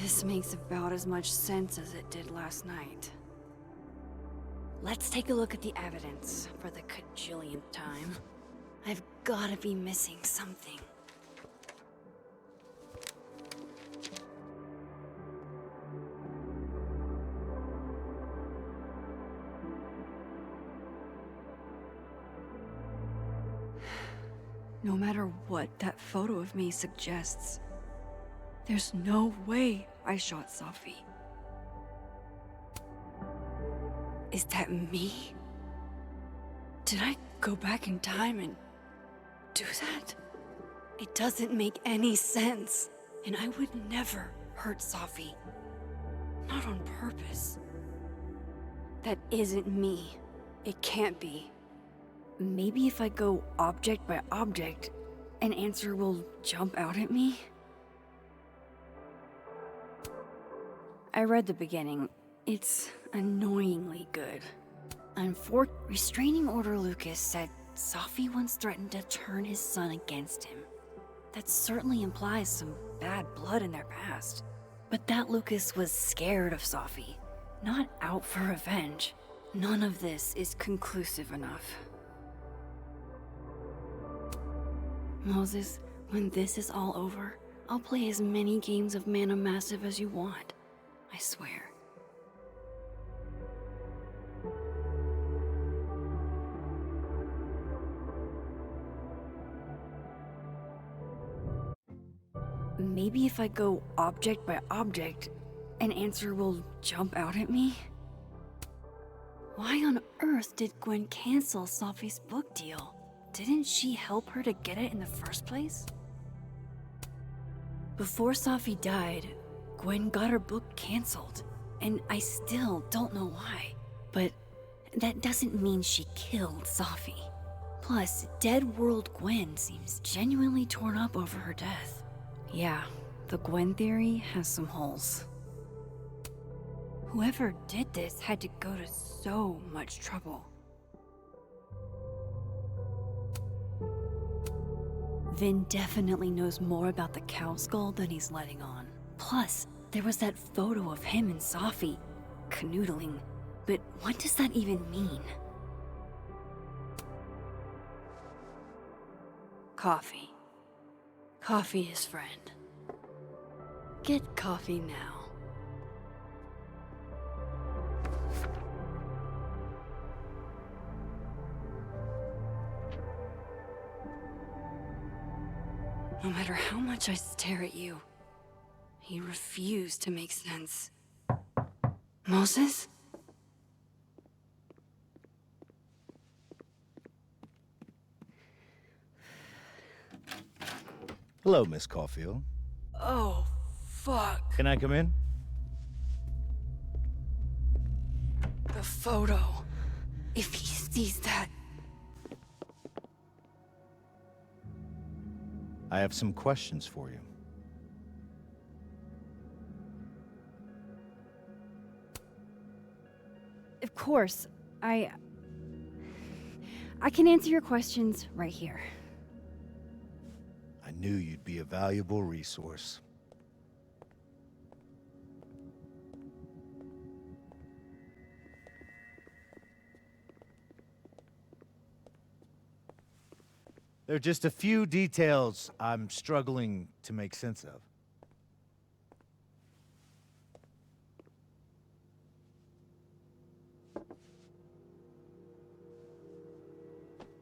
This makes about as much sense as it did last night. Let's take a look at the evidence for the cajillionth time. I've gotta be missing something. No matter what that photo of me suggests, there's no way I shot Safi. Is that me? Did I go back in time and do that? It doesn't make any sense. And I would never hurt Safi. Not on purpose. That isn't me. It can't be. Maybe if I go object by object, an answer will jump out at me? I read the beginning. It's annoyingly good. Restraining Order Lucas said Safi once threatened to turn his son against him. That certainly implies some bad blood in their past. But that Lucas was scared of Safi, not out for revenge. None of this is conclusive enough. Moses, when this is all over, I'll play as many games of Mana Massive as you want. I swear. Maybe if I go object by object, an answer will jump out at me? Why on earth did Gwen cancel Safi's book deal? Didn't she help her to get it in the first place? Before Safi died, Gwen got her book canceled, and I still don't know why. But that doesn't mean she killed Safi. Plus, Dead World Gwen seems genuinely torn up over her death. Yeah, the Gwen theory has some holes. Whoever did this had to go to so much trouble. Vin definitely knows more about the cow skull than he's letting on. Plus, there was that photo of him and Safi canoodling. But what does that even mean? Coffee. Coffee is friend. Get coffee now. No matter how much I stare at you, you refuse to make sense. Moses? Hello, Miss Caulfield. Oh, fuck. Can I come in? The photo. If he sees that... I have some questions for you. Of course. I can answer your questions right here. I knew you'd be a valuable resource. There are just a few details I'm struggling to make sense of.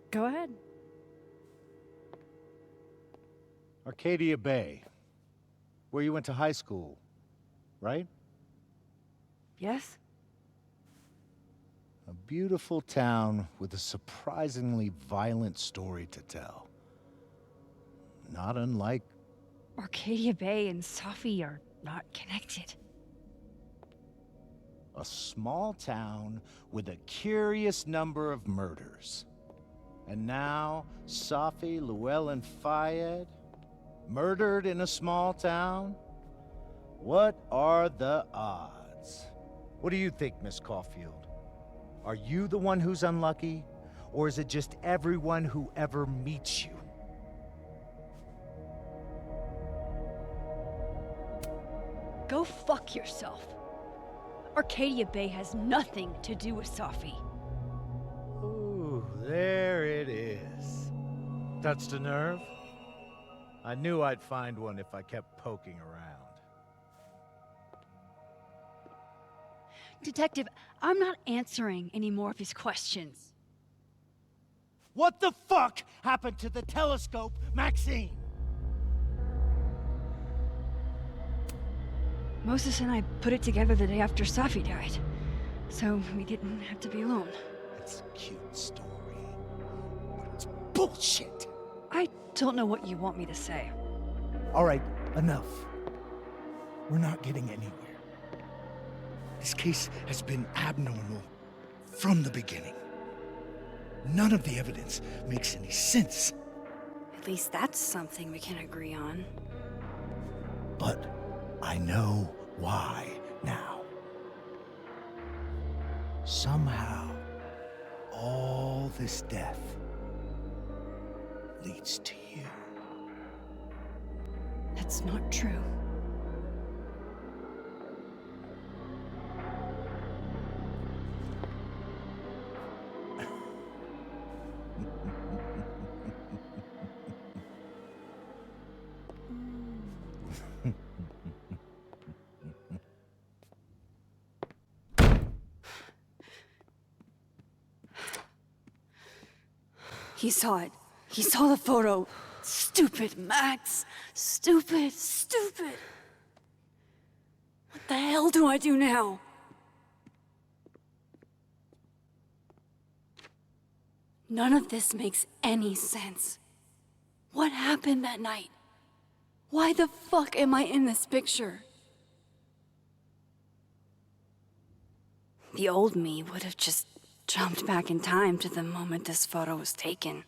Go ahead. Arcadia Bay, where you went to high school, right? Yes? A beautiful town with a surprisingly violent story to tell. Not unlike... Arcadia Bay and Safi are not connected. A small town with a curious number of murders. And now, Safi, Llewellyn Fayed, murdered in a small town? What are the odds? What do you think, Miss Caulfield? Are you the one who's unlucky? Or is it just everyone who ever meets you? Go fuck yourself. Arcadia Bay has nothing to do with Safi. Ooh, there it is. Touched a nerve? I knew I'd find one if I kept poking around. Detective, I'm not answering any more of his questions. What the fuck happened to the telescope, Maxine? Moses and I put it together the day after Safi died, so we didn't have to be alone. It's a cute story, but it's bullshit. I don't know what you want me to say. All right, enough. We're not getting anywhere. This case has been abnormal from the beginning. None of the evidence makes any sense. At least that's something we can agree on. But I know why now. Somehow, all this death leads to you. That's not true. He saw it. He saw the photo. Stupid, Max. Stupid, stupid. What the hell do I do now? None of this makes any sense. What happened that night? Why the fuck am I in this picture? The old me would have just jumped back in time to the moment this photo was taken.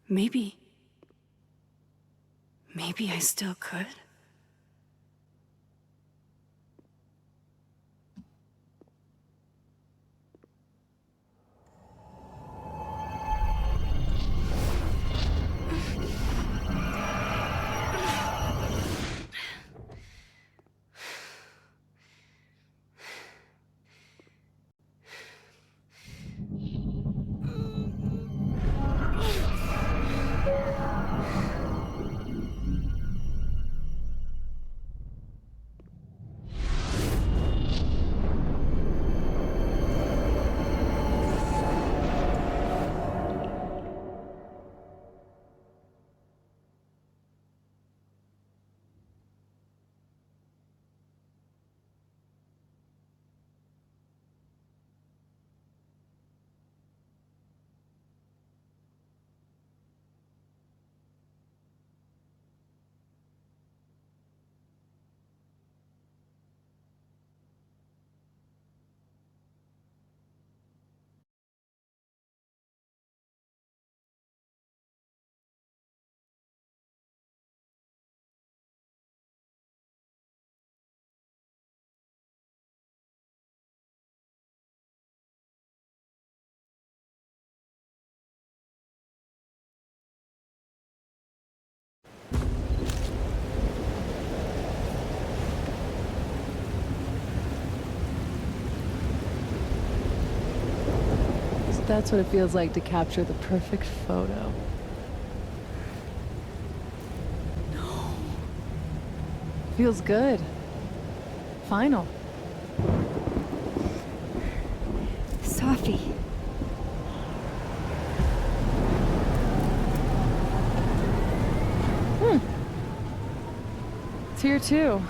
Maybe I still could. That's what it feels like to capture the perfect photo. No. Feels good. Final. Safi. It's here too.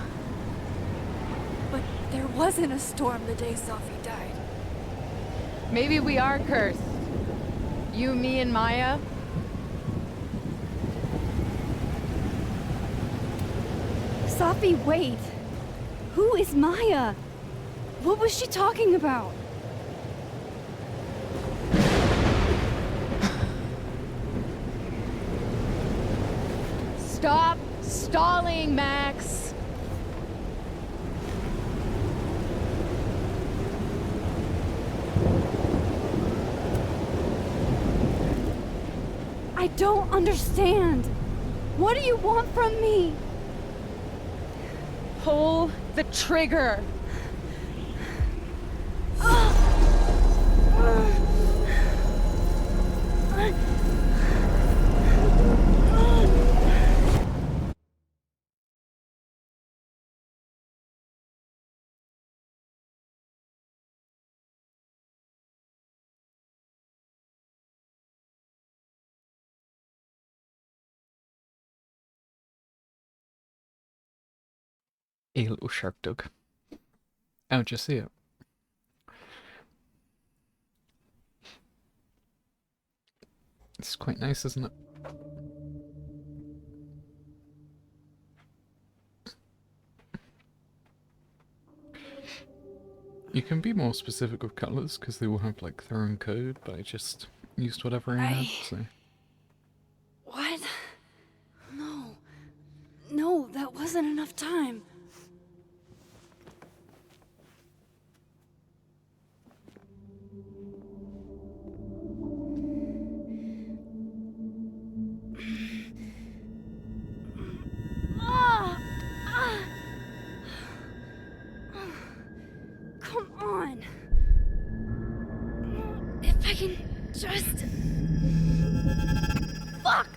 But there wasn't a storm the day Safi died. Maybe we are cursed. You, me, and Maya. Safi, wait. Who is Maya? What was she talking about? Stop stalling, Max. I don't understand. What do you want from me? Pull the trigger. A little shark dog. How'd you see it? It's quite nice, isn't it? You can be more specific with colours because they will have like their own code, but I just used whatever I had, so. What? No, that wasn't enough time. Come on. If I can just... Fuck!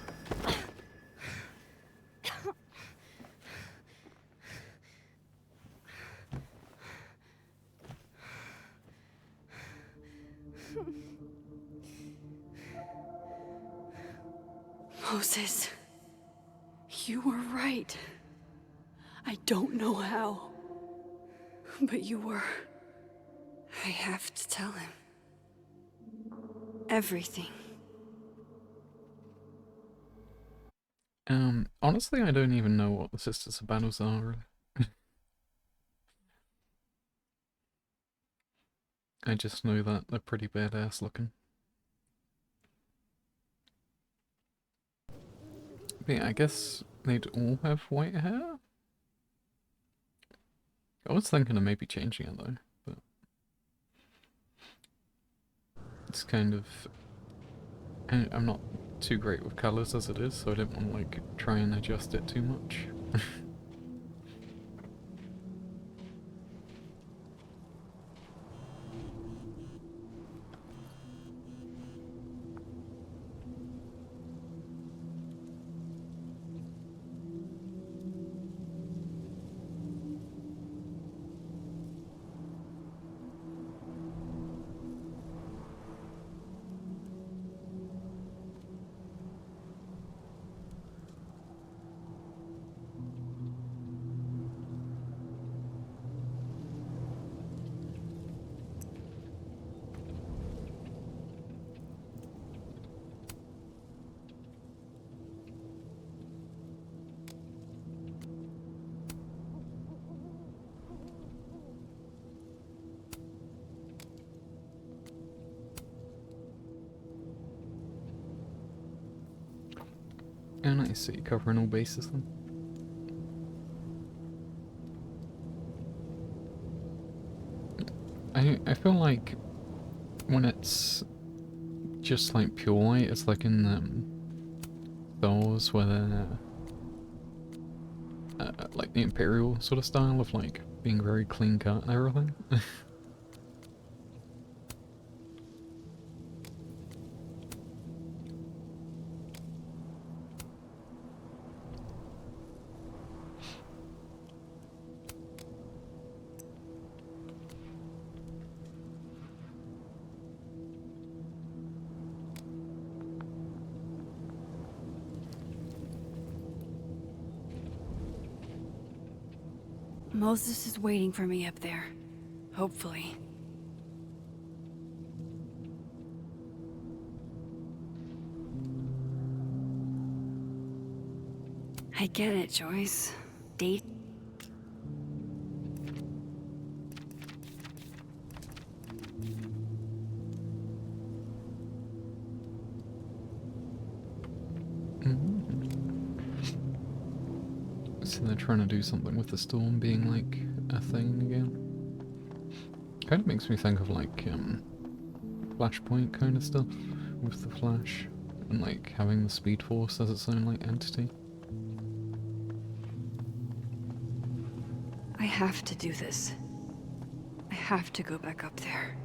Moses, you were right. I don't know how, but you were. I have to tell him. Everything. Honestly, I don't even know what the Sisters of Battles are, really. I just know that they're pretty badass looking. But yeah, I guess they'd all have white hair? I was thinking of maybe changing it though, but... It's kind of... I'm not too great with colours as it is, so I didn't want to like try and adjust it too much. And I see, covering all bases then. I feel like when it's just like pure white, it's like in Star Wars where they're like the Imperial sort of style of like being very clean cut and everything. Moses is waiting for me up there. Hopefully. I get it, Joyce. Date. So they're trying to do something with the storm being like a thing again. Kind of makes me think of like Flashpoint kind of stuff with the Flash And like having the Speed Force as its own like entity. I have to do this. I have to go back up there.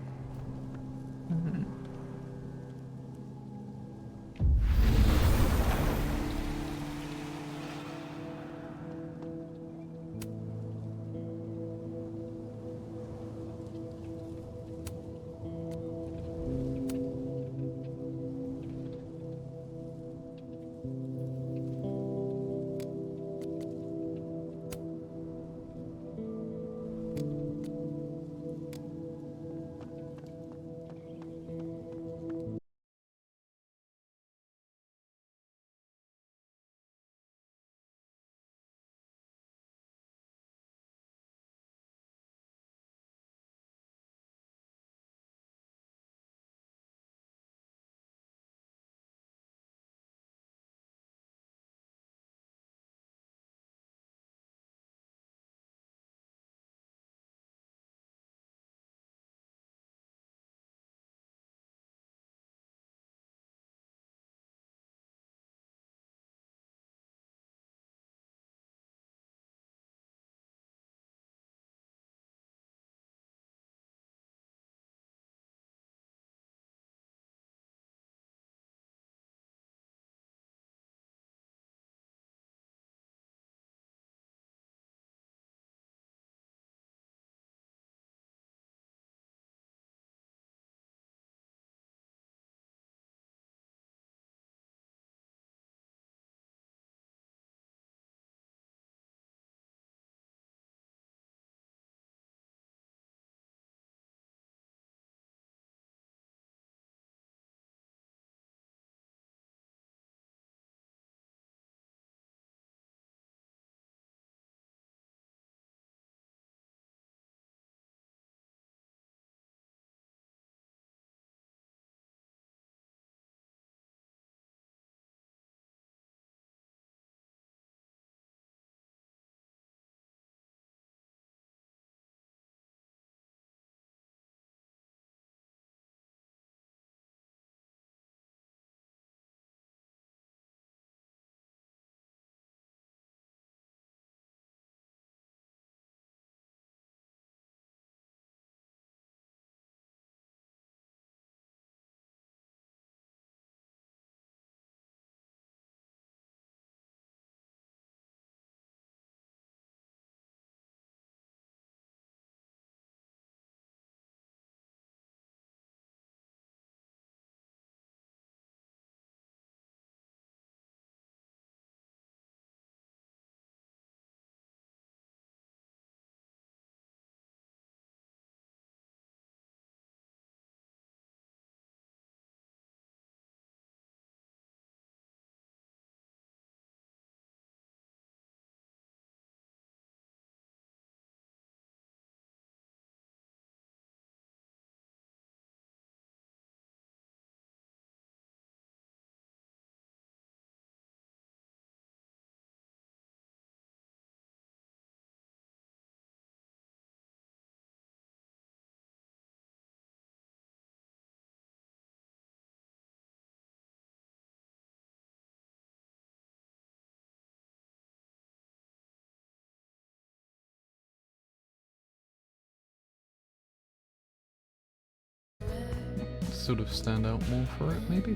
Sort of stand out more for it, maybe?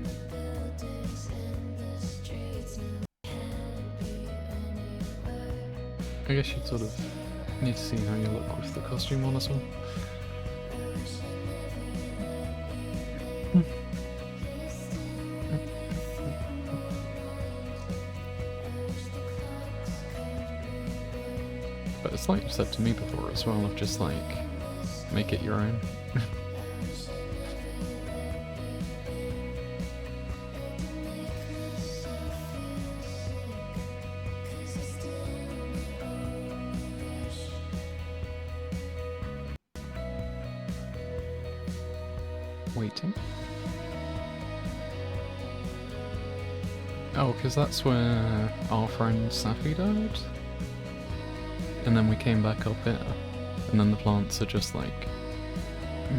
I guess you'd sort of need to see how you look with the costume on as well. But it's like you said to me before as well, of just like, make it your own. Waiting. Oh, because that's where our friend Safi died? And then we came back up here, and then the plants are just like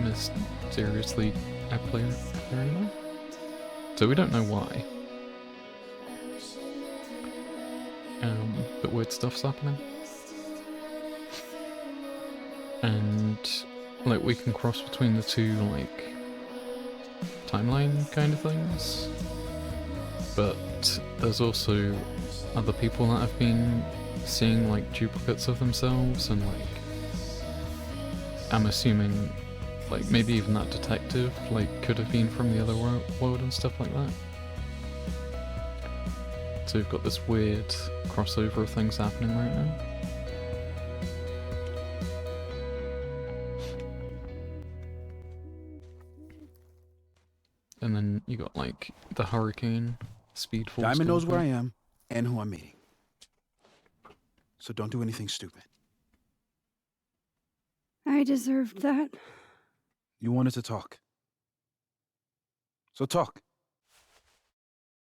mysteriously appearing there. So we don't know why. that weird stuff's happening. And like we can cross between the two like timeline kind of things. But there's also other people that have been seeing like duplicates of themselves, and like I'm assuming like maybe even that detective like could have been from the other world and stuff like that. So we've got this weird crossover of things happening right now. And then you got like the hurricane speed force. Diamond knows where I am and who I'm meeting. So don't do anything stupid. I deserved that. You wanted to talk. So talk.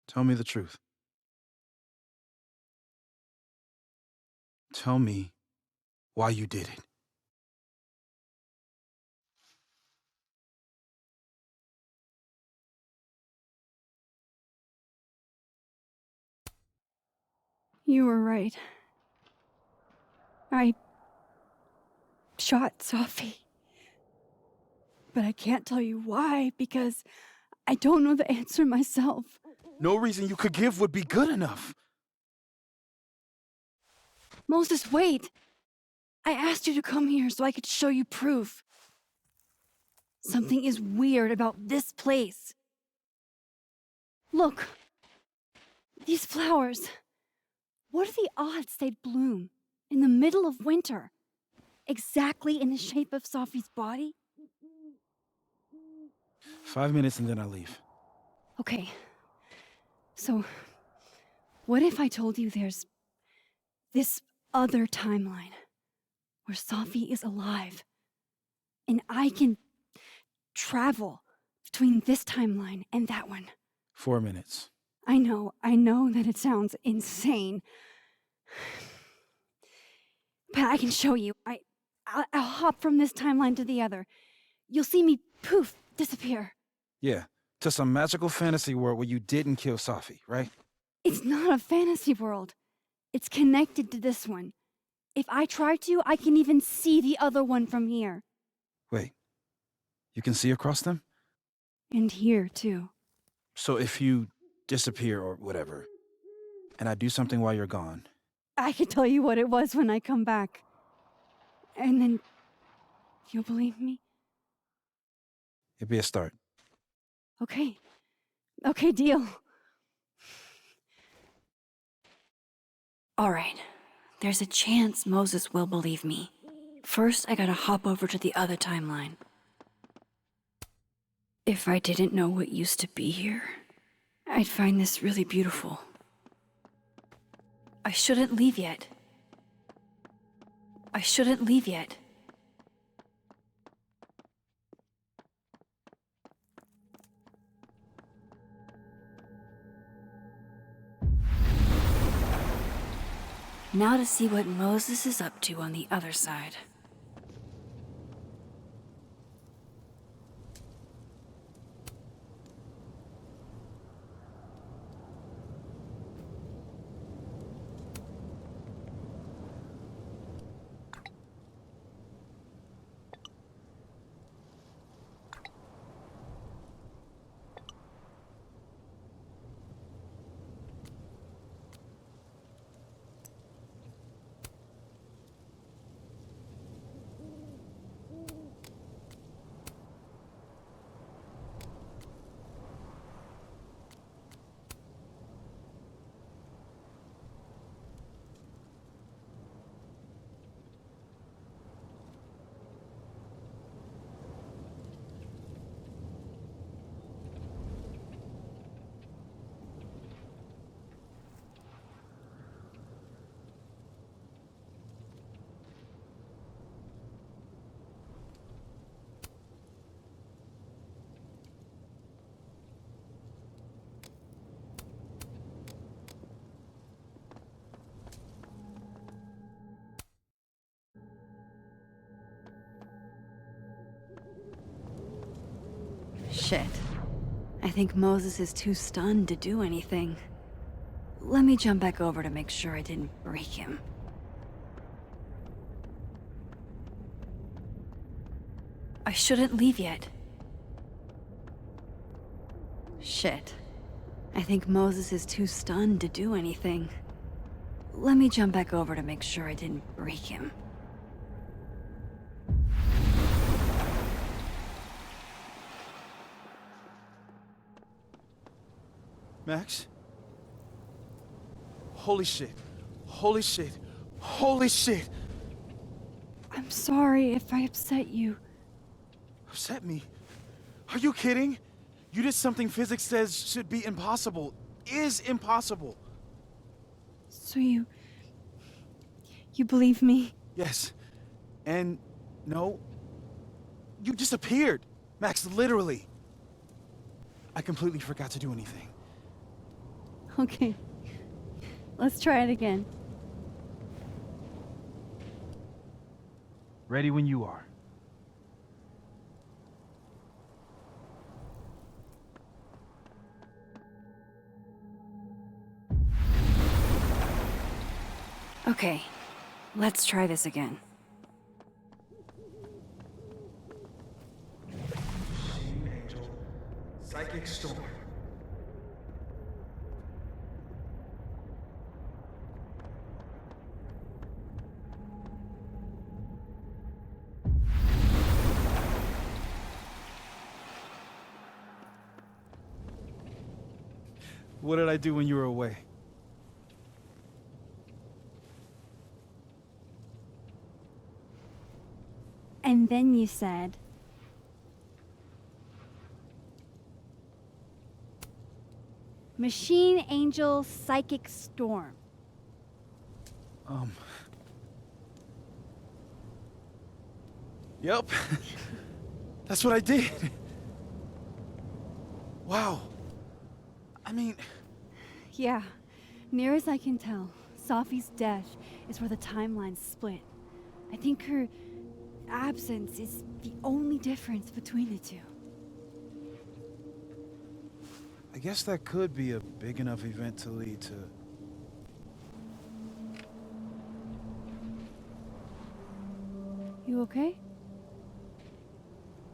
Tell me the truth. Tell me why you did it. You were right. I shot Safi. But I can't tell you why, because I don't know the answer myself. No reason you could give would be good enough. Moses, wait! I asked you to come here so I could show you proof. Something is weird about this place. Look. These flowers. What are the odds they'd bloom in the middle of winter? Exactly in the shape of Safi's body? 5 minutes and then I leave. Okay. So, what if I told you there's this other timeline where Safi is alive, and I can travel between this timeline and that one? 4 minutes. I know that it sounds insane. But I can show you. I'll hop from this timeline to the other. You'll see me, poof, disappear. Yeah, to some magical fantasy world where you didn't kill Safi, right? It's not a fantasy world. It's connected to this one. If I try to, I can even see the other one from here. Wait, you can see across them? And here, too. So if you disappear or whatever, and I do something while you're gone... I can tell you what it was when I come back. And then... you'll believe me? It'd be a start. Okay. Okay, deal. All right. There's a chance Moses will believe me. First, I gotta hop over to the other timeline. If I didn't know what used to be here, I'd find this really beautiful. I shouldn't leave yet. I shouldn't leave yet. Now to see what Moses is up to on the other side. Shit. I think Moses is too stunned to do anything. Let me jump back over to make sure I didn't break him. I shouldn't leave yet. Shit. I think Moses is too stunned to do anything. Let me jump back over to make sure I didn't break him. Max? Holy shit. Holy shit. Holy shit! I'm sorry if I upset you. Upset me? Are you kidding? You did something physics says should be impossible. Is impossible. So you believe me? Yes. And no. You disappeared. Max, literally. I completely forgot to do anything. Okay. Let's try it again. Ready when you are. Okay, let's try this again. Angel, psychic storm. What did I do when you were away? And then you said, Machine Angel Psychic Storm. Yep. That's what I did. Wow. I mean... Yeah, near as I can tell, Safi's death is where the timelines split. I think her absence is the only difference between the two. I guess that could be a big enough event to lead to... You okay?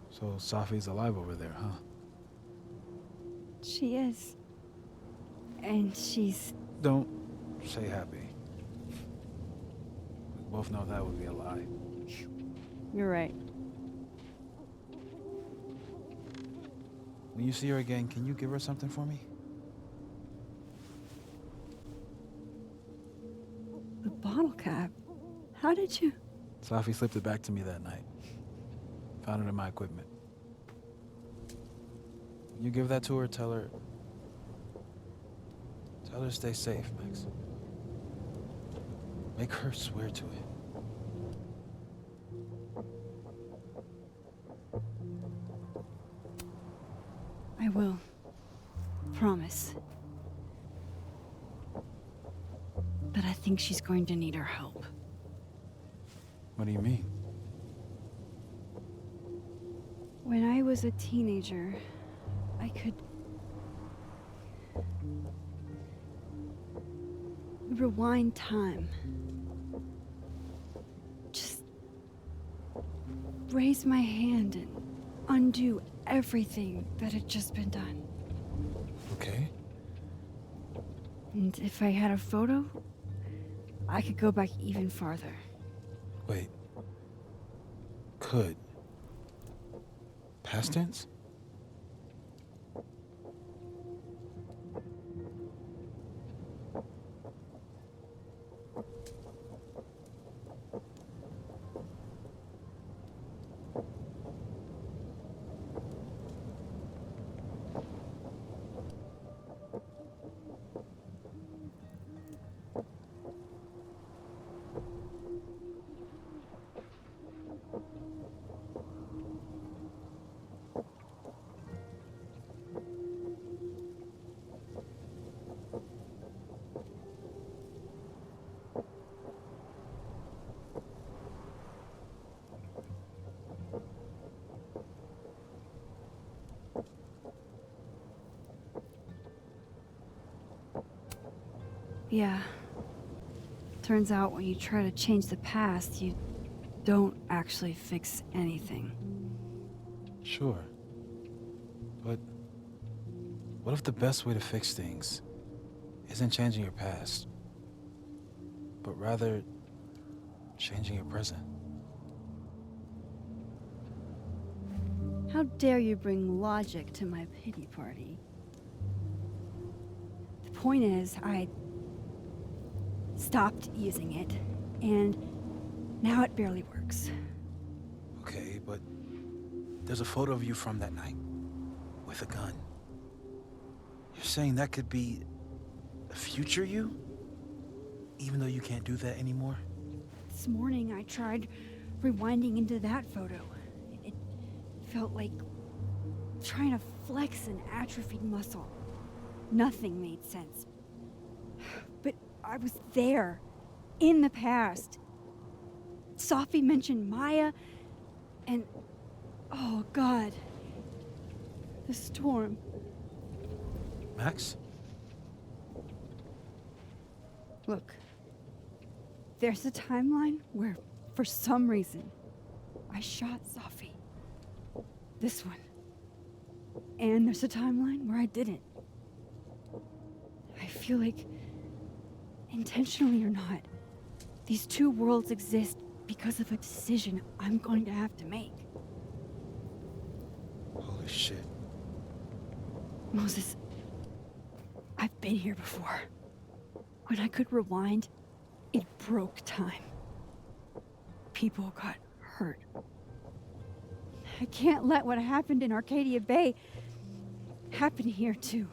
So Safi's alive over there, huh? She is. And she's... Don't say happy. We both know that would be a lie. You're right. When you see her again, can you give her something for me? The bottle cap? How did you... Safi slipped it back to me that night. Found it in my equipment. You give that to her, tell her to stay safe, Max. Make her swear to it. I will. Promise. But I think she's going to need our help. What do you mean? When I was a teenager, I could... rewind time. Just... raise my hand and undo everything that had just been done. Okay. And if I had a photo, I could go back even farther. Wait. Could. Past tense? Yeah. Turns out when you try to change the past, you don't actually fix anything. Sure. But what if the best way to fix things isn't changing your past, but rather changing your present? How dare you bring logic to my pity party? The point is, I stopped using it, and now it barely works. Okay, but there's a photo of you from that night, with a gun. You're saying that could be a future you? Even though you can't do that anymore? This morning I tried rewinding into that photo. It felt like trying to flex an atrophied muscle. Nothing made sense. But I was there, in the past. Safi mentioned Maya, and oh God, the storm. Max? Look, there's a timeline where, for some reason, I shot Safi. This one. And there's a timeline where I didn't. I feel like, intentionally or not, these two worlds exist because of a decision I'm going to have to make. Holy shit. Moses, I've been here before. When I could rewind, it broke time. People got hurt. I can't let what happened in Arcadia Bay happen here too.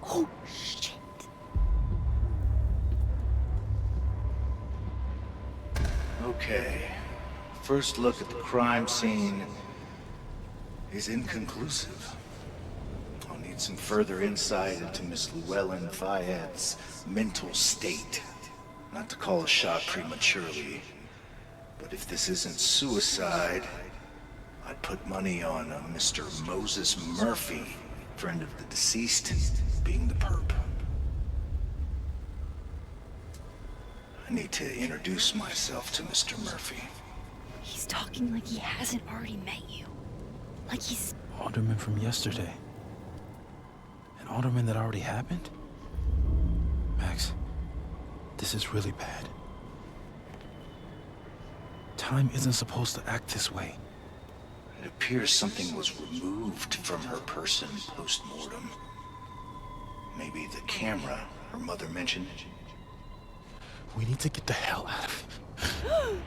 Oh, shit. Okay. First look at the crime scene is inconclusive. I'll need some further insight into Miss Llewellyn Fayette's mental state. Not to call a shot prematurely, but if this isn't suicide, I'd put money on a Mr. Moses Murphy, friend of the deceased, being the perp. I need to introduce myself to Mr. Murphy. He's talking like he hasn't already met you. Like he's... Alderman from yesterday. An alderman that already happened? Max, this is really bad. Time isn't supposed to act this way. It appears something was removed from her person post-mortem. Maybe the camera her mother mentioned. We need to get the hell out of here.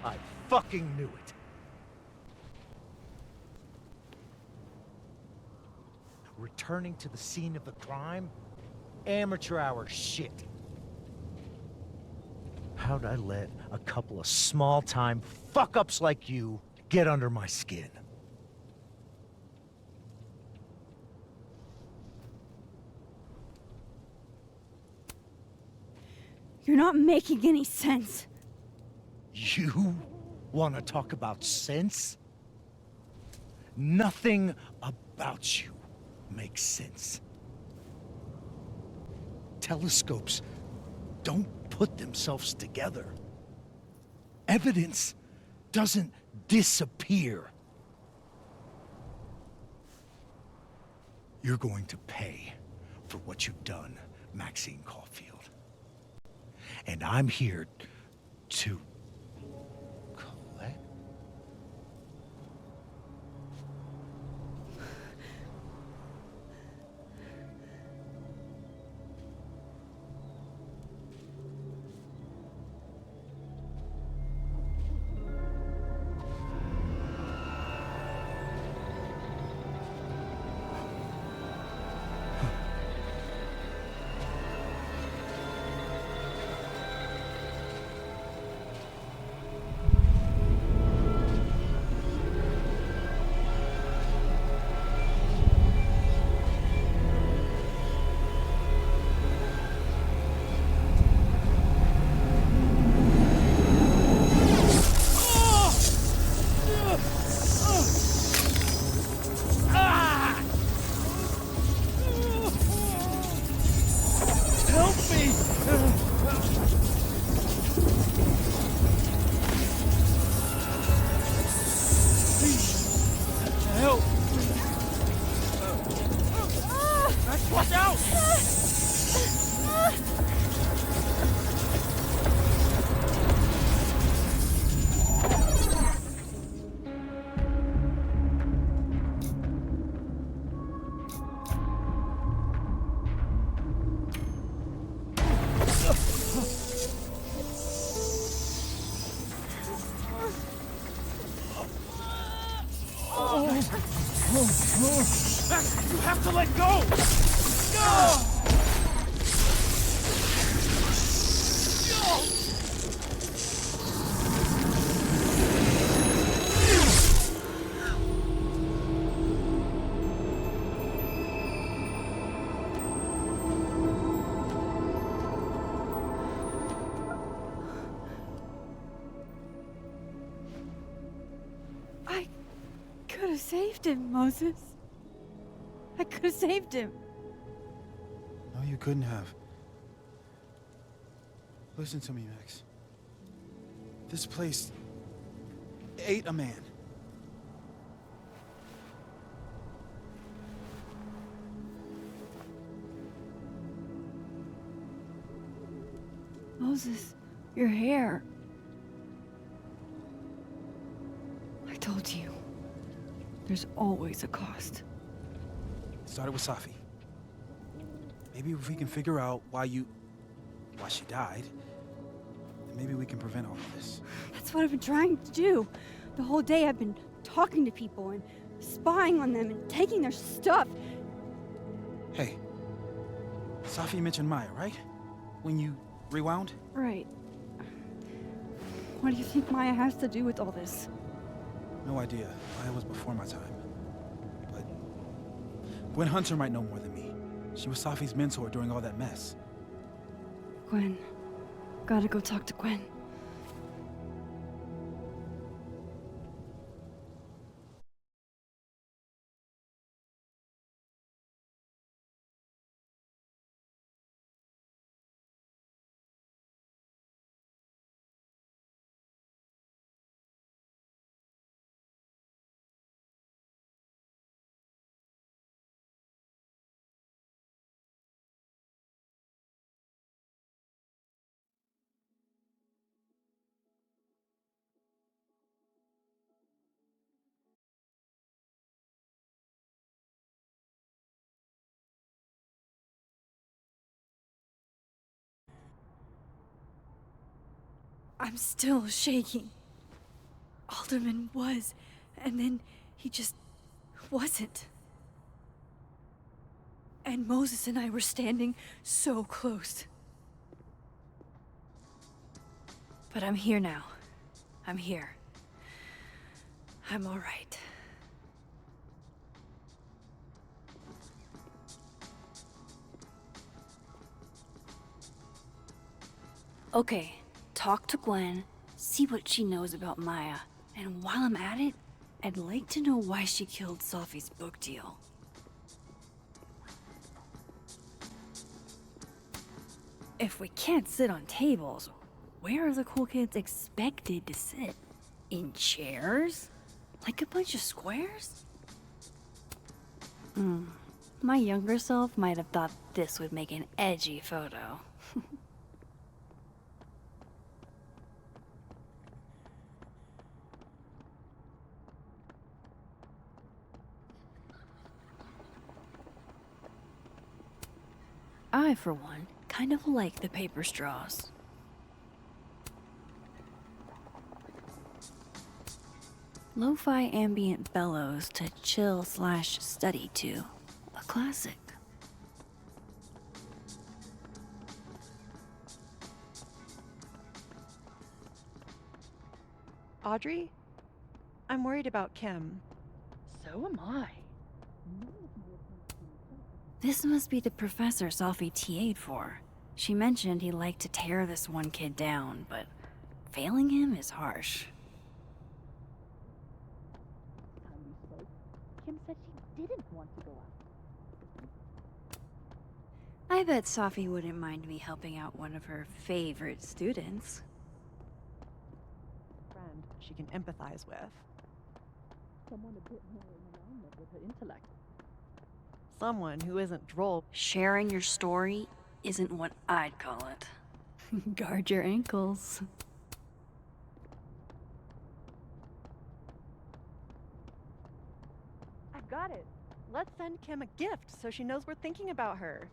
I fucking knew it. Returning to the scene of the crime? Amateur hour shit. How'd I let a couple of small-time fuck-ups like you get under my skin? You're not making any sense. You want to talk about sense? Nothing about you makes sense. Telescopes don't put themselves together. Evidence doesn't disappear. You're going to pay for what you've done, Maxine Caulfield. And I'm here to collect. Max, you have to let go! No! I could have saved him, Moses. I could have saved him. No, you couldn't have. Listen to me, Max. This place ate a man. Moses, your hair. I told you. There's always a cost. It started with Safi. Maybe if we can figure out why she died, then maybe we can prevent all of this. That's what I've been trying to do. The whole day I've been talking to people and spying on them and taking their stuff. Hey, Safi mentioned Maya, right? When you rewound? Right. What do you think Maya has to do with all this? No idea. Maya was before my time. But Gwen Hunter might know more than me. She was Safi's mentor during all that mess. Gwen. Gotta go talk to Gwen. I'm still shaking. Alderman was, and then he just wasn't. And Moses and I were standing so close. But I'm here now. I'm here. I'm all right. Okay, talk to Gwen, see what she knows about Maya, and while I'm at it, I'd like to know why she killed Safi's book deal. If we can't sit on tables, where are the cool kids expected to sit? In chairs? Like a bunch of squares? My younger self might have thought this would make an edgy photo. I, for one, kind of like the paper straws. Lo-fi ambient bellows to chill/study to. A classic. Audrey? I'm worried about Kim. So am I. This must be the professor Safi TA'd for. She mentioned he liked to tear this one kid down, but failing him is harsh. Kim said she didn't want to go out. I bet Safi wouldn't mind me helping out one of her favorite students. Friend she can empathize with. Someone a bit more in alignment with her intellect. Someone who isn't droll. Sharing your story isn't what I'd call it. Guard your ankles. I've got it. Let's send Kim a gift so she knows we're thinking about her.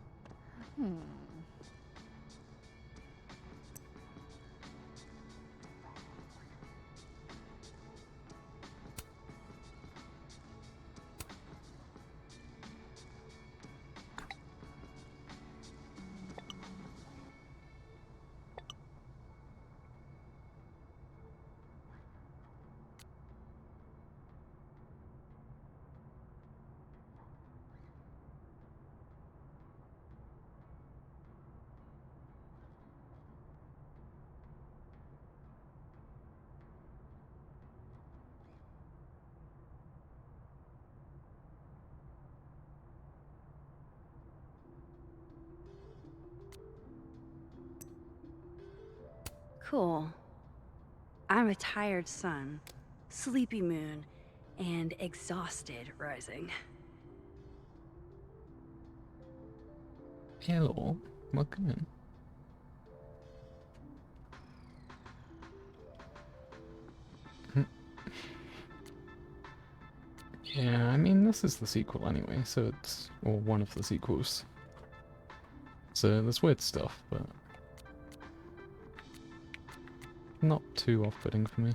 Cool. I'm a tired sun, sleepy moon, and exhausted rising. Hello, welcome in. Yeah, I mean, this is the sequel anyway, so it's, or one of the sequels. So there's weird stuff, but not too off-putting for me.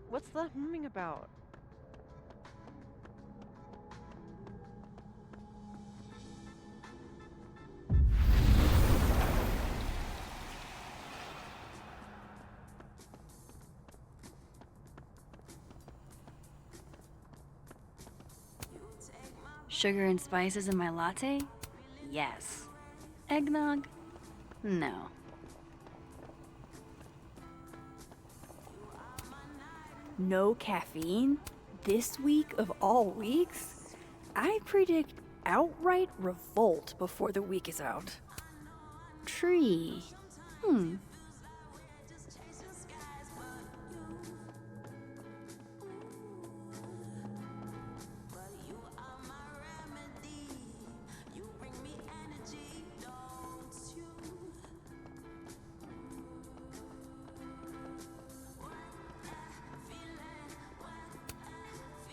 What's the humming about? Sugar and spices in my latte? Yes. Eggnog? No. No caffeine? This week of all weeks? I predict outright revolt before the week is out. Tree.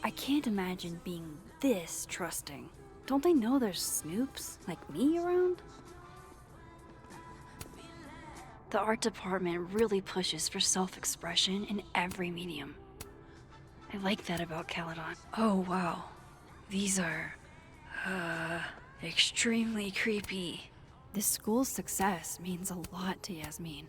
I can't imagine being this trusting. Don't they know there's snoops like me around? The art department really pushes for self-expression in every medium. I like that about Caledon. Oh wow, these are, extremely creepy. This school's success means a lot to Yasmin.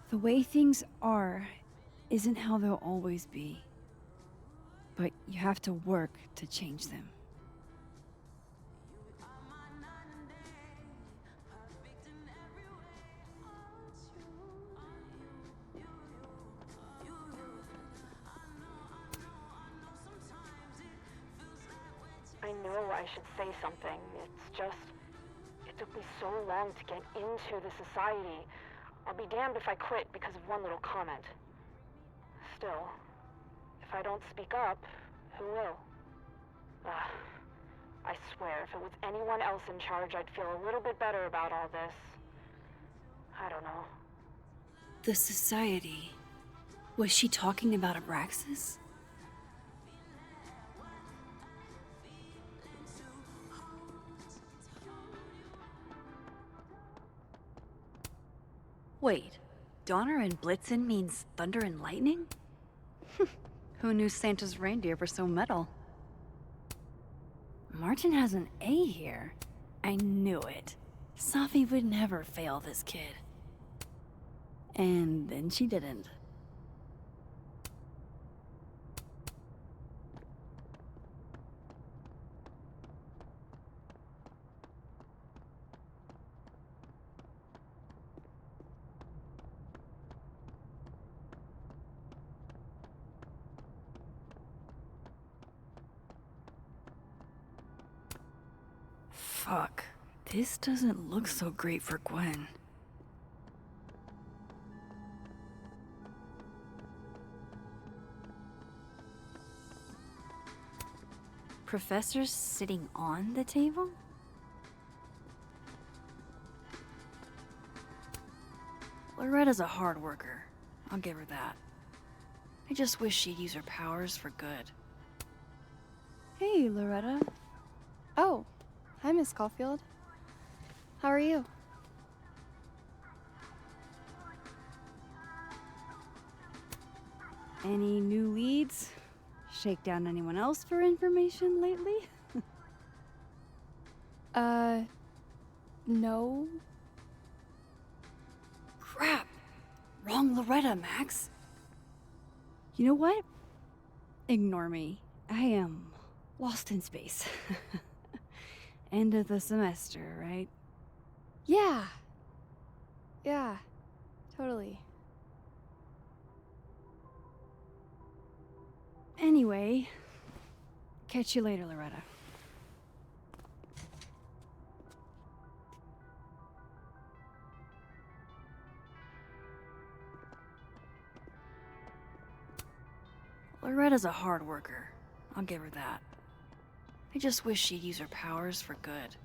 The way things are isn't how they'll always be. But you have to work to change them. I know I should say something. It's just, it took me so long to get into the society. I'll be damned if I quit because of one little comment. Still, if I don't speak up, who will? I swear, if it was anyone else in charge, I'd feel a little bit better about all this. I don't know. The society. Was she talking about Abraxas? Wait, Donner and Blitzen means thunder and lightning? Who knew Santa's reindeer were so metal? Martin has an A here. I knew it. Safi would never fail this kid. And then she didn't. Fuck. This doesn't look so great for Gwen. Professor's sitting on the table? Loretta's a hard worker. I'll give her that. I just wish she'd use her powers for good. Hey, Loretta. Oh, hi, Miss Caulfield. How are you? Any new leads? Shake down anyone else for information lately? No. Crap! Wrong Loretta, Max. You know what? Ignore me. I am lost in space. End of the semester, right? Yeah. Yeah, totally. Anyway, catch you later, Loretta. Loretta's a hard worker. I'll give her that. I just wish she'd use her powers for good.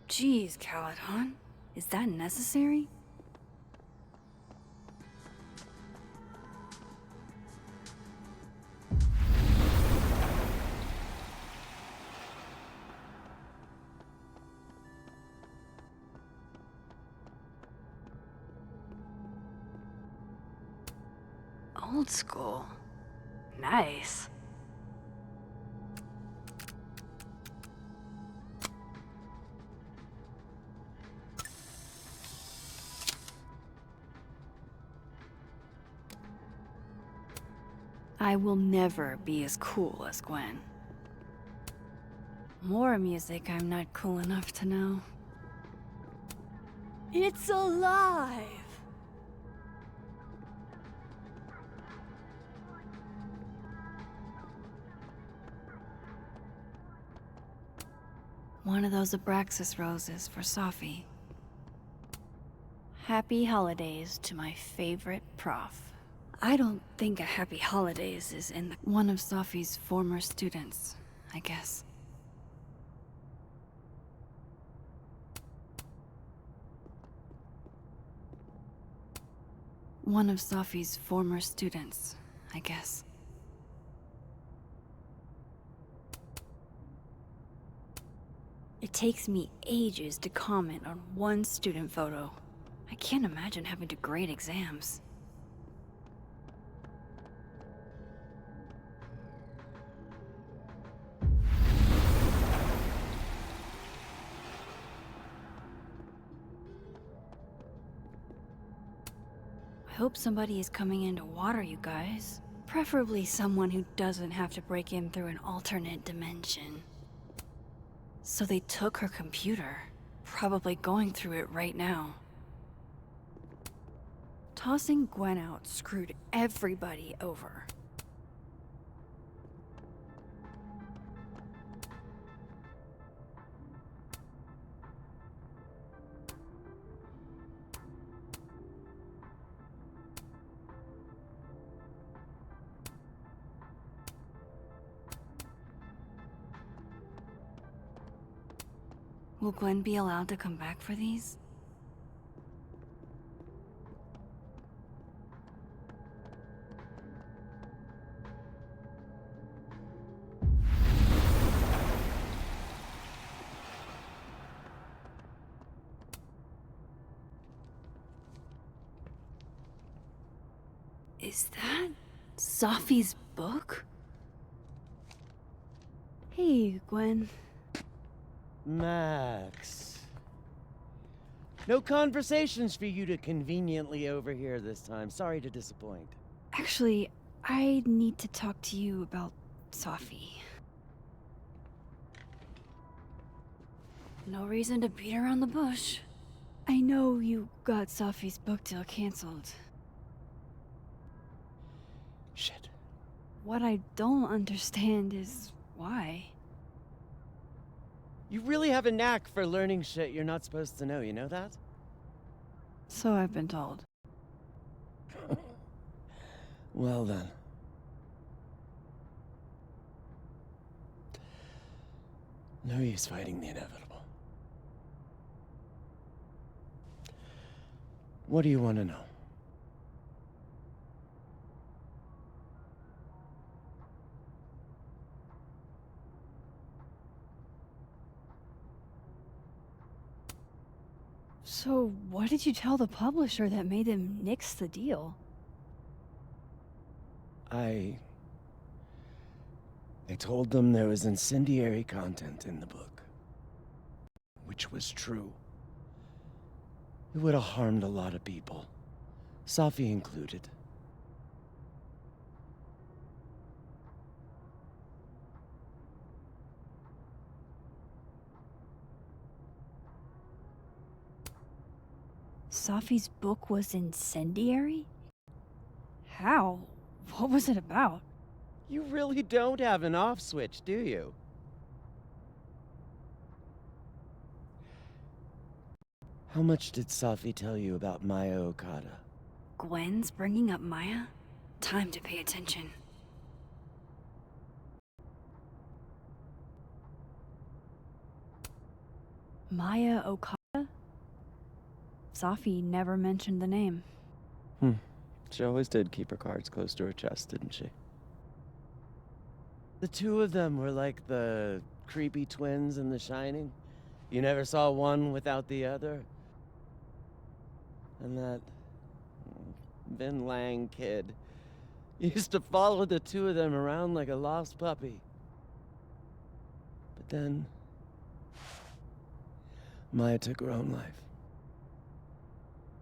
Jeez, Caledon. Is that necessary? Old school. Nice. I will never be as cool as Gwen. More music I'm not cool enough to know. It's alive! One of those Abraxas roses for Safi. Happy holidays to my favorite prof. I don't think a happy holidays is in one of Safi's former students, I guess. One of Safi's former students, I guess. It takes me ages to comment on one student photo. I can't imagine having to grade exams. I hope somebody is coming in to water you guys. Preferably someone who doesn't have to break in through an alternate dimension. So they took her computer, probably going through it right now. Tossing Gwen out screwed everybody over. Will Gwen be allowed to come back for these? Is that Safi's book? Hey, Gwen. Max. No conversations for you to conveniently overhear this time. Sorry to disappoint. Actually, I need to talk to you about Safi. No reason to beat around the bush. I know you got Safi's book deal canceled. Shit. What I don't understand is why. You really have a knack for learning shit you're not supposed to know, you know that? So I've been told. Well then. No use fighting the inevitable. What do you want to know? So what did you tell the publisher that made them nix the deal? I told them there was incendiary content in the book, which was true. It would have harmed a lot of people, Safi included. Safi's book was incendiary? How? What was it about? You really don't have an off switch, do you? How much did Safi tell you about Maya Okada? Gwen's bringing up Maya? Time to pay attention. Maya Okada? Safi never mentioned the name. She always did keep her cards close to her chest, didn't she? The two of them were like the creepy twins in The Shining. You never saw one without the other. And that Vin Lang kid used to follow the two of them around like a lost puppy. But then Maya took her own life.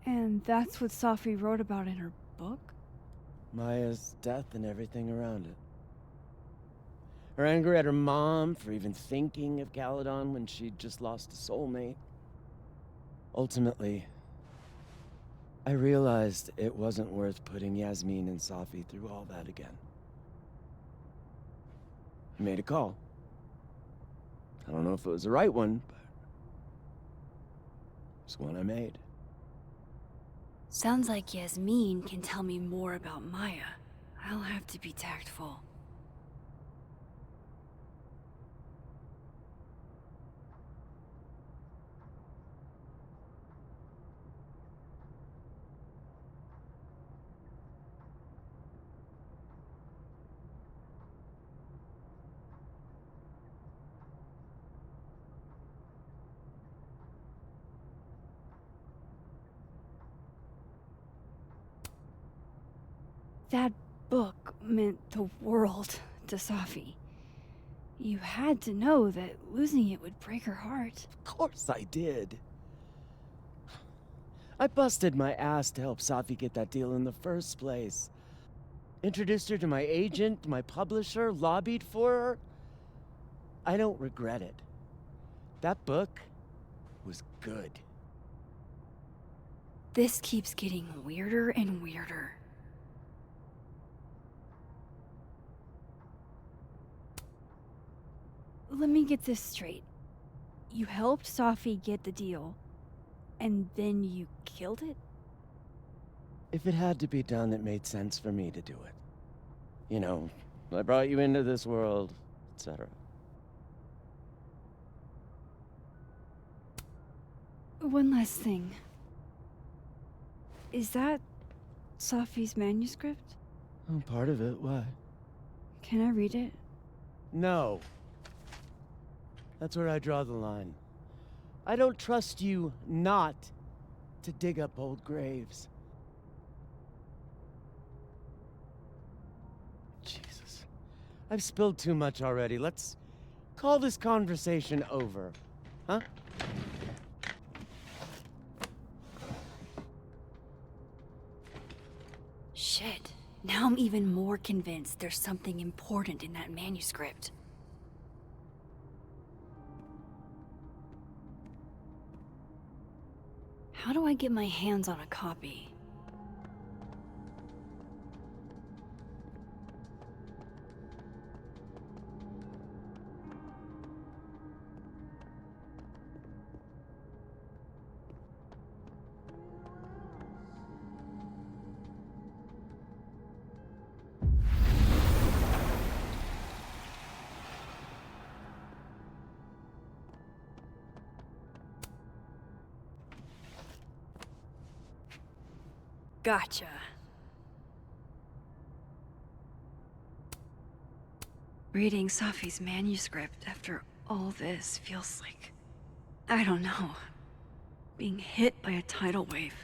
And that's what Safi wrote about in her book? Maya's death and everything around it. Her anger at her mom for even thinking of Caledon when she'd just lost a soulmate. Ultimately, I realized it wasn't worth putting Yasmin and Safi through all that again. I made a call. I don't know if it was the right one, but it's one I made. Sounds like Yasmin can tell me more about Maya. I'll have to be tactful. That book meant the world to Safi. You had to know that losing it would break her heart. Of course I did. I busted my ass to help Safi get that deal in the first place. Introduced her to my agent, my publisher, lobbied for her. I don't regret it. That book was good. This keeps getting weirder and weirder. Let me get this straight. You helped Safi get the deal, and then you killed it? If it had to be done, it made sense for me to do it. You know, I brought you into this world, etc. One last thing. Is that Safi's manuscript? Oh, part of it. Why? Can I read it? No. That's where I draw the line. I don't trust you not to dig up old graves. Jesus. I've spilled too much already. Let's call this conversation over, huh? Shit. Now I'm even more convinced there's something important in that manuscript. How do I get my hands on a copy? Gotcha. Reading Safi's manuscript after all this feels like, I don't know, being hit by a tidal wave.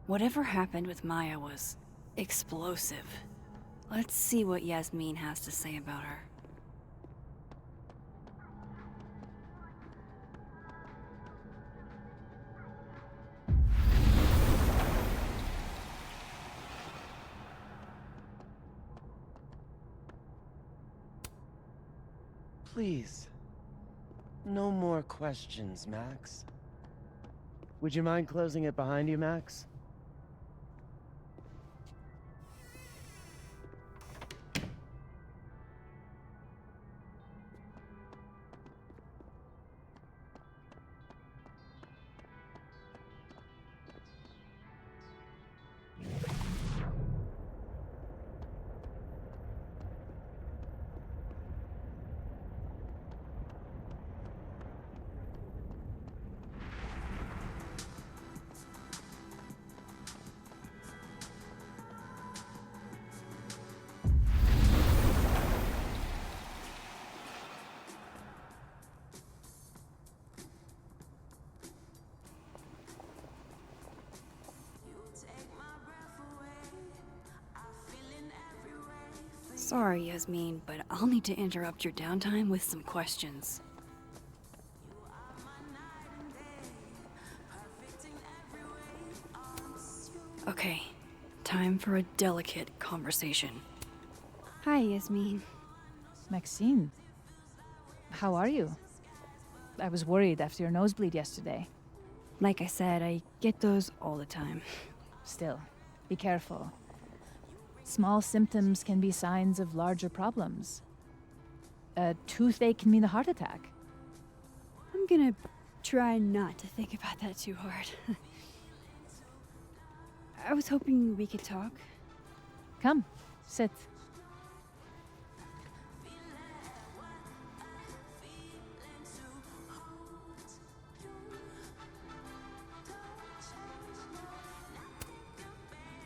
Whatever happened with Maya was explosive. Let's see what Yasmin has to say about her. Please. No more questions, Max. Would you mind closing it behind you, Max? Sorry, Yasmin, but I'll need to interrupt your downtime with some questions. Okay, time for a delicate conversation. Hi, Yasmin. Maxine, how are you? I was worried after your nosebleed yesterday. Like I said, I get those all the time. Still, be careful. Small symptoms can be signs of larger problems. A toothache can mean a heart attack. I'm gonna try not to think about that too hard. I was hoping we could talk. Come, sit.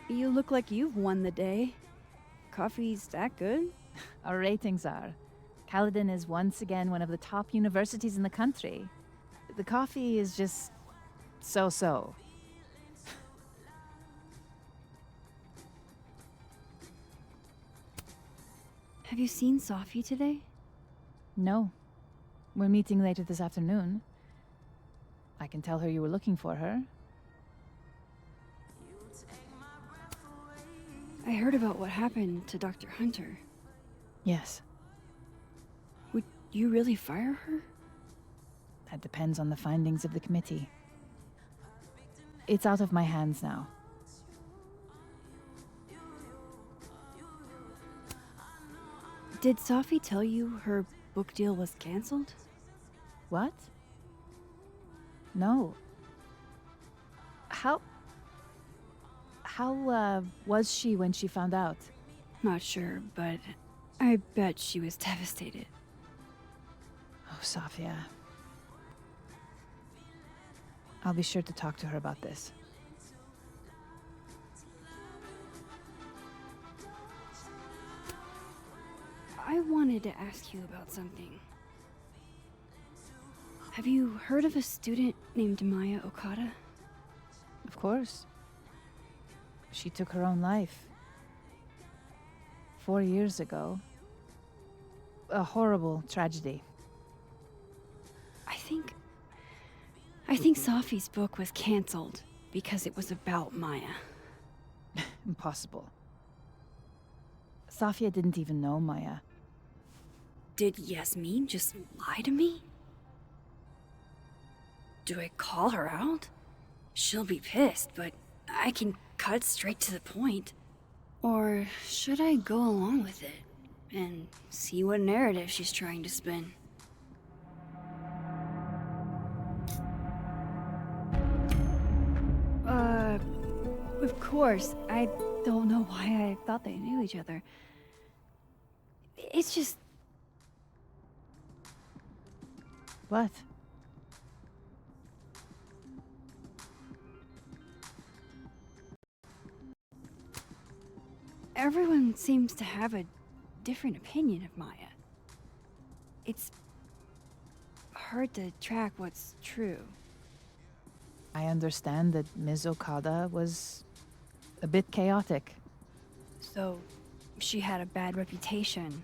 You look like you've won the day. Coffee's that good? Our ratings are. Caledon is once again one of the top universities in the country. The coffee is just so-so. Have you seen Safi today? No. We're meeting later this afternoon. I can tell her you were looking for her. I heard about what happened to Dr. Hunter. Yes. Would you really fire her? That depends on the findings of the committee. It's out of my hands now. Did Safi tell you her book deal was cancelled? What? No. How was she when she found out? Not sure, but I bet she was devastated. Oh, Safia. I'll be sure to talk to her about this. I wanted to ask you about something. Have you heard of a student named Maya Okada? Of course. She took her own life. 4 years ago. A horrible tragedy. I think Safi's book was cancelled because it was about Maya. Impossible. Safia didn't even know Maya. Did Yasmin just lie to me? Do I call her out? She'll be pissed, but I can cut straight to the point. Or should I go along with it and see what narrative she's trying to spin? Of course. I don't know why I thought they knew each other. It's just... What? Everyone seems to have a different opinion of Maya. It's hard to track what's true. I understand that Ms. Okada was A bit chaotic. So, she had a bad reputation.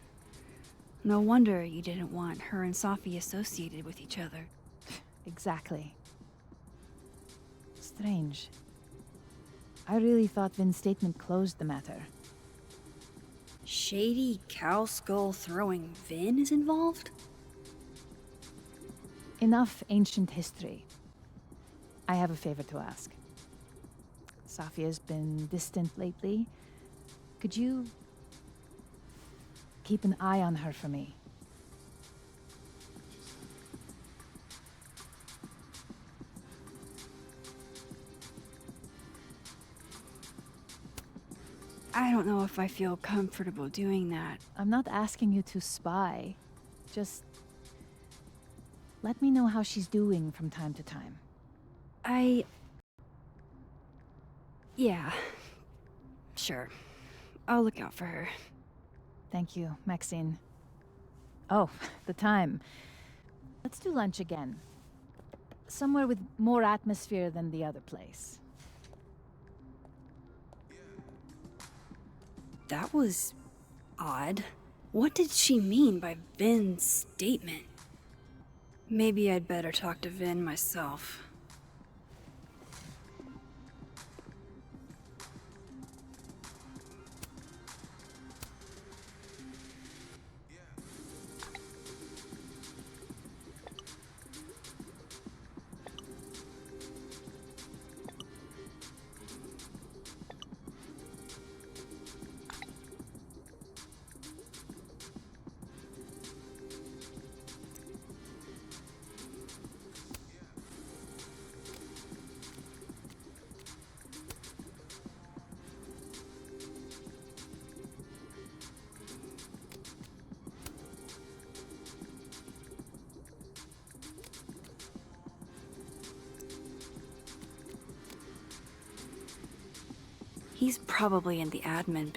No wonder you didn't want her and Safi associated with each other. Exactly. Strange. I really thought Vin's statement closed the matter. Shady cow skull throwing Vin is involved? Enough ancient history. I have a favor to ask. Safi has been distant lately. Could you keep an eye on her for me? I don't know if I feel comfortable doing that. I'm not asking you to spy. Just let me know how she's doing from time to time. Yeah. Sure. I'll look out for her. Thank you, Maxine. Oh, the time. Let's do lunch again. Somewhere with more atmosphere than the other place. That was odd. What did she mean by Vin's statement? Maybe I'd better talk to Vin myself. He's probably in the admin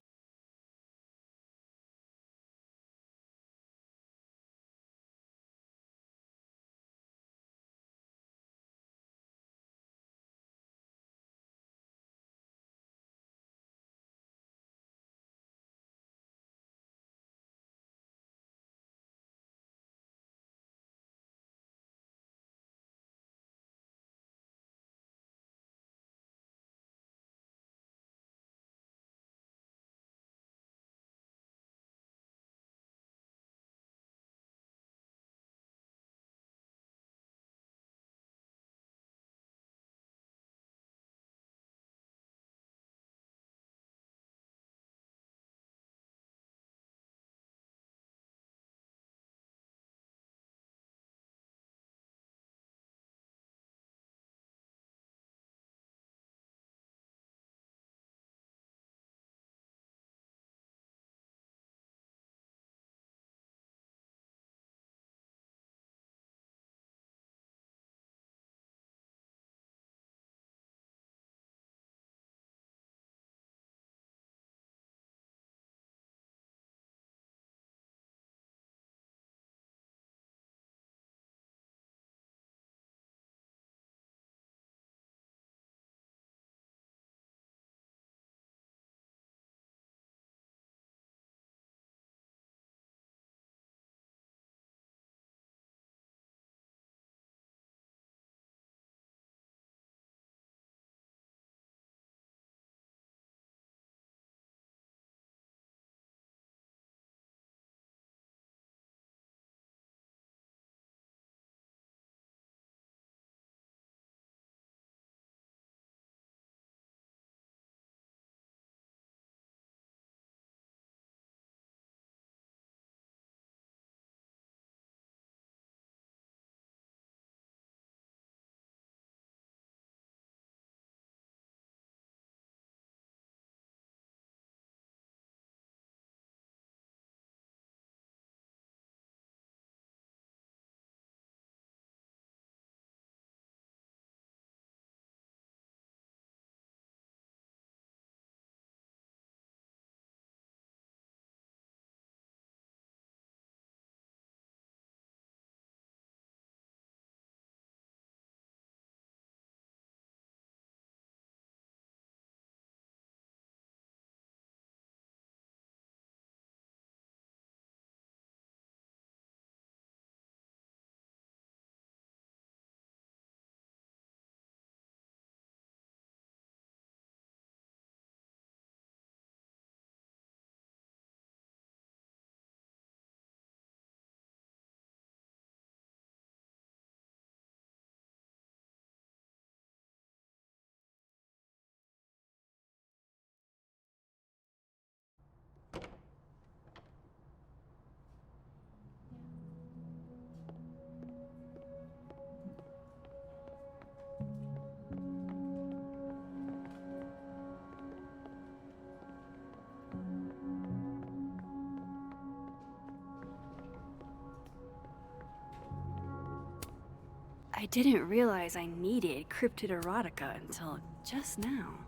I didn't realize I needed cryptid erotica until just now.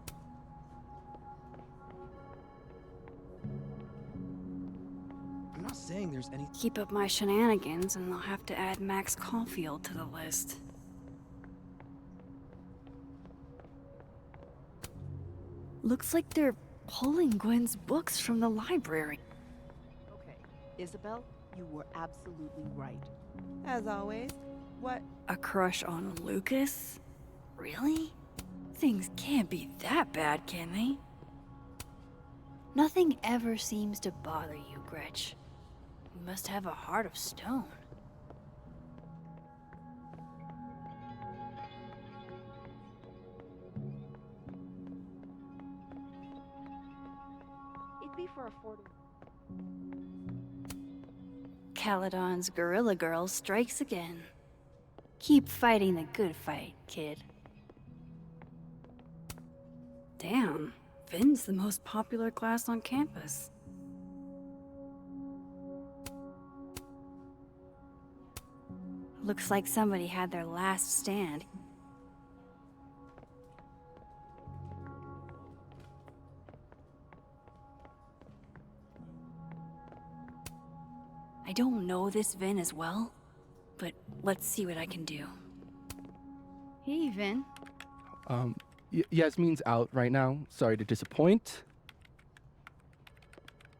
I'm not saying there's any. Keep up my shenanigans and I'll have to add Max Caulfield to the list. Looks like they're pulling Gwen's books from the library. Okay, Isabel, you were absolutely right. As always, what? A crush on Lucas? Really? Things can't be that bad, can they? Nothing ever seems to bother you, Gretch. You must have a heart of stone. It'd be for affordable. Caledon's Gorilla Girl strikes again. Keep fighting the good fight, kid. Damn, Finn's the most popular class on campus. Looks like somebody had their last stand. I don't know this Vin as well, but let's see what I can do. Hey, Vin. Yasmin's out right now. Sorry to disappoint.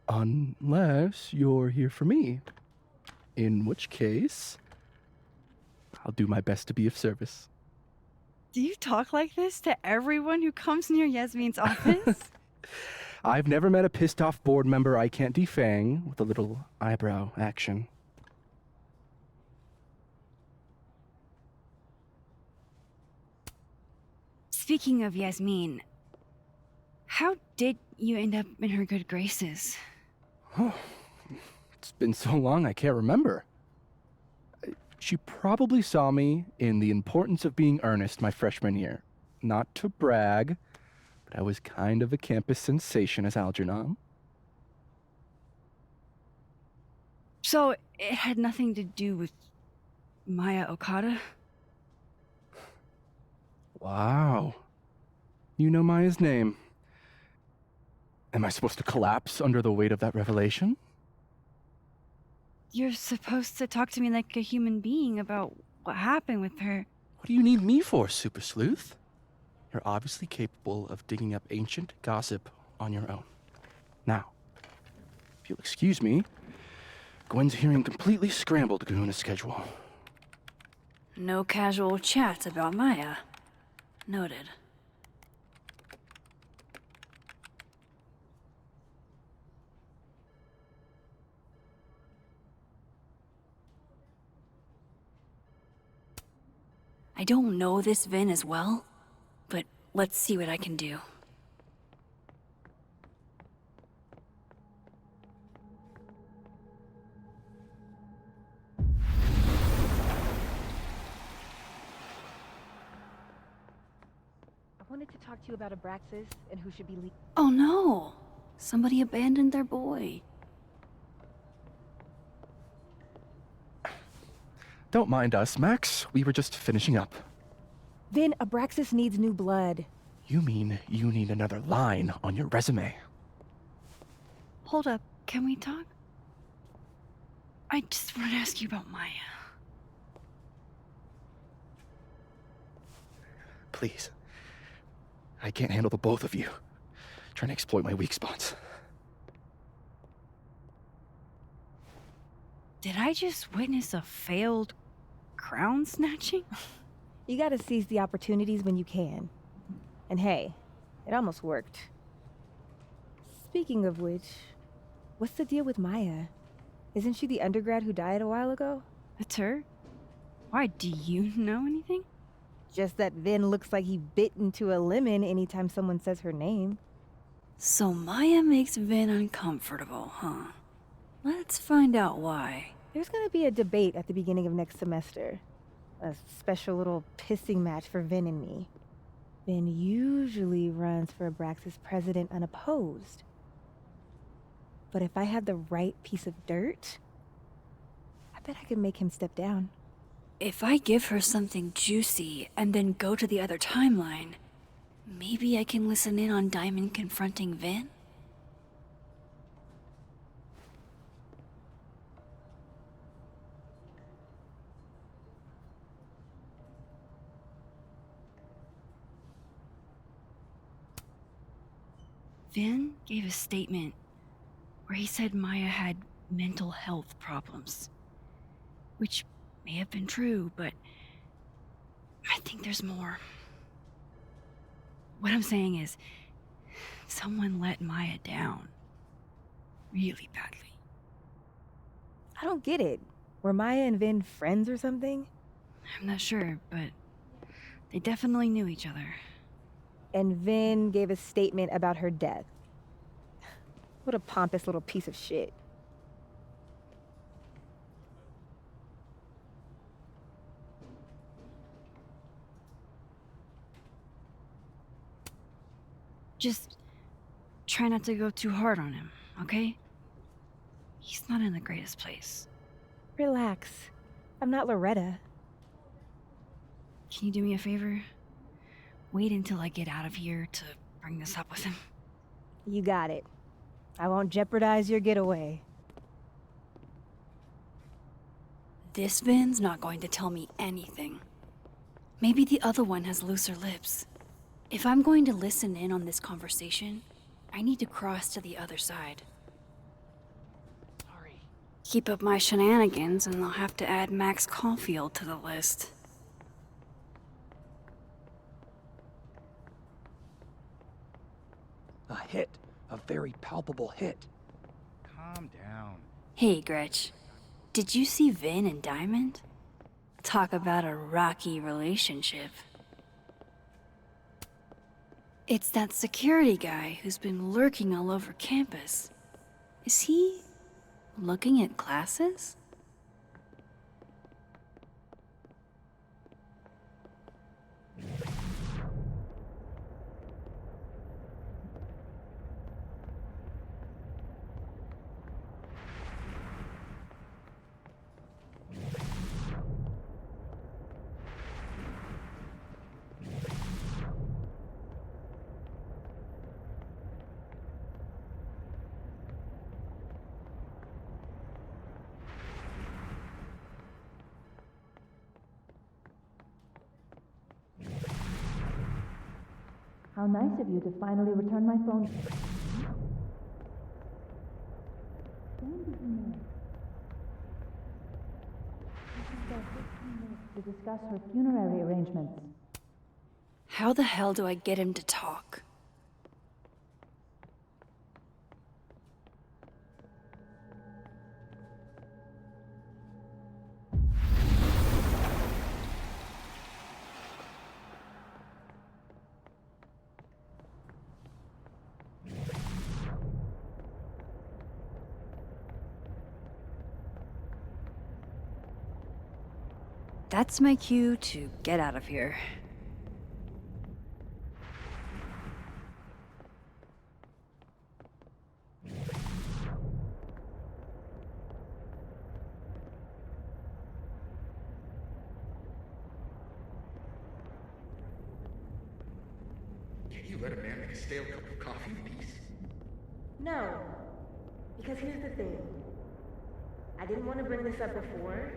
Unless you're here for me. In which case, I'll do my best to be of service. Do you talk like this to everyone who comes near Yasmin's office? I've never met a pissed off board member I can't defang with a little eyebrow action. Speaking of Yasmin, how did you end up in her good graces? Oh, it's been so long I can't remember. She probably saw me in The Importance of Being Earnest my freshman year. Not to brag, but I was kind of a campus sensation as Algernon. So it had nothing to do with Maya Okada? Wow. You know Maya's name. Am I supposed to collapse under the weight of that revelation? You're supposed to talk to me like a human being about what happened with her. What do you need me for, Super Sleuth? You're obviously capable of digging up ancient gossip on your own. Now, if you'll excuse me, Gwen's hearing completely scrambled Kahuna schedule. No casual chats about Maya. Noted. I don't know this Vin as well, but let's see what I can do. I wanted to talk to you about Abraxas and who should be leading. Oh no! Somebody abandoned their boy. Don't mind us, Max. We were just finishing up. Vin, Abraxas needs new blood. You mean you need another line on your resume? Hold up, can we talk? I just want to ask you about Maya. Please. I can't handle the both of you. Trying to exploit my weak spots. Did I just witness a failed crown snatching? You gotta seize the opportunities when you can. And hey, it almost worked. Speaking of which, what's the deal with Maya? Isn't she the undergrad who died a while ago? That's her? Why, do you know anything? Just that Vin looks like he bit into a lemon anytime someone says her name. So Maya makes Vin uncomfortable, huh? Let's find out why. There's gonna be a debate at the beginning of next semester. A special little pissing match for Vin and me. Vin usually runs for Abraxas president unopposed. But if I had the right piece of dirt, I bet I could make him step down. If I give her something juicy and then go to the other timeline, maybe I can listen in on Diamond confronting Vin? Vin gave a statement where he said Maya had mental health problems. Which may have been true, but I think there's more. What I'm saying is, someone let Maya down. Really badly. I don't get it. Were Maya and Vin friends or something? I'm not sure, but they definitely knew each other. And Vin gave a statement about her death. What a pompous little piece of shit. Just try not to go too hard on him, okay? He's not in the greatest place. Relax. I'm not Loretta. Can you do me a favor? Wait until I get out of here to bring this up with him. You got it. I won't jeopardize your getaway. This Vin's not going to tell me anything. Maybe the other one has looser lips. If I'm going to listen in on this conversation, I need to cross to the other side. Sorry. Keep up my shenanigans and I'll have to add Max Caulfield to the list. A hit. A very palpable hit. Calm down. Hey, Gretch. Did you see Vin and Diamond? Talk about a rocky relationship. It's that security guy who's been lurking all over campus. Is he looking at classes? How nice of you to finally return my phone. To discuss her funerary arrangements. How the hell do I get him to talk? That's my cue to get out of here. Can't you let a man make a stale cup of coffee in peace? No. Because here's the thing. I didn't want to bring this up before,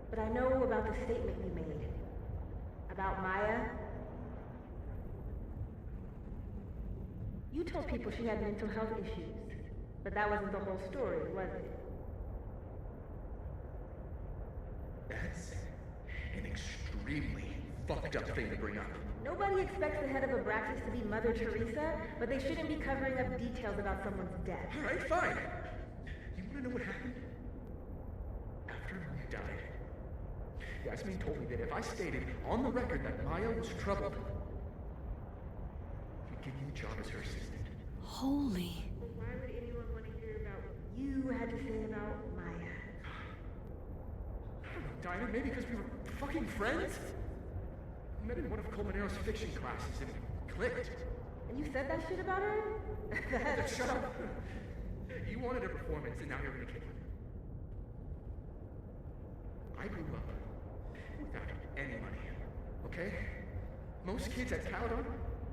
but I know about the statement you made. About Maya. You told people she had mental health issues, but that wasn't the whole story, was it? That's an extremely fucked up thing to bring up. Nobody expects the head of Abraxas to be Mother Teresa, but they shouldn't be covering up details about someone's death. Alright, fine. You wanna know what happened? After Maya died, Yasmin told me that if I stated on the record that Maya was troubled, she'd give me the job as her assistant. Holy. Why would anyone want to hear about what you had to say about Maya? I don't know, Dinah, maybe because we were fucking friends? We met in one of Colmenaro's fiction classes and it clicked. And you said that shit about her? Shut up. You wanted a performance and now you're gonna kill it. I grew up without any money. Okay? Most kids at Caledon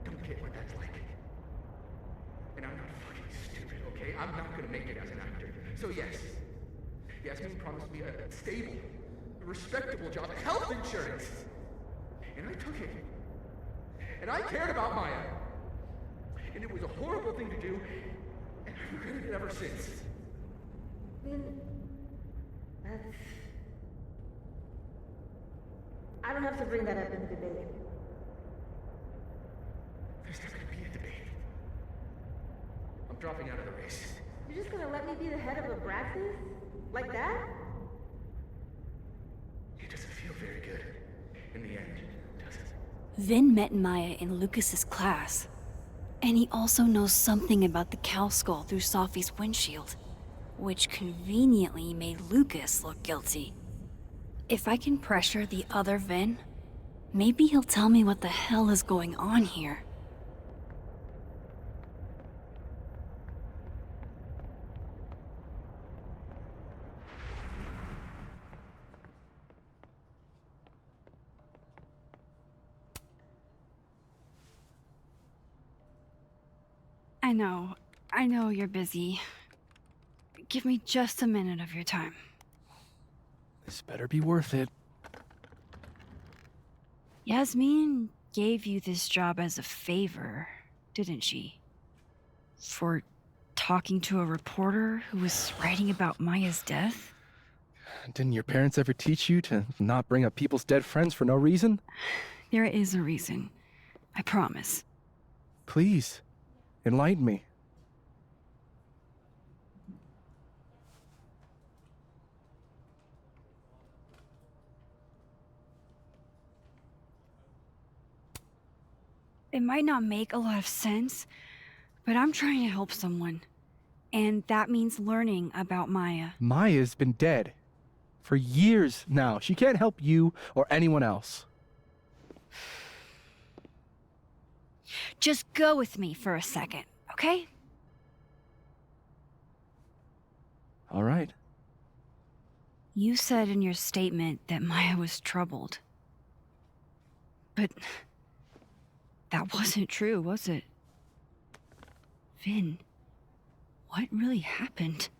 don't get what that's like. And I'm not fucking stupid, okay? I'm not gonna make it as an actor. So yes, Yasmin promised me a stable, respectable job, health insurance. And I took it. And I cared about Maya. And it was a horrible thing to do, and I've regretted it ever since. That's... I don't have to bring that up in the debate. There's not gonna be a debate. I'm dropping out of the race. You're just gonna let me be the head of Abraxas? Like that? It doesn't feel very good in the end, does it? Vin met Maya in Lucas's class, and he also knows something about the cow skull through Safi's windshield, which conveniently made Lucas look guilty. If I can pressure the other Vin, maybe he'll tell me what the hell is going on here. I know you're busy. Give me just a minute of your time. This better be worth it. Yasmin gave you this job as a favor, didn't she? For talking to a reporter who was writing about Maya's death? Didn't your parents ever teach you to not bring up people's dead friends for no reason? There is a reason. I promise. Please, enlighten me. It might not make a lot of sense, but I'm trying to help someone. And that means learning about Maya. Maya's been dead for years now. She can't help you or anyone else. Just go with me for a second, okay? All right. You said in your statement that Maya was troubled. But that wasn't true, was it? Vin, what really happened?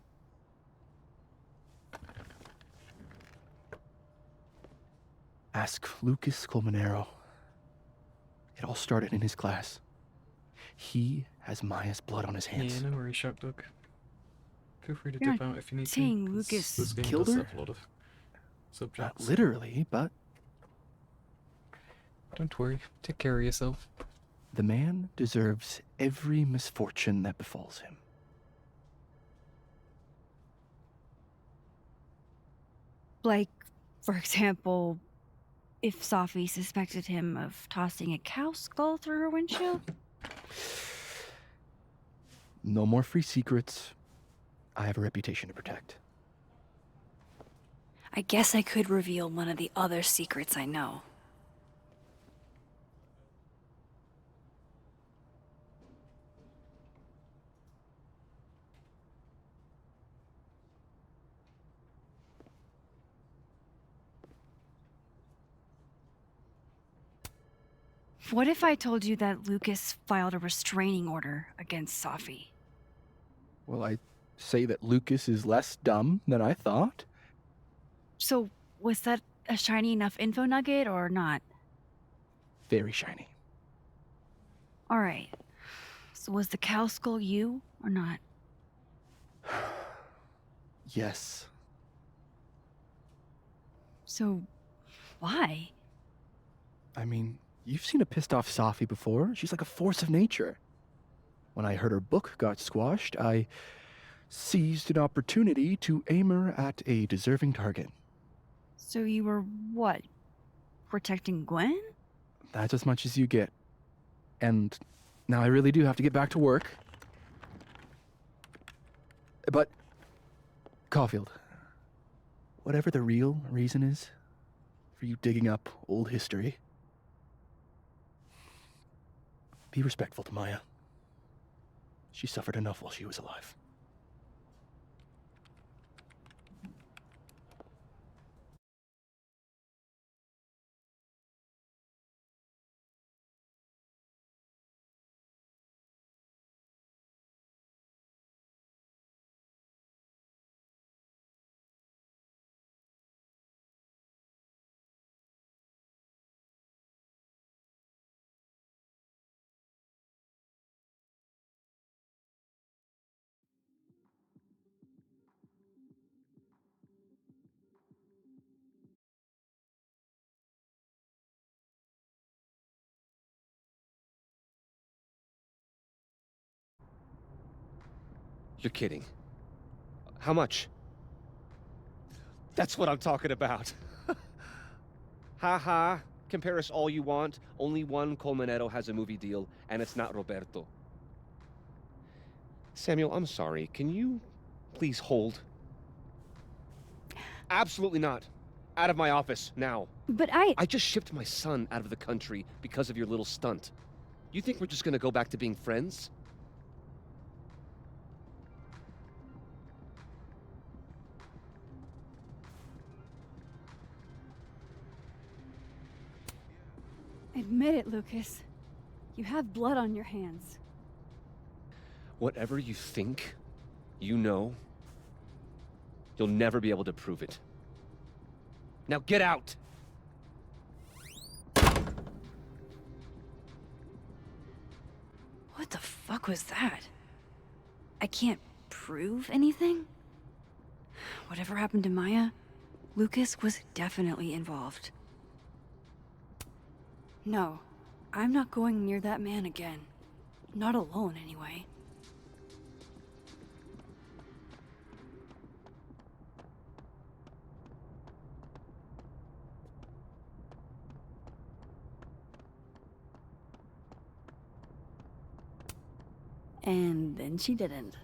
Ask Lucas Colmenero. It all started in his class. He has Maya's blood on his hands. Yeah, no worries, Shark Dog. Feel free to You're dip out if you need to. saying 'cause Lucas this game killed does her? have a lot of subjects. Not literally, but Don't worry. Take care of yourself. the man deserves every misfortune that befalls him. Like, for example, if Safi suspected him of tossing a cow skull through her windshield? No more free secrets. I have a reputation to protect. I guess I could reveal one of the other secrets I know. What if I told you that Lucas filed a restraining order against Safi? Well, I say that Lucas is less dumb than I thought. So, was that a shiny enough info nugget or not? Very shiny. Alright. So was the cow skull you or not? Yes. So, why? I mean, you've seen a pissed off Safi before. She's like a force of nature. When I heard her book got squashed, I seized an opportunity to aim her at a deserving target. So you were what? Protecting Gwen? That's as much as you get. And now I really do have to get back to work. But, Caulfield, whatever the real reason is for you digging up old history, be respectful to Maya. She suffered enough while she was alive. You're kidding. How much? That's what I'm talking about. Ha. Compare us all you want. Only one Colmenero has a movie deal, and it's not Roberto. Samuel, I'm sorry. Can you please hold? Absolutely not. Out of my office, now. But I just shipped my son out of the country because of your little stunt. You think we're just gonna go back to being friends? Admit it, Lucas. You have blood on your hands. Whatever you think, you know, you'll never be able to prove it. Now get out! What the fuck was that? I can't prove anything? Whatever happened to Maya, Lucas was definitely involved. No, I'm not going near that man again. Not alone, anyway. And then she didn't.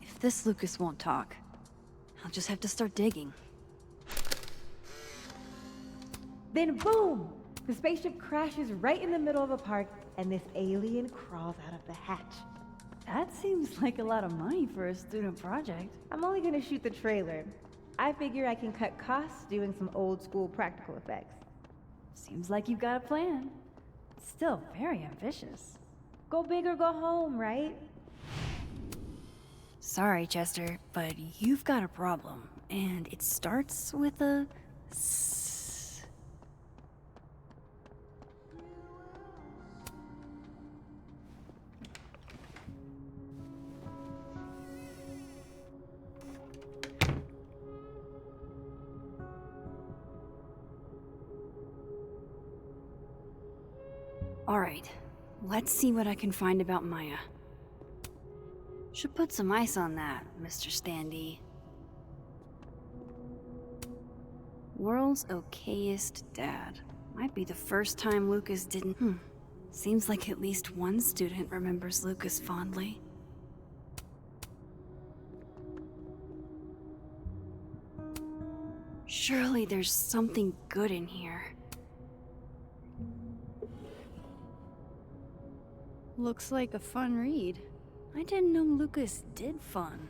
If this Lucas won't talk, I'll just have to start digging. Then boom! The spaceship crashes right in the middle of a park, and this alien crawls out of the hatch. That seems like a lot of money for a student project. I'm only gonna shoot the trailer. I figure I can cut costs doing some old school practical effects. Seems like you've got a plan. Still very ambitious. Go big or go home, right? Sorry, Chester, but you've got a problem, and it starts with a S. All right, let's see what I can find about Maya. Should put some ice on that, Mr. Standy. World's okayest dad. Might be the first time Lucas didn't. Seems like at least one student remembers Lucas fondly. Surely there's something good in here. Looks like a fun read. I didn't know Lucas did fun.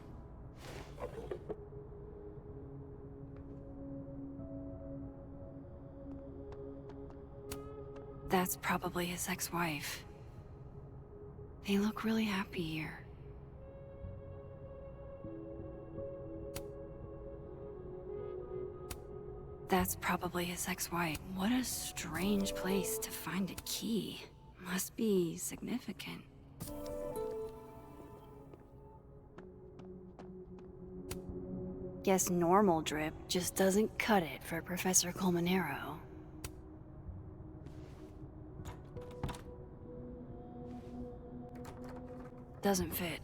That's probably his ex-wife. They look really happy here. That's probably his ex-wife. What a strange place to find a key. Must be significant. Guess normal drip just doesn't cut it for Professor Colmenero. Doesn't fit.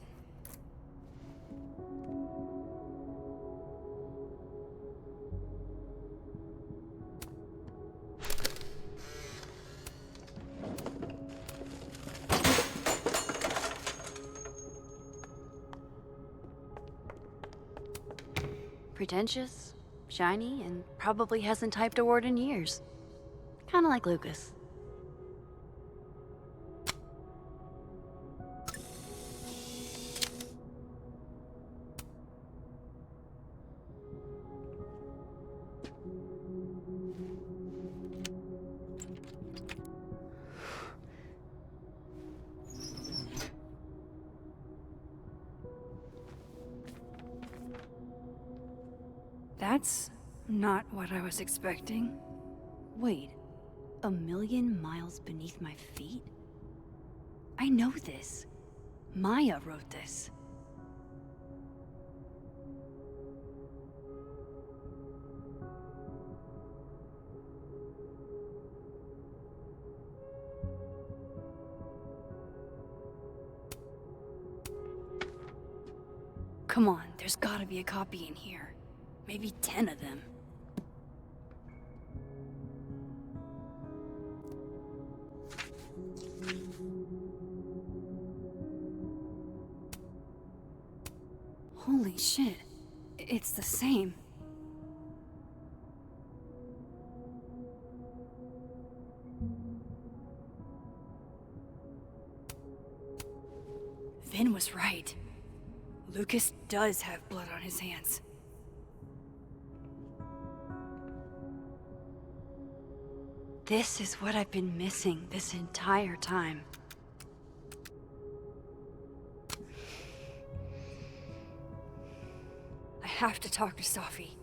Pretentious, shiny, and probably hasn't typed a word in years. Kinda like Lucas. That's not what I was expecting. Wait, a million miles beneath my feet? I know this. Maya wrote this. Come on, there's gotta be a copy in here. Maybe 10 of them. Holy shit. It's the same. Vin was right. Lucas does have blood on his hands. This is what I've been missing this entire time. I have to talk to Safi.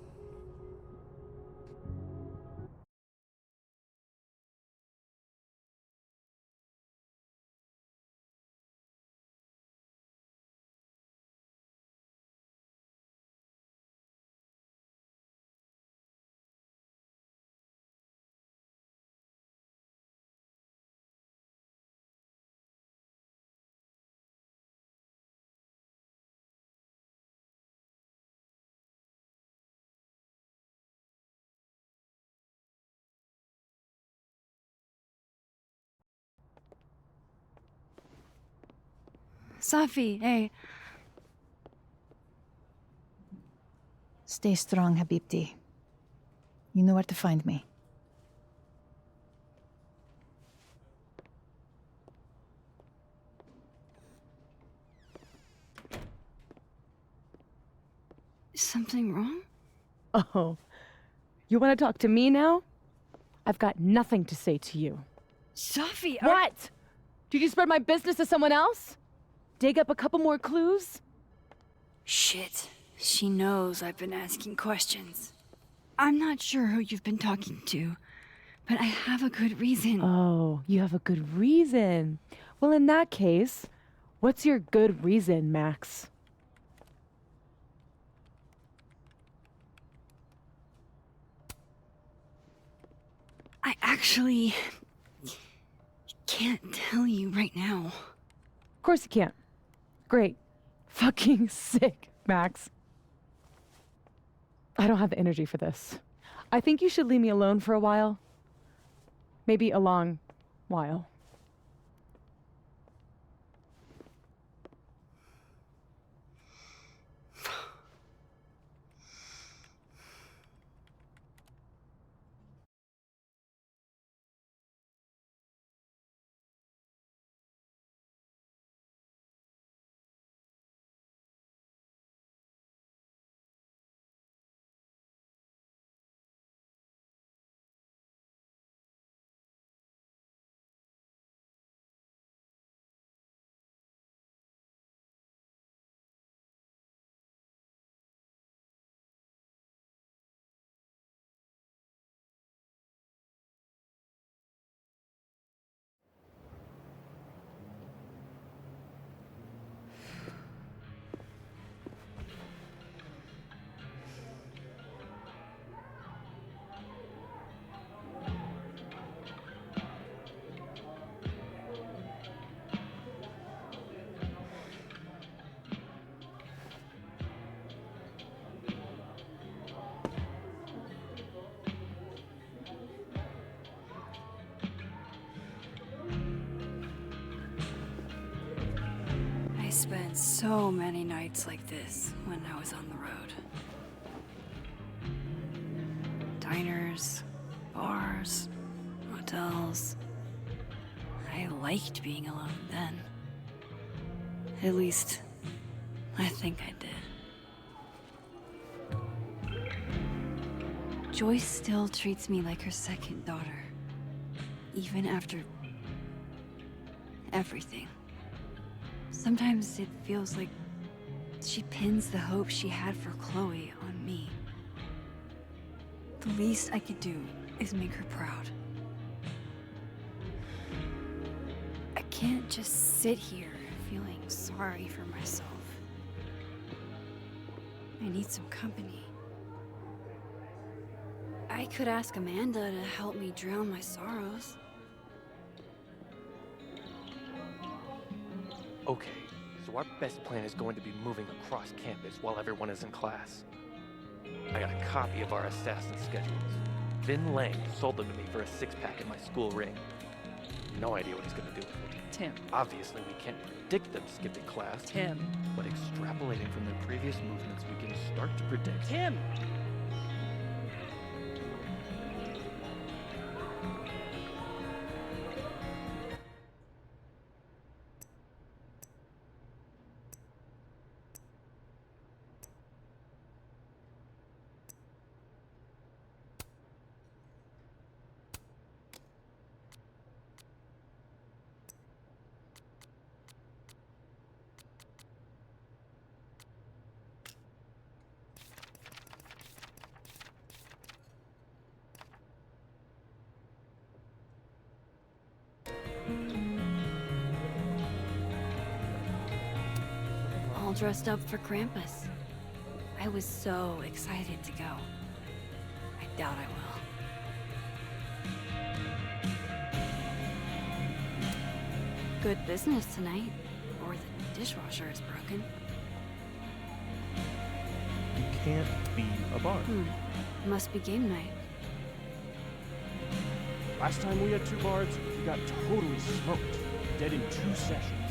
Safi, hey. Stay strong, Habibti. You know where to find me. Something wrong? Oh, you want to talk to me now? I've got nothing to say to you. Safi, What? Did you spread my business to someone else? Dig up a couple more clues? Shit. She knows I've been asking questions. I'm not sure who you've been talking to, but I have a good reason. Oh, you have a good reason. Well, in that case, what's your good reason, Max? I actually can't tell you right now. Of course you can't. Great. Fucking sick, Max. I don't have the energy for this. I think you should leave me alone for a while. Maybe a long while. I spent so many nights like this when I was on the road. diners, bars, hotels. I liked being alone then. At least, I think I did. Joyce still treats me like her second daughter, even after everything. Sometimes it feels like she pins the hope she had for Chloe on me. The least I could do is make her proud. I can't just sit here feeling sorry for myself. I need some company. I could ask Amanda to help me drown my sorrows. Okay, so our best plan is going to be moving across campus while everyone is in class. I got a copy of our assassin schedules. Vin Lang sold them to me for a six-pack at my school ring. No idea what he's gonna do with it. Tim. Obviously, we can't predict them skipping class. Tim. But extrapolating from their previous movements, we can start to predict. Tim! All dressed up for Krampus. I was so excited to go. I doubt I will. Good business tonight, or the dishwasher is broken. You can't be a bar. Must be game night. Last time we had 2 bards, we got totally smoked. Dead in 2 sessions.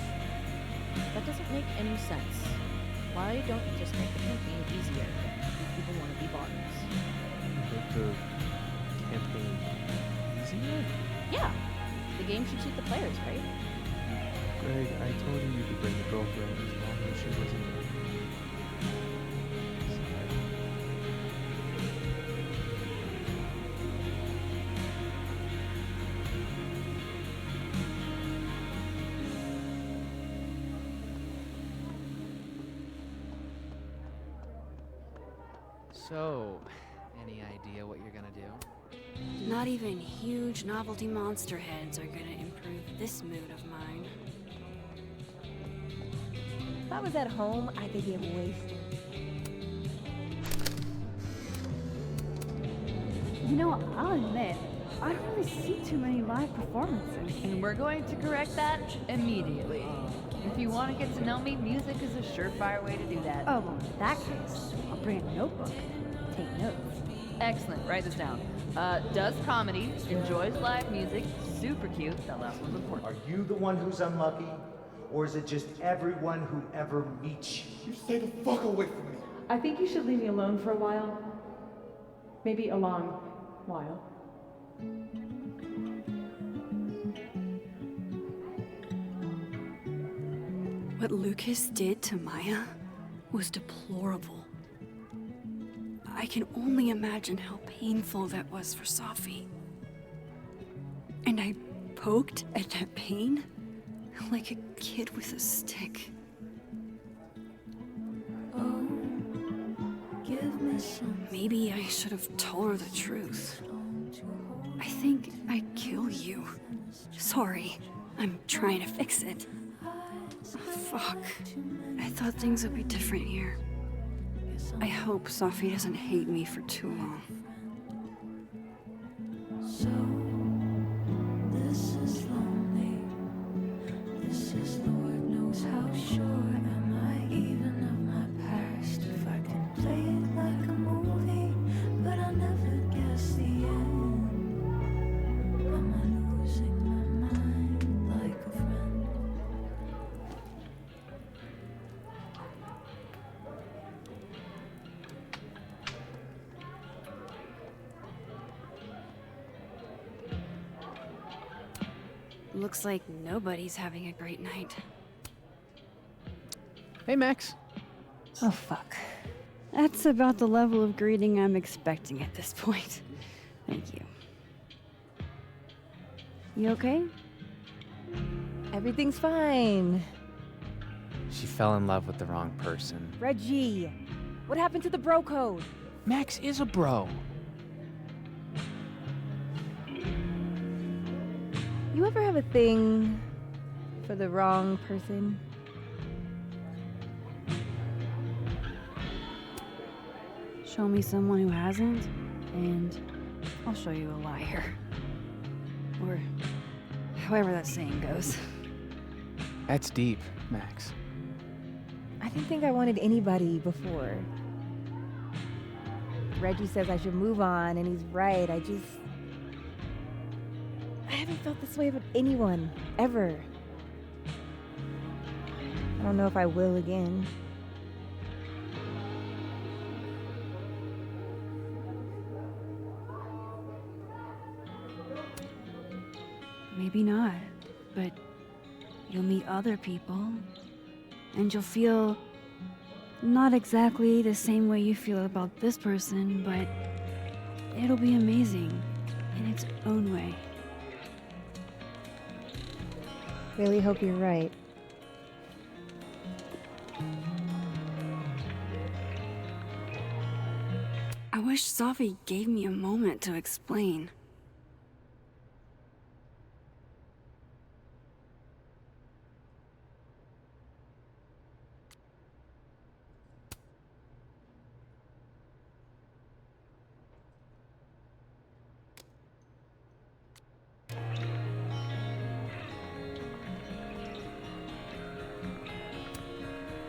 That doesn't make any sense. Why don't you just make the campaign easier if people want to be bards? Make the campaign easier? Yeah. The game should suit the players, right? Greg, I told you could bring the girlfriend as long as she wasn't. So, any idea what you're gonna do? Not even huge novelty monster heads are gonna improve this mood of mine. If I was at home, I could get wasted. You know, I'll admit, I don't really see too many live performances. And we're going to correct that immediately. If you want to get to know me, music is a surefire way to do that. Oh, well, in that case, I'll bring a notebook. Take notes. Excellent, write this down. Does comedy, enjoys live music, super cute, that last one's important. Are you the one who's unlucky? Or is it just everyone who ever meets you? You stay the fuck away from me. I think you should leave me alone for a while. Maybe a long while. What Lucas did to Maya was deplorable. I can only imagine how painful that was for Safi. And I poked at that pain like a kid with a stick. Oh, give me some. Maybe I should have told her the truth. I think I'd kill you. Sorry, I'm trying to fix it. Fuck. I thought things would be different here. I hope Safi doesn't hate me for too long. So, this is lonely. This is Lord knows how sure am I even of my past. If I can play it like a movie, but I'll never guess the end. Am I losing my mind like a friend? Looks like nobody's having a great night. Hey, Max. Oh, fuck. That's about the level of greeting I'm expecting at this point. Thank you. You okay? Everything's fine. She fell in love with the wrong person. Reggie, what happened to the bro code? Max is a bro. You ever have a thing for the wrong person? Show me someone who hasn't, and I'll show you a liar. Or however that saying goes. That's deep, Max. I didn't think I wanted anybody before. Reggie says I should move on, and he's right. I haven't felt this way about anyone, ever. I don't know if I will again. Maybe not, but you'll meet other people, and you'll feel not exactly the same way you feel about this person, but it'll be amazing in its own way. Really hope you're right. I wish Safi gave me a moment to explain.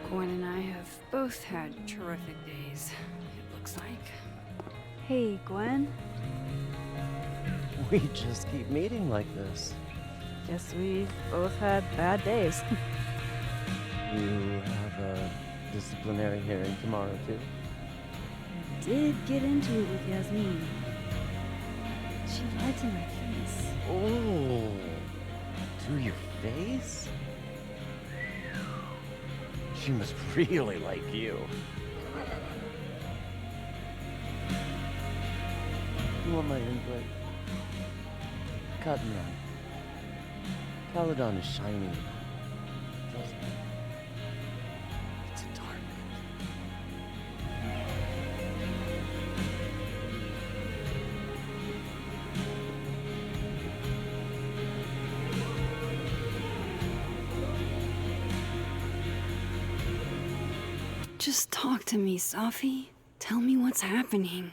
Gwen and I have both had terrific days, it looks like. Hey, Gwen. We just keep meeting like this. Guess we both had bad days. You have a disciplinary hearing tomorrow, too? Did get into it with Yasmin. She lied to my face. Oh, to your face? She must really like you. You want my input? Cut me on. Caledon is shiny. Trust me. It's a target. Just talk to me, Safi. Tell me what's happening.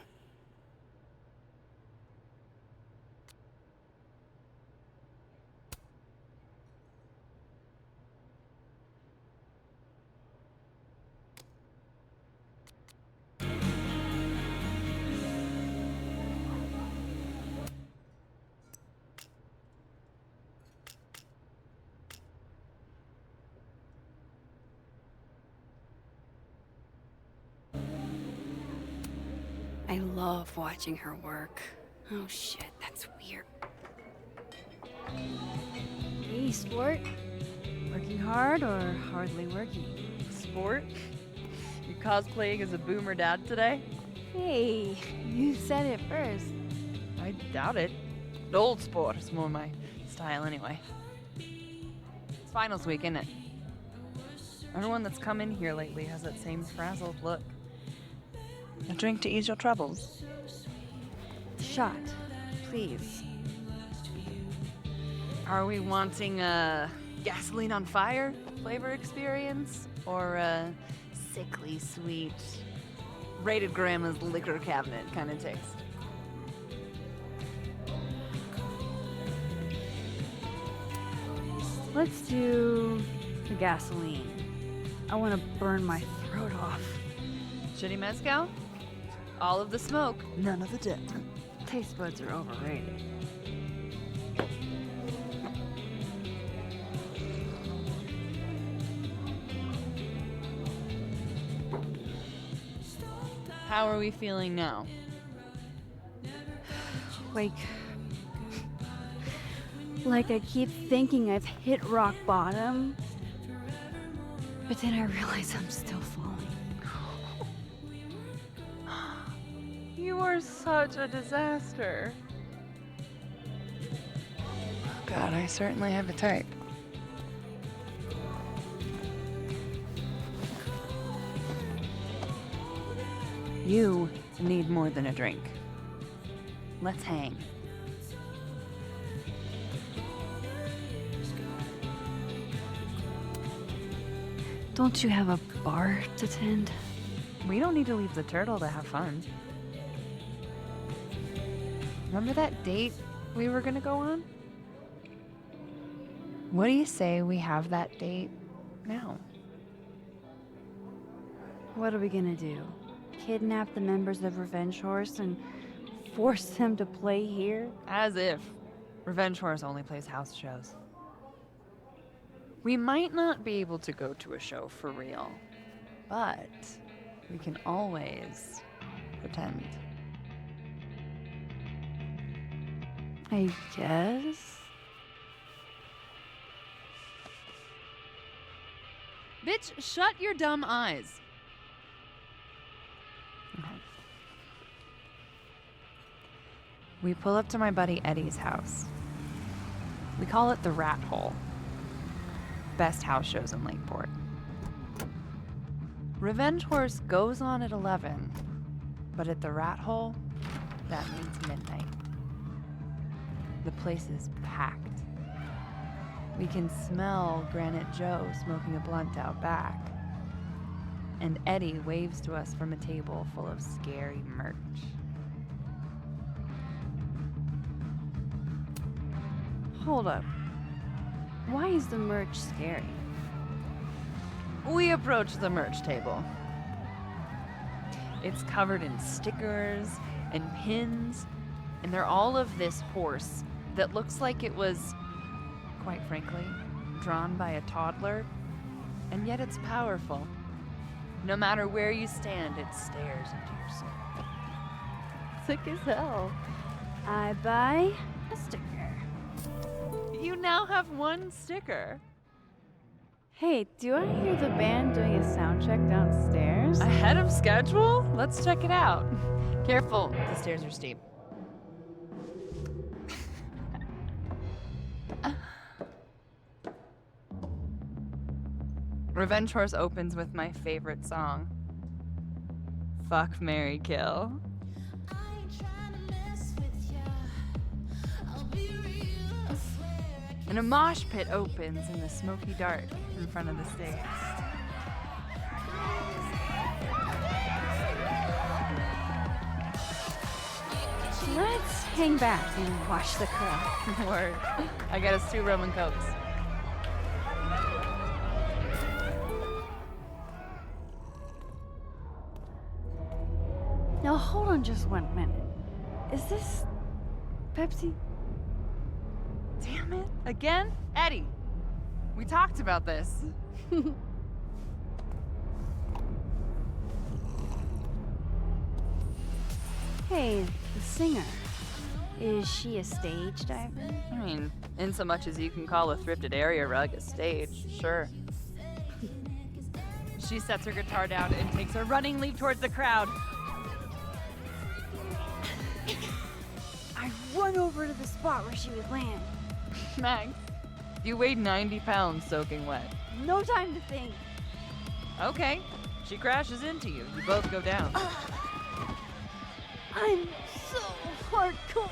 I love watching her work. Oh shit, that's weird. Hey, sport. Working hard or hardly working? Sport? You cosplaying as a boomer dad today? Hey, you said it first. I doubt it. Old sport is more my style anyway. It's finals week, isn't it? Everyone that's come in here lately has that same frazzled look. A drink to ease your troubles. Shot, please. Are we wanting a gasoline on fire flavor experience? Or a sickly sweet, rated grandma's liquor cabinet kind of taste? Let's do the gasoline. I want to burn my throat off. Shitty mezcal? All of the smoke, none of the dip. Taste buds are overrated. How are we feeling now? Like Like I keep thinking I've hit rock bottom, but then I realize I'm still falling. You are such a disaster. God, I certainly have a type. You need more than a drink. Let's hang. Don't you have a bar to tend? We don't need to leave the turtle to have fun. Remember that date we were gonna go on? What do you say we have that date now? What are we gonna do? Kidnap the members of Revenge Horse and force them to play here? As if. Revenge Horse only plays house shows. We might not be able to go to a show for real, but we can always pretend. I guess. Bitch, shut your dumb eyes. Okay. We pull up to my buddy Eddie's house. We call it the Rat Hole. Best house shows in Lakeport. Revenge Horse goes on at 11, but at the Rat Hole, that means midnight. The place is packed. We can smell Granite Joe smoking a blunt out back. And Eddie waves to us from a table full of scary merch. Hold up. Why is the merch scary? We approach the merch table. It's covered in stickers and pins, and they're all of this horse that looks like it was, quite frankly, drawn by a toddler, and yet it's powerful. No matter where you stand, it stares into your soul. Sick as hell. I buy a sticker. You now have one sticker. Hey, do I hear the band doing a sound check downstairs? Ahead of schedule? Let's check it out. Careful, the stairs are steep. Revenge Horse opens with my favorite song. Fuck, Marry, Kill. And a mosh pit opens in the smoky dark in front of the stage. Let's hang back and watch the crowd. Word. I got us 2 rum and cokes. Now hold on just 1 minute. Is this Pepsi? Damn it. Again? Eddie, we talked about this. Hey, the singer. Is she a stage diver? I mean, in so much as you can call a thrifted area rug a stage, sure. She sets her guitar down and takes a running leap towards the crowd. I run over to the spot where she would land. Max, you weigh 90 pounds soaking wet. No time to think. Okay, she crashes into you. You both go down. I'm so hardcore.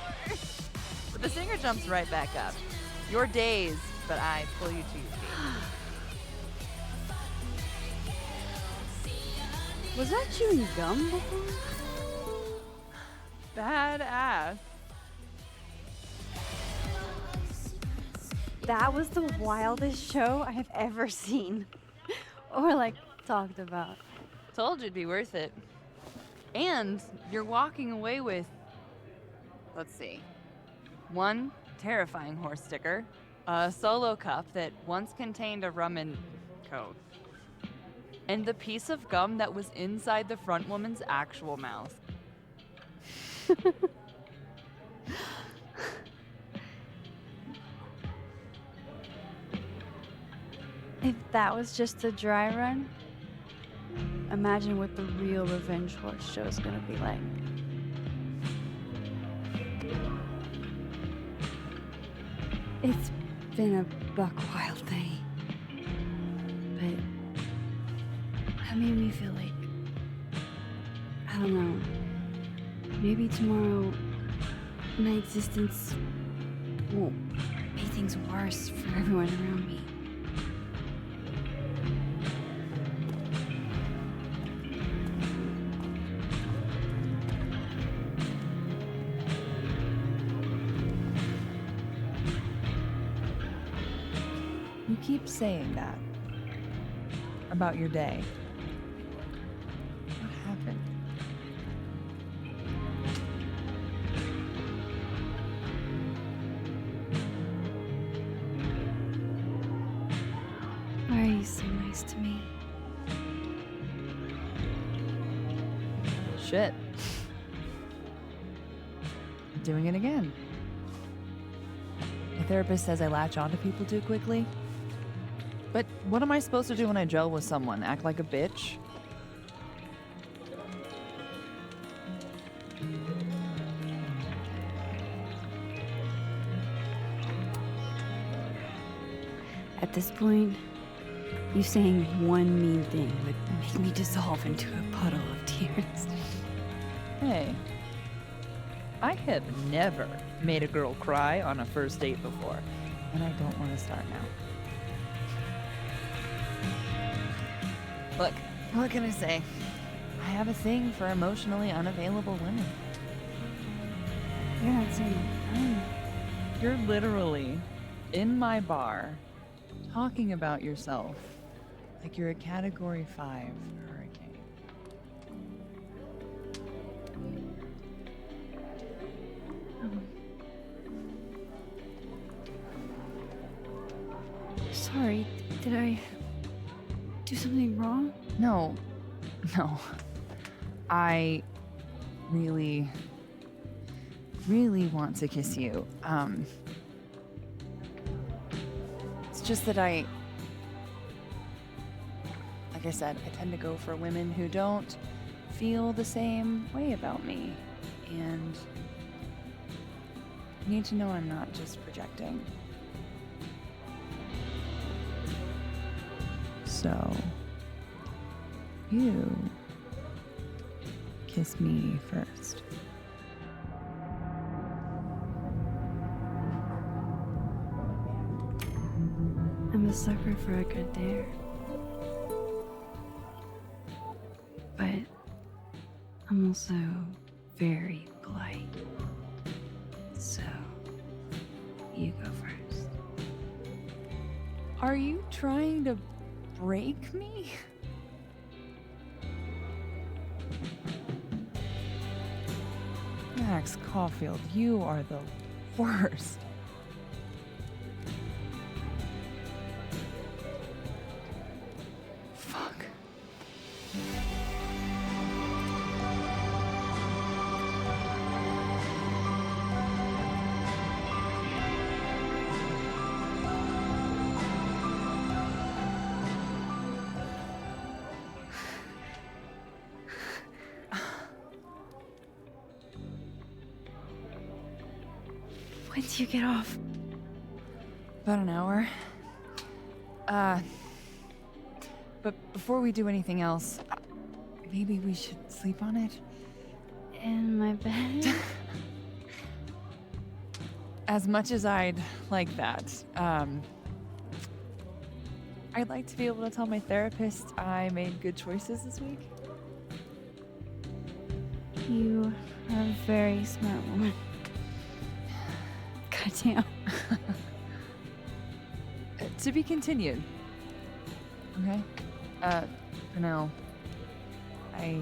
But the singer jumps right back up. You're dazed, but I pull you to your feet. Was that chewing gum before? Badass. That was the wildest show I have ever seen. Or like talked about. Told you it'd be worth it. And you're walking away with, let's see, 1 terrifying horse sticker, a solo cup that once contained a rum and coke, and the piece of gum that was inside the front woman's actual mouth. If that was just a dry run, imagine what the real Revenge Horse show is gonna be like. It's been a buck wild day. But that made me feel like, I don't know, maybe tomorrow my existence won't make things worse for everyone around me. You keep saying that about your day. What happened? Why are you so nice to me? Shit. Doing it again. My therapist says I latch onto people too quickly. But what am I supposed to do when I gel with someone? Act like a bitch? At this point, you saying one mean thing would make me dissolve into a puddle of tears. Hey, I have never made a girl cry on a first date before, and I don't want to start now. Look, what can I say? I have a thing for emotionally unavailable women. You're not saying I'm... You're literally in my bar talking about yourself like you're a Category 5 hurricane. Sorry, did I do something wrong? No. I really want to kiss you. It's just that like I said, I tend to go for women who don't feel the same way about me. And you need to know I'm not just projecting. So, you kiss me first. I'm a sucker for a good dare. But I'm also very polite. So, you go first. Are you trying to break me? Max Caulfield, you are the worst. Fuck. When do you get off? About an hour. But before we do anything else, maybe we should sleep on it? In my bed? As much as I'd like that, I'd like to be able to tell my therapist I made good choices this week. You are a very smart woman. Goddamn. To be continued. Okay? For now, I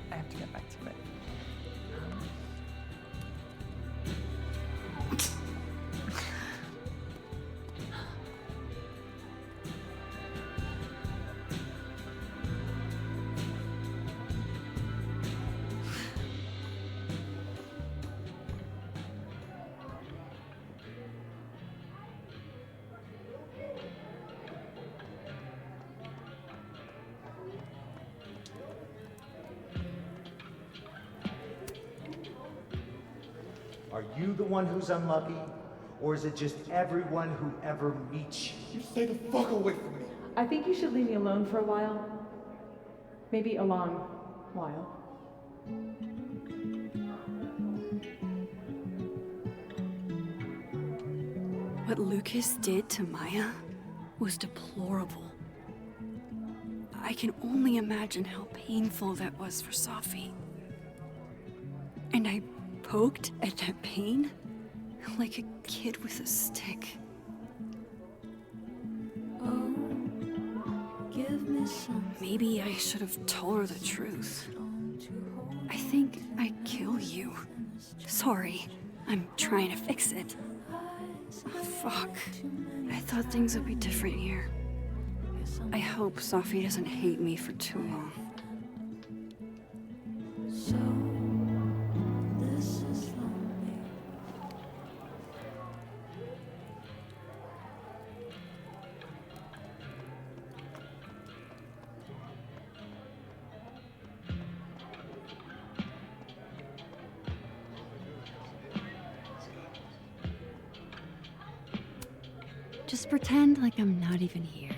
have to get back to it. Are you the one who's unlucky? Or is it just everyone who ever meets you? You stay the fuck away from me. I think you should leave me alone for a while. Maybe a long while. What Lucas did to Maya was deplorable. I can only imagine how painful that was for Safi. And I poked at that pain like a kid with a stick. Oh, give me some. Maybe I should have told her the truth. I think I'd kill you. Sorry, I'm trying to fix it. Fuck. I thought things would be different here. I hope Safi doesn't hate me for too long. Just pretend like I'm not even here.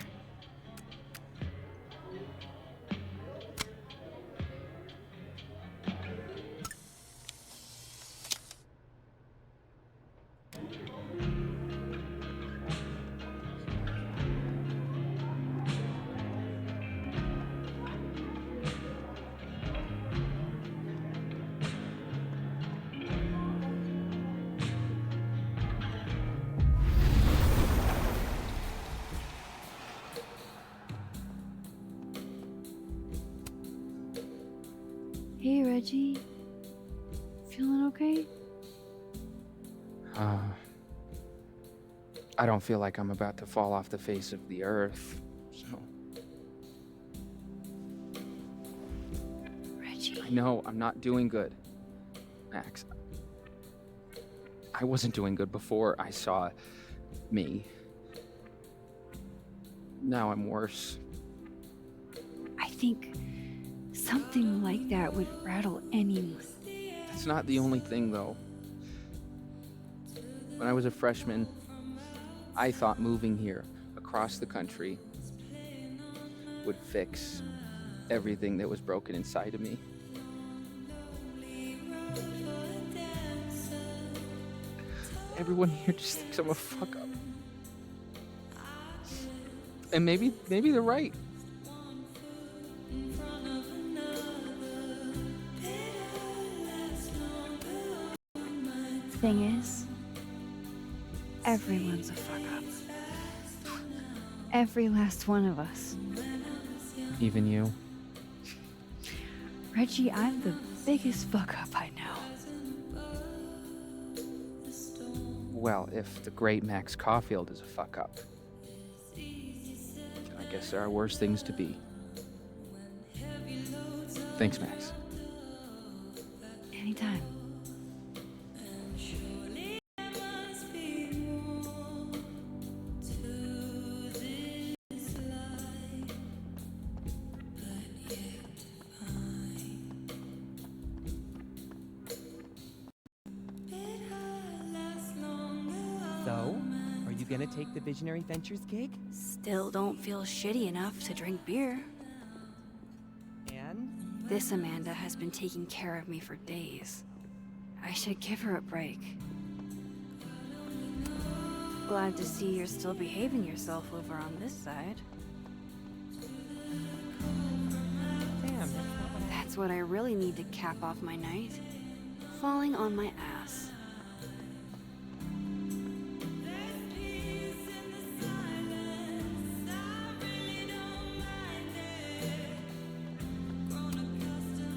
Hey, Reggie. Feeling okay? I don't feel like I'm about to fall off the face of the earth, so. Reggie. I know, I'm not doing good. Max. I wasn't doing good before I saw me. Now I'm worse. I think something like that would rattle anyone. It's not the only thing, though. When I was a freshman, I thought moving here across the country would fix everything that was broken inside of me. Everyone here just thinks I'm a fuck up. And maybe they're right. Thing is, everyone's a fuck up. Every last one of us. Even you. Reggie, I'm the biggest fuck up I know. Well, if the great Max Caulfield is a fuck up, I guess there are worse things to be. Thanks, Max. Anytime. So, are you gonna take the Visionary Ventures gig? Still don't feel shitty enough to drink beer. And? This Amanda has been taking care of me for days. I should give her a break. Glad to see you're still behaving yourself over on this side. Damn, That's what I really need to cap off my night. Falling on my ass.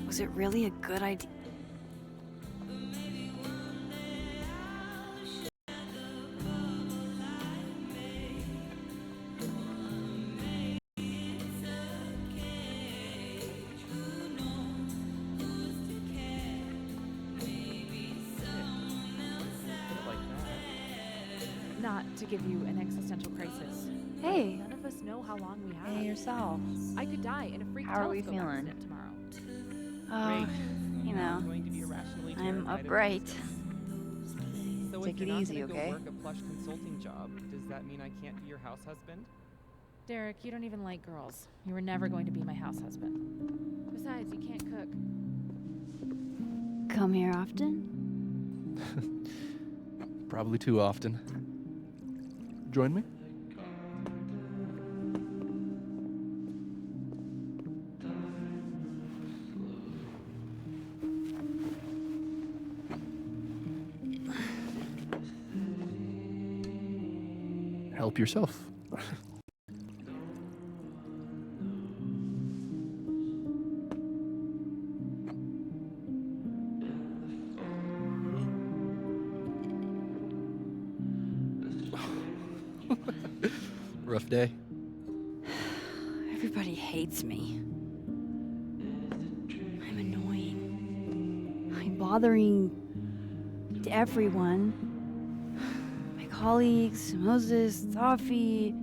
Was it really a good idea? Not to give you an existential crisis. Hey. None of us know how long we have. Hey, yourself. I could die in a freak How are we telescope feeling? accident tomorrow. You know, I'm upright. So Take if it you're not easy, gonna okay? go work a plush consulting job, does that mean I can't be your house husband? Derek, you don't even like girls. You were never going to be my house husband. Besides, you can't cook. Come here often? Probably too often. Join me? Help yourself. Rough day. Everybody hates me. I'm annoying. I'm bothering everyone. My colleagues, Moses, Safi.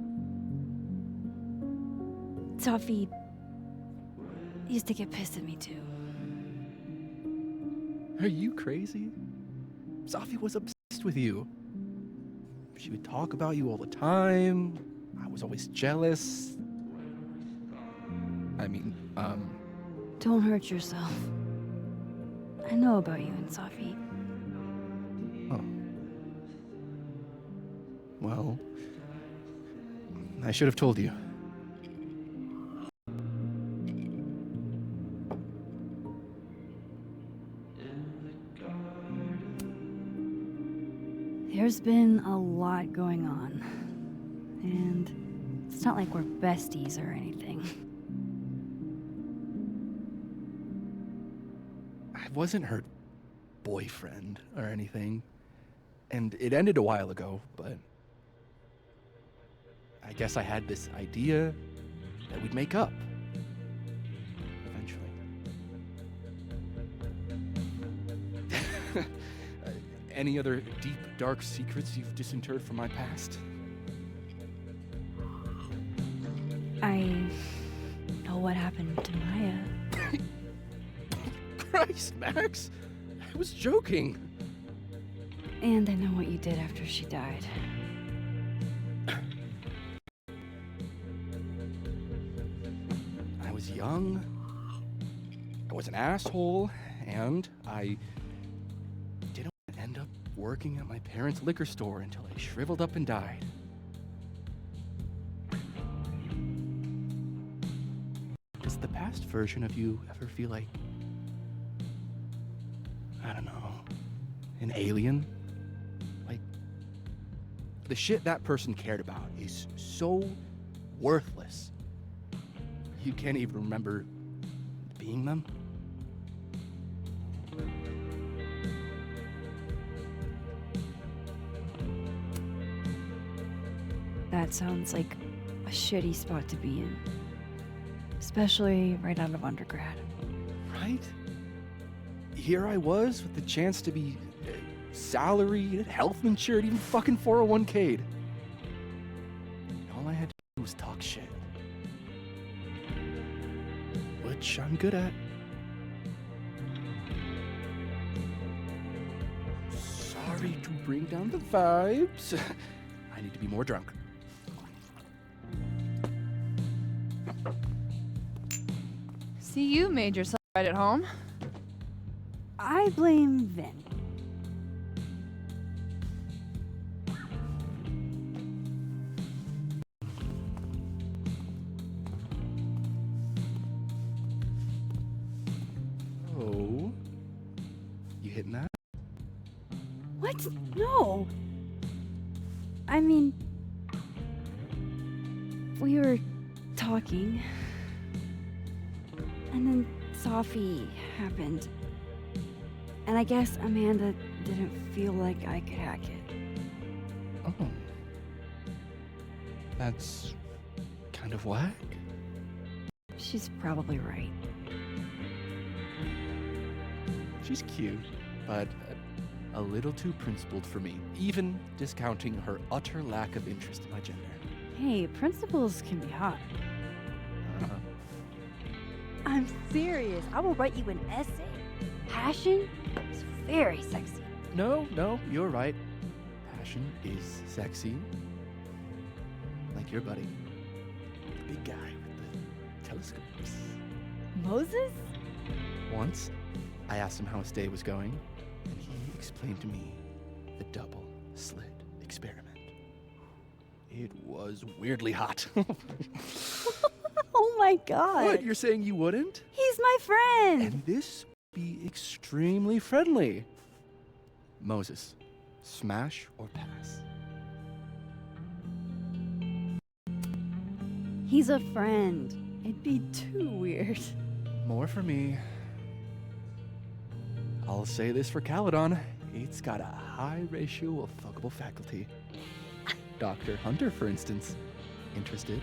Safi used to get pissed at me too. Are you crazy? Safi was obsessed with you. She would talk about you all the time. I was always jealous. I mean, Don't hurt yourself. I know about you and Safi. Oh. Well, I should have told you. There's been a lot going on. And it's not like we're besties or anything. I wasn't her boyfriend or anything. And it ended a while ago, but I guess I had this idea that we'd make up. Eventually. Any other deep, dark secrets you've disinterred from my past? I know what happened to Maya. Christ, Max! I was joking. And I know what you did after she died. I was young. I was an asshole, and I didn't end up working at my parents' liquor store until I shriveled up and died. Does the past version of you ever feel like, I don't know, an alien? Like, the shit that person cared about is so worthless. You can't even remember being them? That sounds like a shitty spot to be in. Especially right out of undergrad. Right? Here I was with the chance to be salaried, health insured, even fucking 401k'd. All I had to do was talk shit. Which I'm good at. Sorry to bring down the vibes. I need to be more drunk. See, you made yourself right at home. I blame Vin. Oh. You hitting that? What? No. I mean, we were talking, and then Safi happened. And I guess Amanda didn't feel like I could hack it. Oh. That's kind of whack. She's probably right. She's cute, but a little too principled for me, even discounting her utter lack of interest in my gender. Hey, principals can be hot. I'm serious. I will write you an essay. Passion is very sexy. No, you're right. passion is sexy. Like your buddy. The big guy with the telescopes. Moses? Once, I asked him how his day was going, and he explained to me the double slit experiment. It was weirdly hot. Oh my god. What, you're saying you wouldn't? He's my friend. And this would be extremely friendly. Moses, smash or pass? He's a friend. It'd be too weird. More for me. I'll say this for Caledon. It's got a high ratio of fuckable faculty. Dr. Hunter, for instance. Interested?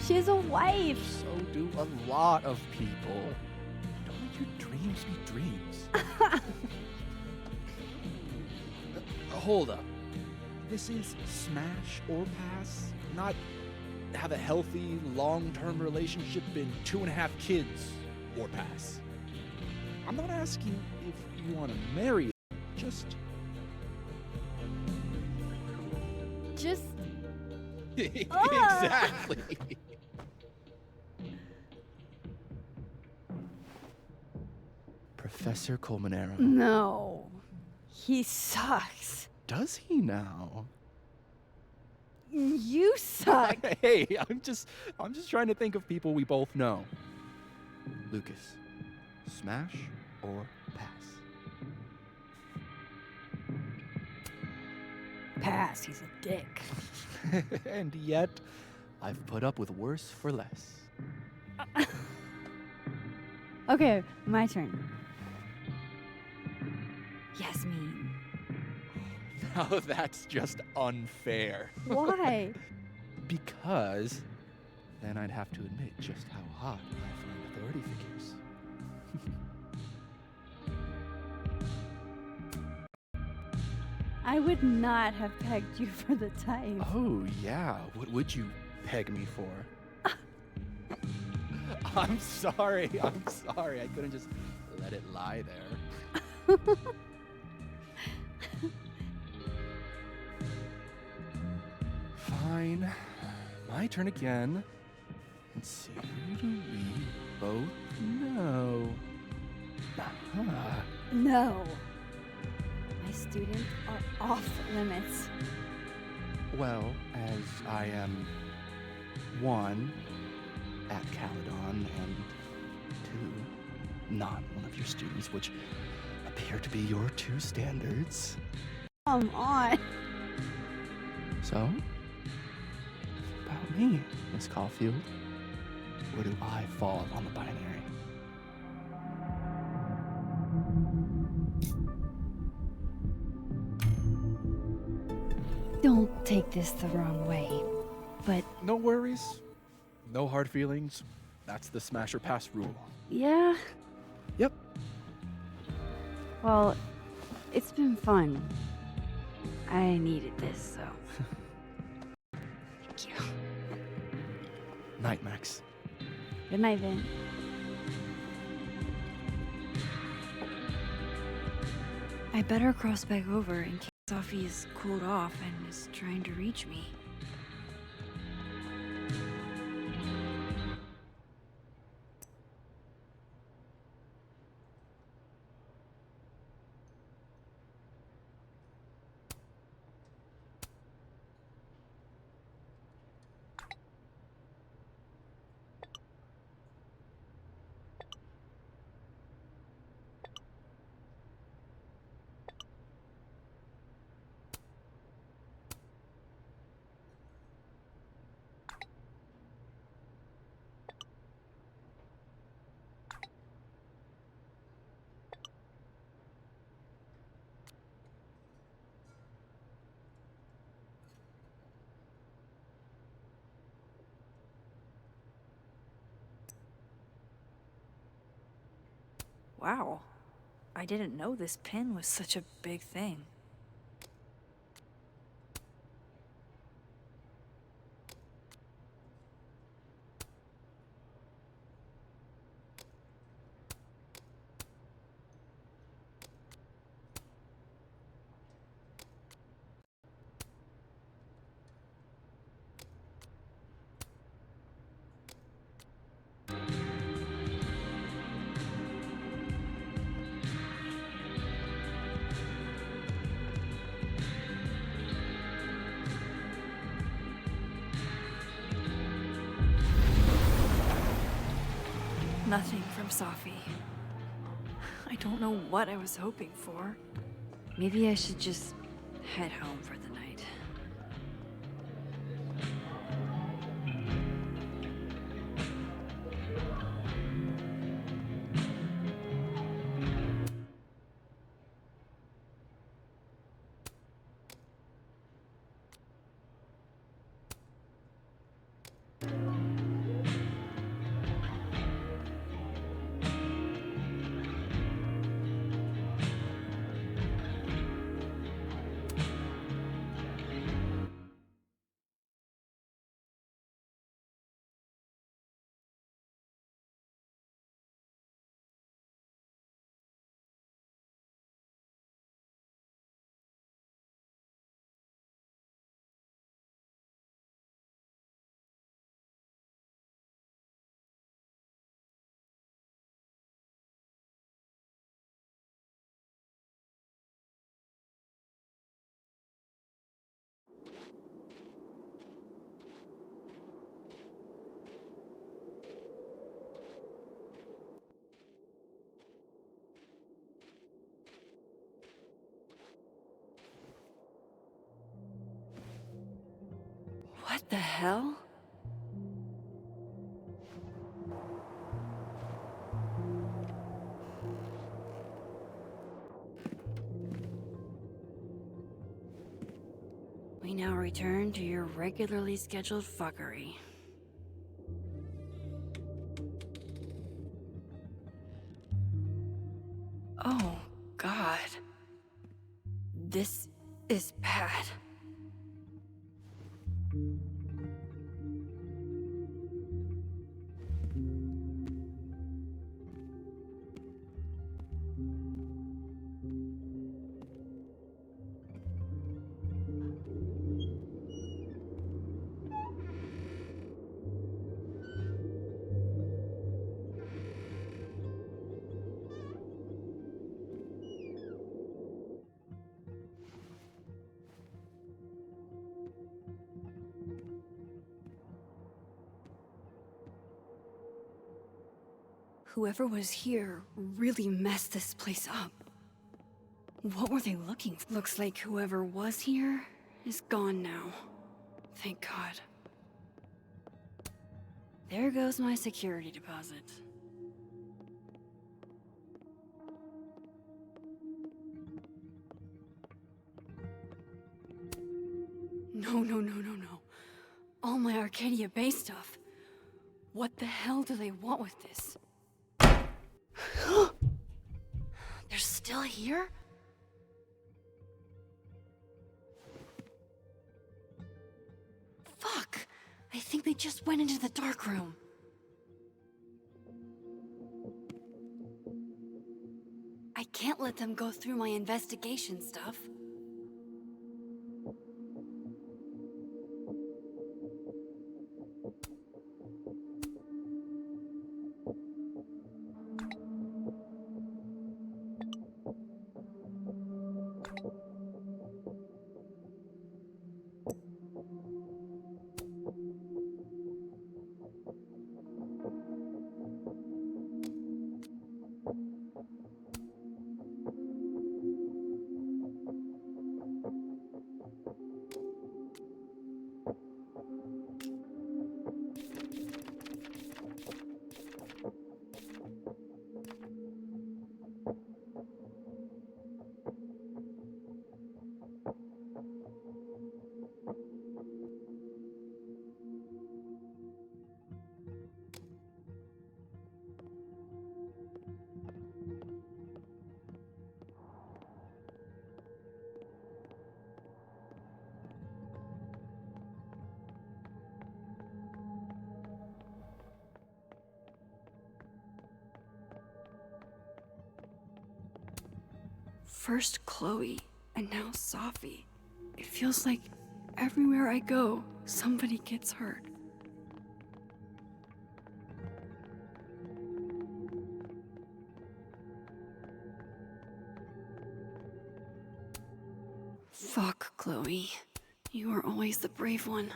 She has a wife. So do a lot of people. Don't let your dreams be dreams. Hold up. This is smash or pass, not have a healthy, long-term relationship and 2.5 kids or pass. I'm not asking if you want to marry, just exactly. Professor Colmenero. No. He sucks. Does he now? You suck. Hey, I'm just trying to think of people we both know. Lucas, smash or pass? Pass. He's a dick. And yet, I've put up with worse for less. Okay, my turn. Yasmin. Now that's just unfair. Why? Because then I'd have to admit just how hot I find authority figures. I would not have pegged you for the type. Oh, yeah. What would you peg me for? I'm sorry. I couldn't just let it lie there. Fine. My turn again. Let's see. Who do we both know? Uh-huh. No. My students are off limits. Well, as I am 1 at Caledon and 2 not one of your students, which appear to be your 2 standards. Come on. So, about me, Miss Caulfield. Where do I fall on the binary? Don't take this the wrong way, but No worries. No hard feelings. That's the smash or pass rule. yeah. Yep. Well, it's been fun. I needed this, so. Thank you. Night, Max. Good night, Vin. I better cross back over in case Safi is cooled off and is trying to reach me. Wow, I didn't know this pin was such a big thing. Nothing from Safi. I don't know what I was hoping for. Maybe I should just head home for the night. What the hell? We now return to your regularly scheduled fuckery. Oh, God. This is bad. Whoever was here really messed this place up. What were they looking for? Looks like whoever was here is gone now. Thank God. There goes my security deposit. No. All my Arcadia Bay stuff. What the hell do they want with this? They're still here? Fuck! I think they just went into the dark room. I can't let them go through my investigation stuff. First Chloe, and now Safi. It feels like everywhere I go, somebody gets hurt. Fuck, Chloe. You are always the brave one.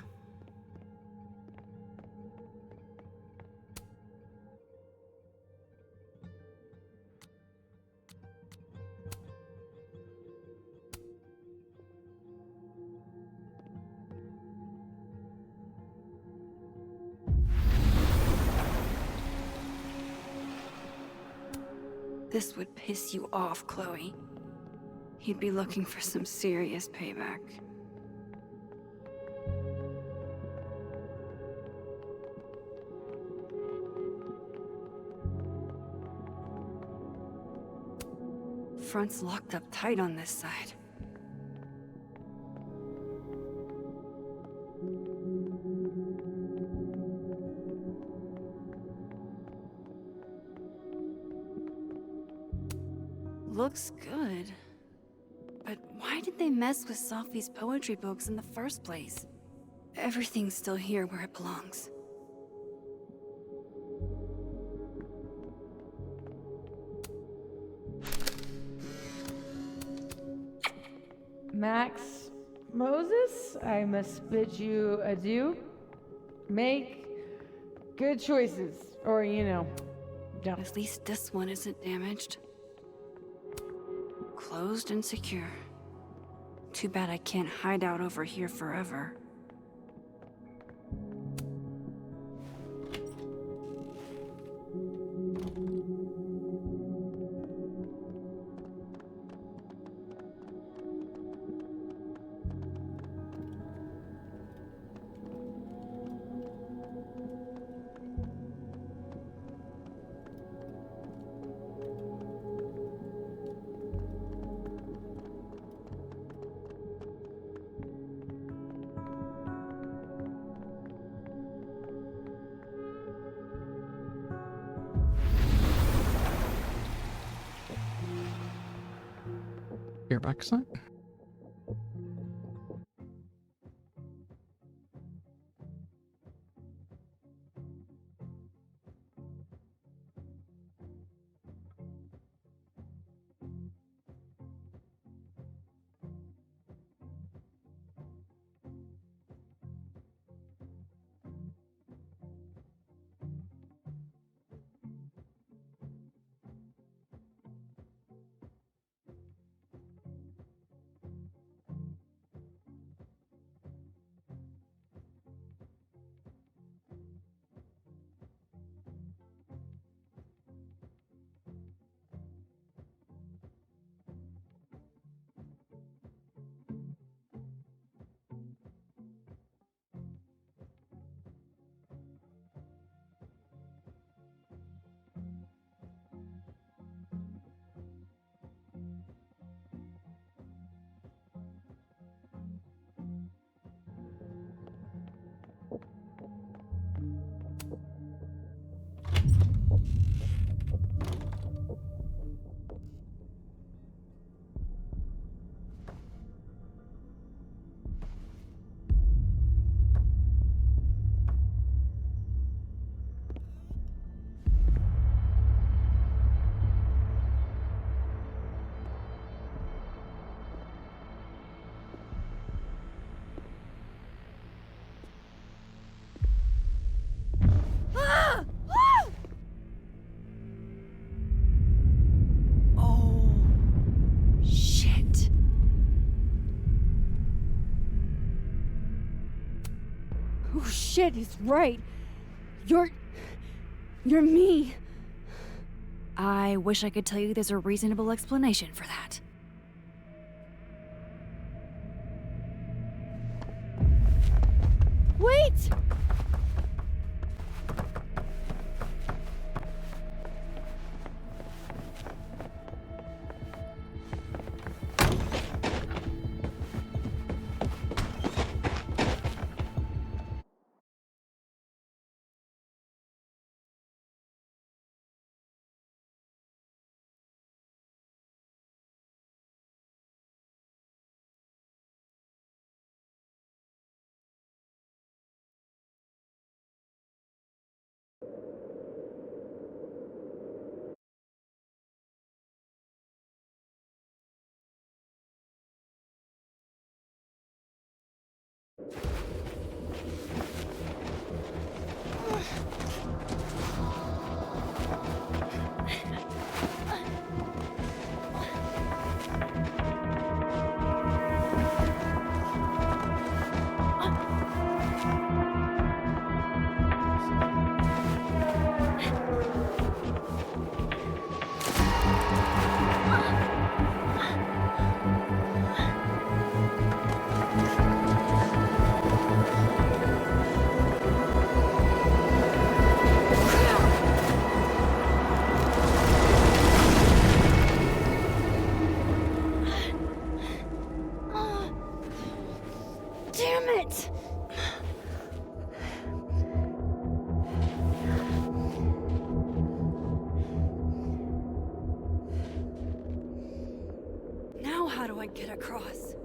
This would piss you off, Chloe. He'd be looking for some serious payback. Front's locked up tight on this side. Looks good. But why did they mess with Safi's poetry books in the first place? Everything's still here where it belongs. Max Moses, I must bid you adieu. Make good choices, or, don't. At least this one isn't damaged. Closed and secure. Too bad I can't hide out over here forever. Your backside? Oh shit, he's right. You're me. I wish I could tell you there's a reasonable explanation for that. Wait! How do I get across?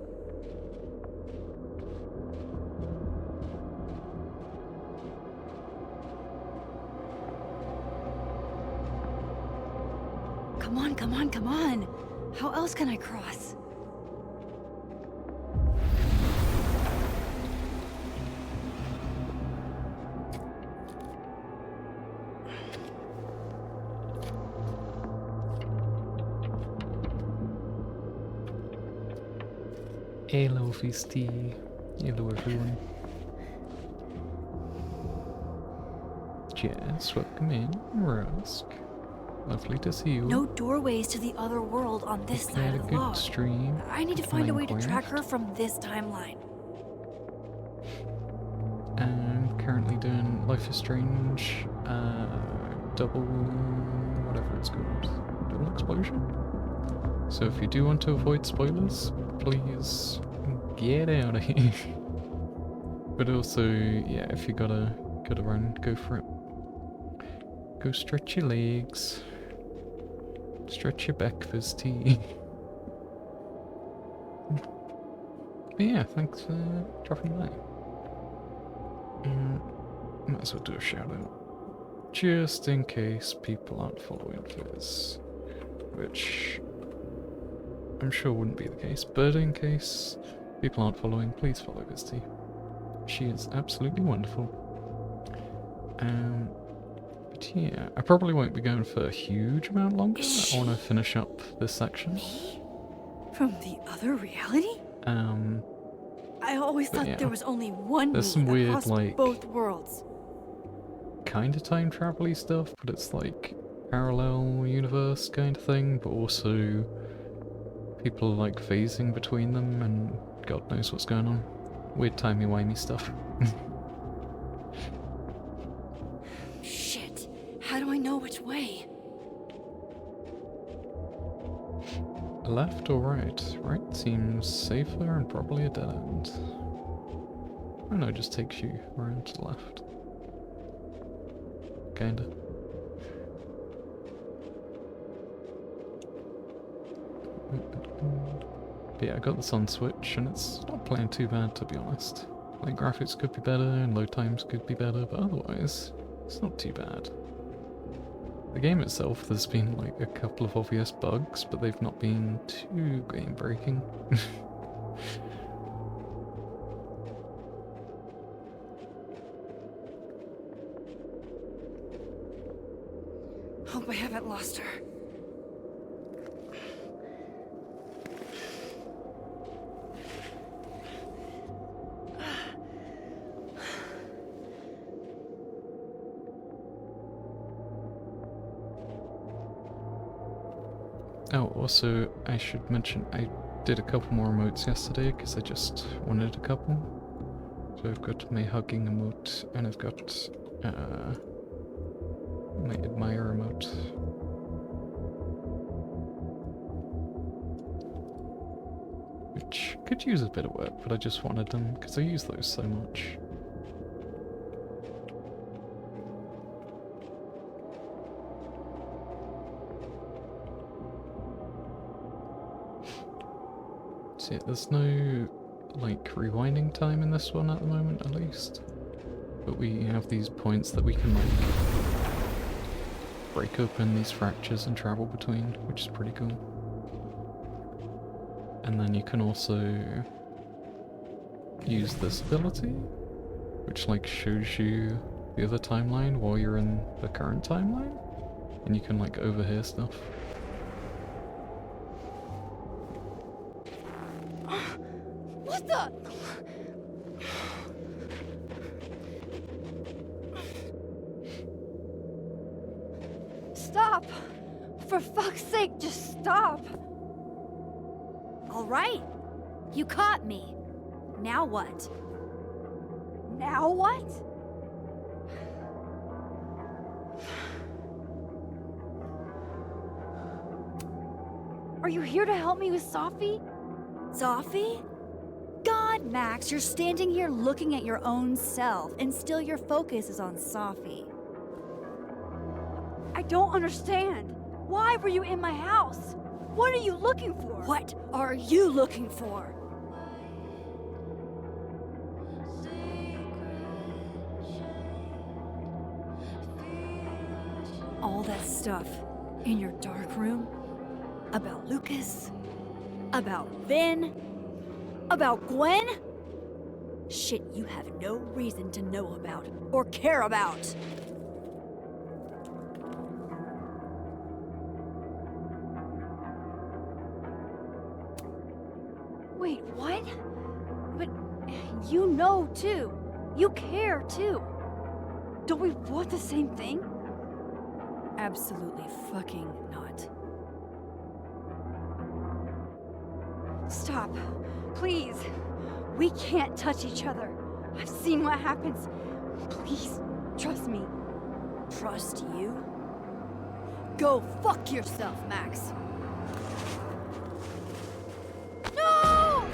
Come on, come on, come on! How else can I cross? Hello, Feisty. Hello, everyone. Jess, welcome in. Rusk. Lovely to see you. No doorways to the other world on this Hope you side had of a the good log. stream. I need to Good find a way to track Minecraft. her from this timeline. I'm currently doing Life is Strange, double, whatever it's called, double explosion. So if you do want to avoid spoilers, please get out of here. But also, yeah, if you gotta run, go for it. Go stretch your legs. Stretch your back, Fizz-T. But yeah, thanks for dropping by. Might as well do a shout out. Just in case people aren't following Fizz. Which I'm sure wouldn't be the case, but in case people aren't following, please follow Fizz-T. She is absolutely wonderful. But yeah, I probably won't be going for a huge amount longer. I want to finish up this section. From the other reality? I always But thought yeah, there was only one there's me some weird, across like, both worlds. kind of time travel-y stuff, but it's like parallel universe kind of thing, but also people like phasing between them and God knows what's going on. Weird timey-wimey stuff. Shit. How do I know which way? Left or right? Right seems safer and probably a dead end. Oh no, it just takes you around to the left. Kinda. But yeah, I got this on Switch and it's not playing too bad, to be honest. Like, graphics could be better and load times could be better, but otherwise, it's not too bad. The game itself, there's been like a couple of obvious bugs, but they've not been too game-breaking. Hope I haven't lost her. Oh, also, I should mention, I did a couple more emotes yesterday, because I just wanted a couple. So I've got my hugging emote, and I've got, my admire emote. Which could use a bit of work, but I just wanted them, because I use those so much. So yeah, there's no, like, rewinding time in this one at the moment, at least. But we have these points that we can, like, break open these fractures and travel between, which is pretty cool. And then you can also use this ability, which, like, shows you the other timeline while you're in the current timeline. And you can, like, overhear stuff. What the? Stop! For fuck's sake, just stop! All right. You caught me. Now what? Now what? Are you here to help me with Safi? Safi? God, Max, you're standing here looking at your own self, and still your focus is on Safi. I don't understand. Why were you in my house? What are you looking for? What are you looking for? All that stuff in your dark room about Lucas, about Vin, about Gwen? Shit you have no reason to know about or care about. Wait, what? But you know too. You care too. Don't we want the same thing? Absolutely fucking not. Stop. Please. We can't touch each other. I've seen what happens. Please, trust me. Trust you? Go fuck yourself, Max. No!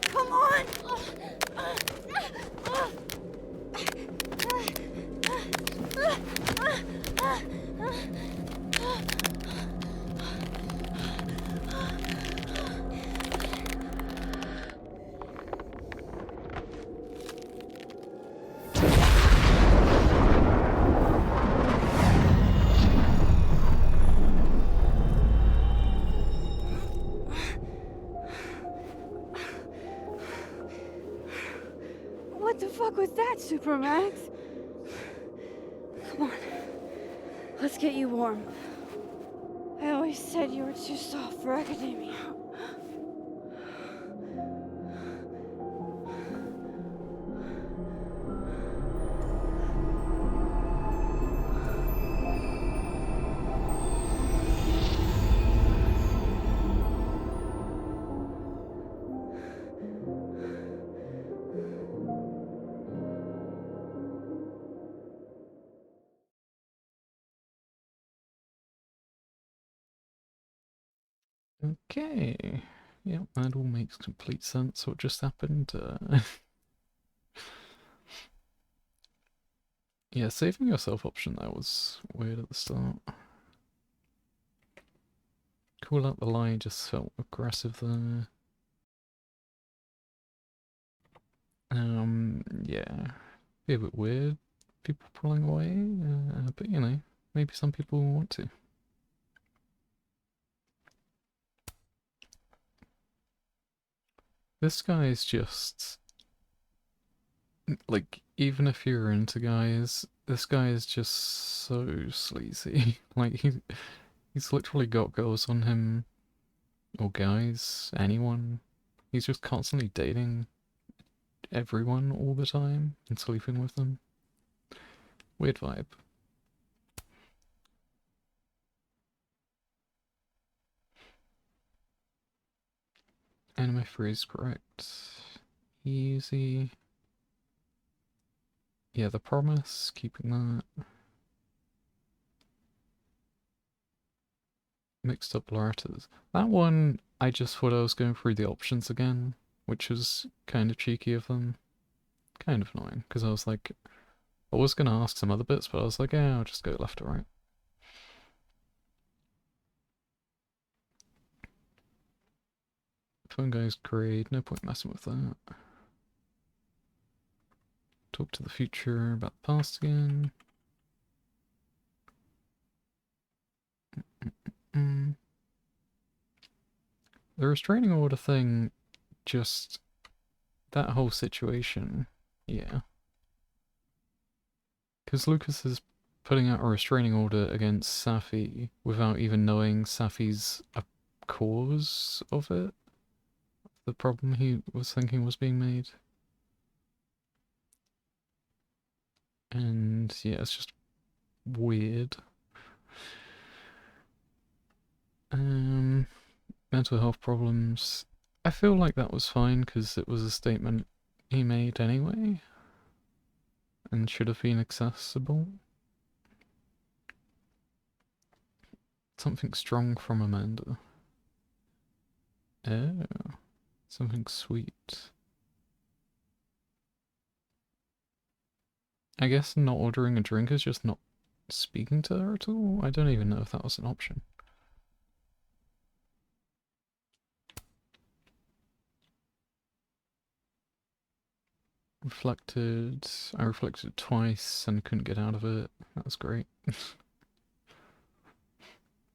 Come on! What the fuck was that, Supermax? Come on. Let's get you warm. I always said you were too soft for academia. Okay. Yep, that all makes complete sense what just happened. Yeah, saving yourself option there was weird at the start. Call out the lie just felt aggressive there. Yeah. Be a bit weird, people pulling away, but you know, maybe some people want to. This guy is just... like, even if you're into guys, this guy is just so sleazy. Like, he's literally got girls on him, or guys, anyone. He's just constantly dating everyone all the time and sleeping with them. Weird vibe. Anime phrase correct. Easy. Yeah, the promise, keeping that. Mixed up letters. That one, I just thought I was going through the options again, which was kind of cheeky of them. Kind of annoying, because I was like, I was going to ask some other bits, but I was like, yeah, I'll just go left or right. Phone guy's great, no point messing with that. Talk to the future about the past again. The restraining order thing, just that whole situation, yeah. Because Lucas is putting out a restraining order against Safi without even knowing Safi's a cause of it. The problem he was thinking was being made. And yeah, it's just weird. Mental health problems. I feel like that was fine because it was a statement he made anyway. And should have been accessible. Something strong from Amanda. Oh, something sweet. I guess not ordering a drink is just not speaking to her at all? I don't even know if that was an option. Reflected. I reflected twice and couldn't get out of it. That was great.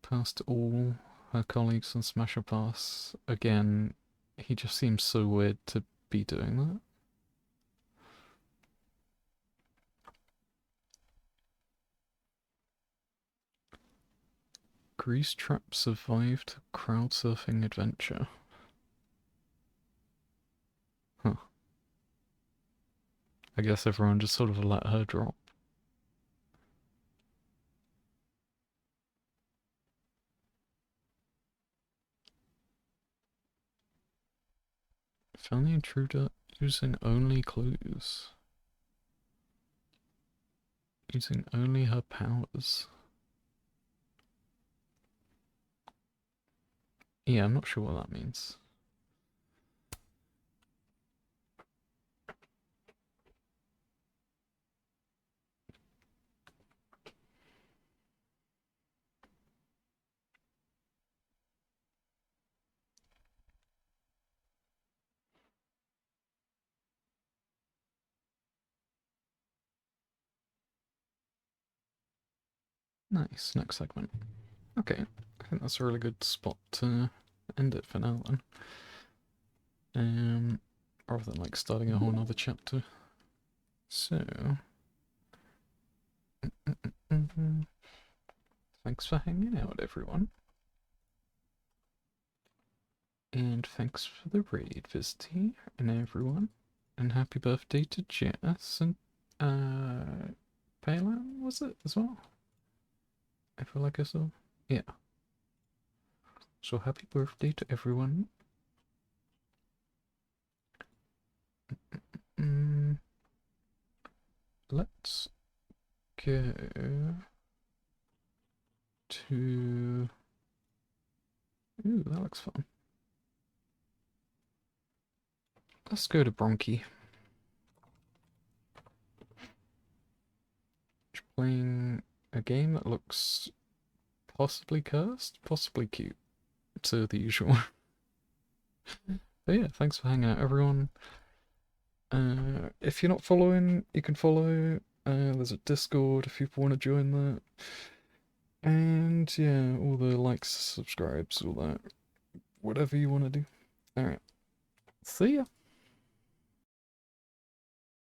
Passed all her colleagues on Smasher Pass. Again, he just seems so weird to be doing that. Grease Trap survived crowd surfing adventure. Huh. I guess everyone just sort of let her drop. Found the intruder using only clues. Using only her powers. Yeah, I'm not sure what that means. Nice, next segment. Okay, I think that's a really good spot to end it for now then. Rather than like starting a whole nother chapter. So... Thanks for hanging out, everyone. And thanks for the raid, Visty, and everyone. And happy birthday to Jess and, Phelan, was it, as well? I feel like I saw. Yeah. So happy birthday to everyone. Let's go to... Ooh, that looks fun. Let's go to Bronchi. Playing a game that looks possibly cursed, possibly cute. So the usual. But yeah, thanks for hanging out, everyone. If you're not following, you can follow. There's a Discord if people want to join that. And yeah, all the likes, subscribes, all that. Whatever you want to do. Alright. See ya.